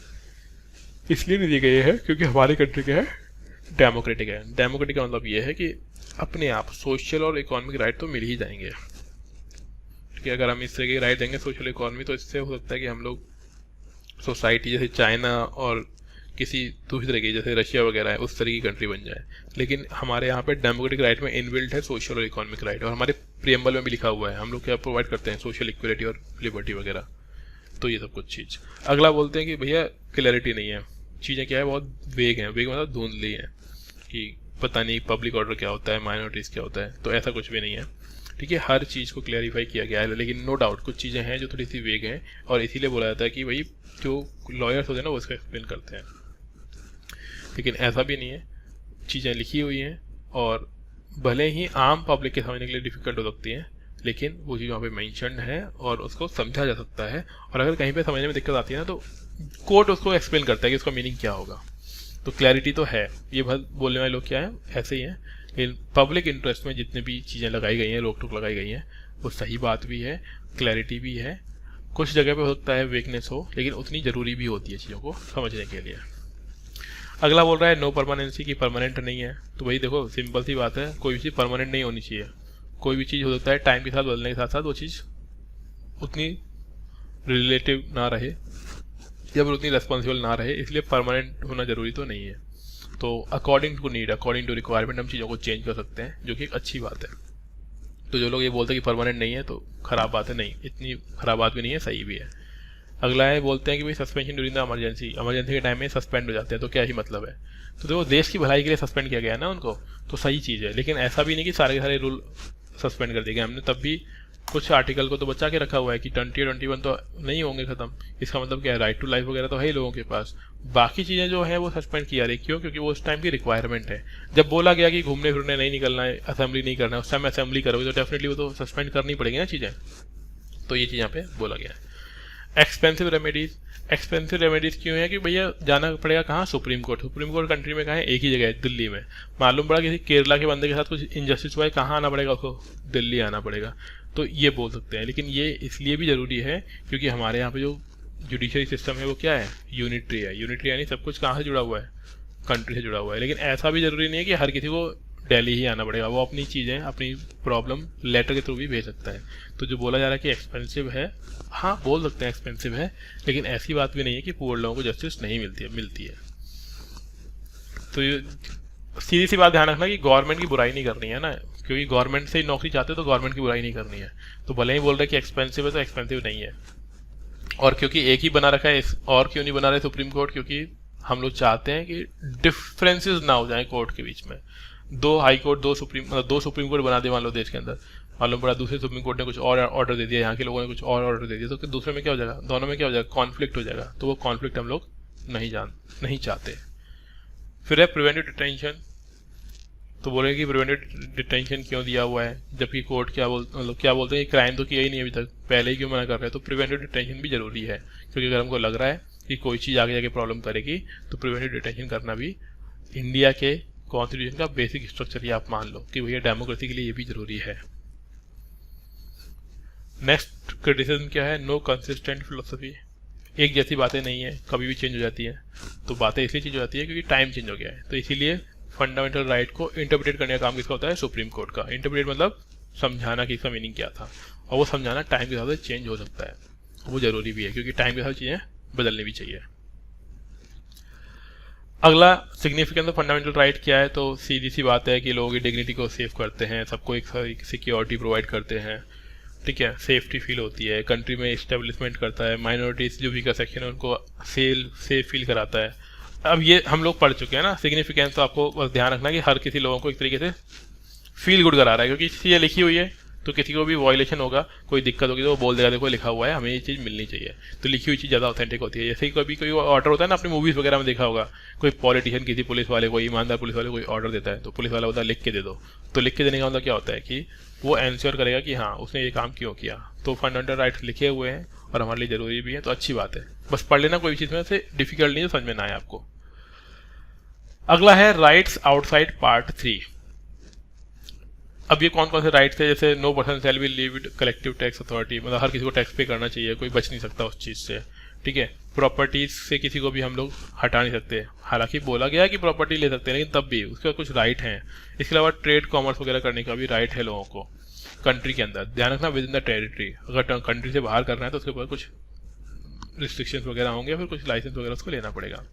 इसलिए नहीं दिए गए हैं क्योंकि हमारी कंट्री क्या है, डेमोक्रेटिक है। डेमोक्रेटिक का मतलब ये है कि अपने आप सोशल और इकोनॉमिक राइट तो मिल ही जाएंगे, ठीक है। अगर हम इस तरह के राइट देंगे सोशल इकोनॉमी, तो इससे हो सकता है कि हम लोग सोसाइटी जैसे चाइना और किसी दूसरी तरह की जैसे रशिया वगैरह है उस तरह की कंट्री बन जाए। लेकिन हमारे यहाँ पे डेमोक्रेटिक राइट में इनबिल्ट है सोशल और इकोनॉमिक राइट, और हमारे प्रियम्बल में भी लिखा हुआ है, हम लोग क्या प्रोवाइड करते हैं, सोशल इक्वलिटी और लिबर्टी वगैरह। तो ये सब कुछ चीज़। अगला बोलते हैं कि भैया क्लैरिटी नहीं है, चीज़ें क्या है, बहुत वेग हैं, वेग मतलब धुंधली हैं, कि पता नहीं पब्लिक ऑर्डर क्या होता है, माइनॉरिटीज़ क्या होता है, तो ऐसा कुछ भी नहीं है, ठीक है। हर चीज़ को क्लैरिफाई किया गया है, लेकिन नो डाउट कुछ चीज़ें हैं जो थोड़ी सी वेग हैं, और इसीलिए बोला जाता है कि भाई जो लॉयर्स होते हैं ना वो इसका एक्सप्लेन करते हैं, लेकिन ऐसा भी नहीं है, चीज़ें लिखी हुई हैं और भले ही आम पब्लिक के समझने के लिए डिफ़िकल्ट हो सकती हैं, लेकिन वो चीज़ वहाँ पे मेंशन है और उसको समझा जा सकता है। और अगर कहीं पे समझने में दिक्कत आती है ना, तो कोर्ट उसको एक्सप्लेन करता है कि उसका मीनिंग क्या होगा। तो क्लैरिटी तो है, ये बोलने वाले लोग क्या है, ऐसे ही हैं, लेकिन पब्लिक इंटरेस्ट में जितने भी चीज़ें लगाई गई हैं, रोक टोक लगाई गई हैं, वो सही बात भी है, क्लैरिटी भी है। कुछ जगह पे हो सकता है वीकनेस हो, लेकिन उतनी ज़रूरी भी होती है चीज़ों को समझने के लिए। अगला बोल रहा है नो परमानेंसी, की परमानेंट नहीं है। तो भाई देखो सिंपल सी बात है, कोई भी चीज़ परमानेंट नहीं होनी चाहिए। कोई भी चीज़ हो सकता है टाइम के साथ बदलने के साथ साथ वो चीज़ उतनी रिलेटिव ना रहे या फिर उतनी रेस्पॉन्सिबल ना रहे, इसलिए परमानेंट होना जरूरी तो नहीं है। तो according to need, according to requirement हम चीज़ों को चेंज कर सकते हैं, जो कि एक अच्छी बात है। तो जो लोग ये बोलते हैं कि परमानेंट नहीं है तो ख़राब बात है, नहीं, इतनी ख़राब बात भी नहीं है, सही भी है। अगला है बोलते हैं कि भाई suspension during the emergency, emergency के टाइम में सस्पेंड हो जाते हैं, तो क्या ही मतलब है। तो देखो देश की भलाई के लिए सस्पेंड किया गया है ना उनको, तो सही चीज़ है। लेकिन ऐसा भी नहीं कि सारे के सारे रूल सस्पेंड कर दिए गए, हमने तब भी कुछ आर्टिकल को तो बचा के रखा हुआ है कि 20 और 21 तो नहीं होंगे ख़त्म। इसका मतलब क्या है, राइट टू लाइफ वगैरह तो है ही लोगों के पास, बाकी चीज़ें जो है वो सस्पेंड किया रही। क्यों? क्योंकि वो उस टाइम की रिक्वायरमेंट है। जब बोला गया कि घूमने फिरने नहीं निकलना है, असेंबली नहीं करना है, उस टाइम असेंबली करोगे तो डेफिनेटली वो तो सस्पेंड करनी पड़ेगी ना चीज़ें, तो ये चीज़ यहाँ पे बोला गया है। एक्सपेंसिव रेमेडीज क्यों है कि भैया जाना पड़ेगा कहाँ, सुप्रीम कोर्ट कंट्री में कहाँ है, एक ही जगह है, दिल्ली में। मालूम पड़ा किसी केरला के बंदे के साथ कुछ इंजस्टिस हुआ है, कहाँ आना पड़ेगा उसको, दिल्ली आना पड़ेगा। तो ये बोल सकते हैं, लेकिन ये इसलिए भी ज़रूरी है क्योंकि हमारे यहाँ पे जो जुडिशरी सिस्टम है वो क्या है, यूनिटरी है। यूनिटरी यानी सब कुछ कहाँ से जुड़ा हुआ है, कंट्री से जुड़ा हुआ है। लेकिन ऐसा भी ज़रूरी नहीं है कि हर किसी को दिल्ली ही आना पड़ेगा, वो अपनी चीज़ें, अपनी प्रॉब्लम लेटर के थ्रू भी भेज सकता है। तो जो बोला जा रहा है कि एक्सपेंसिव है, हाँ बोल सकते हैं एक्सपेंसिव है, लेकिन ऐसी बात भी नहीं है कि पुअर लोगों को जस्टिस नहीं मिलती है। तो ये सीधी सी बात ध्यान रखना कि गवर्नमेंट की बुराई नहीं करनी है ना, क्योंकि गवर्नमेंट से ही नौकरी चाहते हो तो गवर्नमेंट की बुराई नहीं करनी है। तो भले ही बोल रहे कि एक्सपेंसिव है तो एक्सपेंसिव नहीं है। और क्योंकि एक ही बना रखा है, और क्यों नहीं बना रहे सुप्रीम कोर्ट, क्योंकि हम लोग चाहते हैं कि डिफरेंसेस ना हो जाए कोर्ट के बीच में। दो हाई कोर्ट, दो सुप्रीम कोर्ट बना दे मान लो देश के अंदर, मालूम पड़ा दूसरे सुप्रीम कोर्ट ने कुछ और ऑर्डर दे दिया, यहाँ के लोगों ने कुछ और ऑर्डर दे दिया, तो दूसरे में क्या हो जाएगा, दोनों में क्या हो जाएगा, कॉन्फ्लिक्ट हो जाएगा। तो वो कॉन्फ्लिक्ट हम लोग नहीं चाहते। फिर है प्रिवेंटिव डिटेंशन। तो बोले कि प्रिवेंटिव डिटेंशन क्यों दिया हुआ है, जबकि कोर्ट क्या बोलते हैं, क्राइम तो किया ही नहीं अभी तक, पहले ही क्यों मना कर रहे हैं। तो प्रिवेंटिव डिटेंशन भी जरूरी है, क्योंकि अगर हमको लग रहा है कि कोई चीज़ आगे जाके प्रॉब्लम करेगी तो प्रिवेंटिव डिटेंशन करना भी इंडिया के कॉन्स्टिट्यूशन का बेसिक स्ट्रक्चर ही आप मान लो कि भैया डेमोक्रेसी के लिए ये भी जरूरी है। नेक्स्ट क्रिटिसिज्म क्या है, नो कंसिस्टेंट फिलोसफी। एक जैसी बातें नहीं है, कभी भी चेंज हो जाती है। तो बातें इसलिए चेंज हो जाती है क्योंकि टाइम चेंज हो गया है। तो इसीलिए फंडामेंटल राइट को इंटरप्रेट करने का काम किसका होता है, सुप्रीम कोर्ट का। इंटरप्रेट मतलब समझाना कि इसका मीनिंग क्या था, और वो समझाना टाइम के हिसाब से चेंज हो सकता है, वो जरूरी भी है क्योंकि टाइम के हिसाब से चीज़ें बदलनी भी चाहिए। अगला सिग्निफिकेंस ऑफ फंडामेंटल राइट क्या है, तो सीधी सी बात है कि लोगों की डिग्निटी को सेव करते हैं, सबको एक सिक्योरिटी प्रोवाइड करते हैं, ठीक है, सेफ्टी फील होती है, कंट्री में इस्टेब्लिशमेंट करता है, माइनॉरिटीज जो वीकर सेक्शन है उनको सेफ फील कराता है। अब ये हम लोग पढ़ चुके हैं ना, सिग्निफिकेंस तो आपको बस ध्यान रखना कि हर किसी लोगों को एक तरीके से फील गुड करा रहा है, क्योंकि ये लिखी हुई है तो किसी को भी वायलेशन होगा, कोई दिक्कत होगी तो वो बोल देगा देखो लिखा हुआ है, हमें ये चीज़ मिलनी चाहिए। तो लिखी हुई चीज़ ज़्यादा ऑथेंटिक होती है। जैसे ही कभी कोई ऑर्डर होता है ना, अपनी मूवीज़ वगैरह में देखा होगा, कोई पॉलिटिशियन किसी पुलिस वाले को, ईमानदार पुलिस वाले को कोई ऑर्डर देता है तो पुलिस वाला होता है लिख के दे दो। तो लिख के देने का मतलब क्या होता है कि वो एंश्योर करेगा कि हाँ उसने ये काम क्यों किया। तो फंडामेंटल राइट्स लिखे हुए हैं और हमारे लिए ज़रूरी भी है, तो अच्छी बात है। बस पढ़ लेना, कोई चीज़ में से डिफिकल्ट नहीं है, समझ में ना आए आपको। अगला है राइट्स आउटसाइड पार्ट 3। अब ये कौन कौन से राइट्स है, जैसे no person shall be levied collective tax authority, मतलब हर किसी को टैक्स पे करना चाहिए, कोई बच नहीं सकता उस चीज़ से, ठीक है। प्रॉपर्टीज से किसी को भी हम लोग हटा नहीं सकते, हालांकि बोला गया है कि प्रॉपर्टी ले सकते हैं, लेकिन तब भी उसके कुछ राइट हैं। इसके अलावा ट्रेड कॉमर्स वगैरह करने का भी राइट है लोगों को कंट्री के अंदर, ध्यान रखना विद इन द टेरिटरी। अगर कंट्री से बाहर करना है तो उसके ऊपर कुछ रिस्ट्रिक्शंस वगैरह होंगे, फिर कुछ लाइसेंस वगैरह उसको लेना पड़ेगा।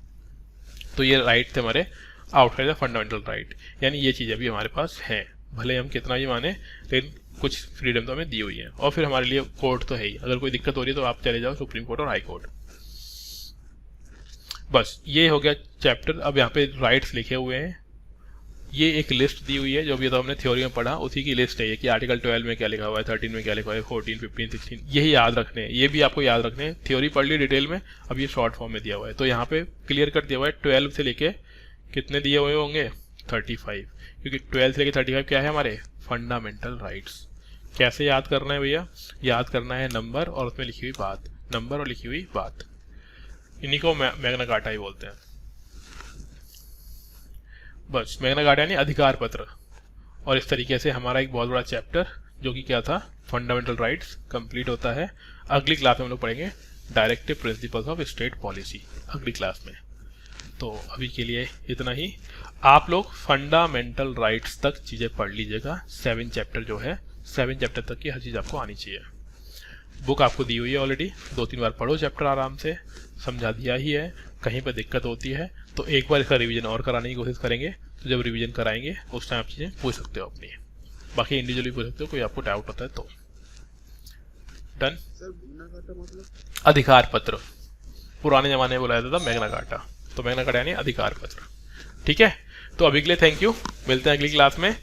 तो ये राइट थे हमारे आउटसाइड द फंडामेंटल राइट, यानी ये चीज़ें भी हमारे पास हैं, भले हम कितना ही माने लेकिन कुछ फ्रीडम तो हमें दी हुई है। और फिर हमारे लिए कोर्ट तो है ही, अगर कोई दिक्कत हो रही है तो आप चले जाओ सुप्रीम कोर्ट और हाई कोर्ट। बस ये हो गया चैप्टर। अब यहाँ पे राइट्स लिखे हुए हैं, ये एक लिस्ट दी हुई है जो भी तो हमने थ्योरी में पढ़ा, उसी की लिस्ट है ये कि आर्टिकल 12 में क्या लिखा हुआ है, 13 में क्या लिखा हुआ है, 14, 15, 16, यही याद रखने हैं। ये भी आपको याद रखने हैं, थ्योरी पढ़ ली डिटेल में, अब ये शॉर्ट फॉर्म में दिया हुआ है। तो यहाँ पे क्लियर कर दिया हुआ है 12 से लेके कितने दिए हुए होंगे, 35, क्योंकि 12 से लेके 35 क्या है हमारे फंडामेंटल राइट्स। कैसे याद करना है भैया, याद करना है नंबर और उसमें लिखी हुई बात, नंबर और लिखी हुई बात, इन्हीं को मैग्ना कार्टा ही बोलते हैं। बस मैग्ना कार्टा यानी अधिकार पत्र। और इस तरीके से हमारा एक बहुत बड़ा चैप्टर जो कि क्या था, फंडामेंटल राइट्स, कंप्लीट होता है। अगली क्लास में हम लोग पढ़ेंगे directive principles of state policy, अगली क्लास में। तो अभी के लिए इतना ही। आप लोग फंडामेंटल राइट्स तक चीज़ें पढ़ लीजिएगा, 7 चैप्टर जो है, 7 चैप्टर तक की हर चीज़ आपको आनी चाहिए। बुक आपको दी हुई है ऑलरेडी, 2-3 बार पढ़ो चैप्टर, आराम से समझा दिया ही है। कहीं पर दिक्कत होती है तो एक बार इसका रिवीजन और कराने की कोशिश करेंगे, तो जब रिवीजन कराएंगे उस टाइम आप चीज़ें पूछ सकते हो अपनी, बाकी इंडिविजुअली पूछ सकते हो, कोई आपको डाउट होता है तो। डन। अधिकार पत्र पुराने जमाने में बुलाया जाता था मैग्ना कार्टा, तो मैग्ना कार्टा यानी अधिकार पत्र, ठीक है। तो अभी के लिए थैंक यू, मिलते हैं अगली क्लास में।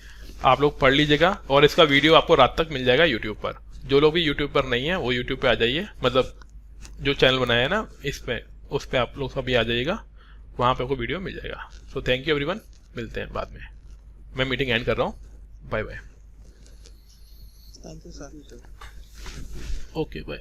आप लोग पढ़ लीजिएगा और इसका वीडियो आपको रात तक मिल जाएगा यूट्यूब पर। जो लोग भी यूट्यूब पर नहीं है वो यूट्यूब पे आ जाइए, मतलब जो चैनल बनाया है ना इस पे, उस पर आप लोग सभी आ जाइएगा, वहाँ पे आपको वीडियो मिल जाएगा। सो थैंक यू एवरीवन, मिलते हैं बाद में। मैं मीटिंग एंड कर रहा हूँ, bye bye. Thank you sir. Okay bye.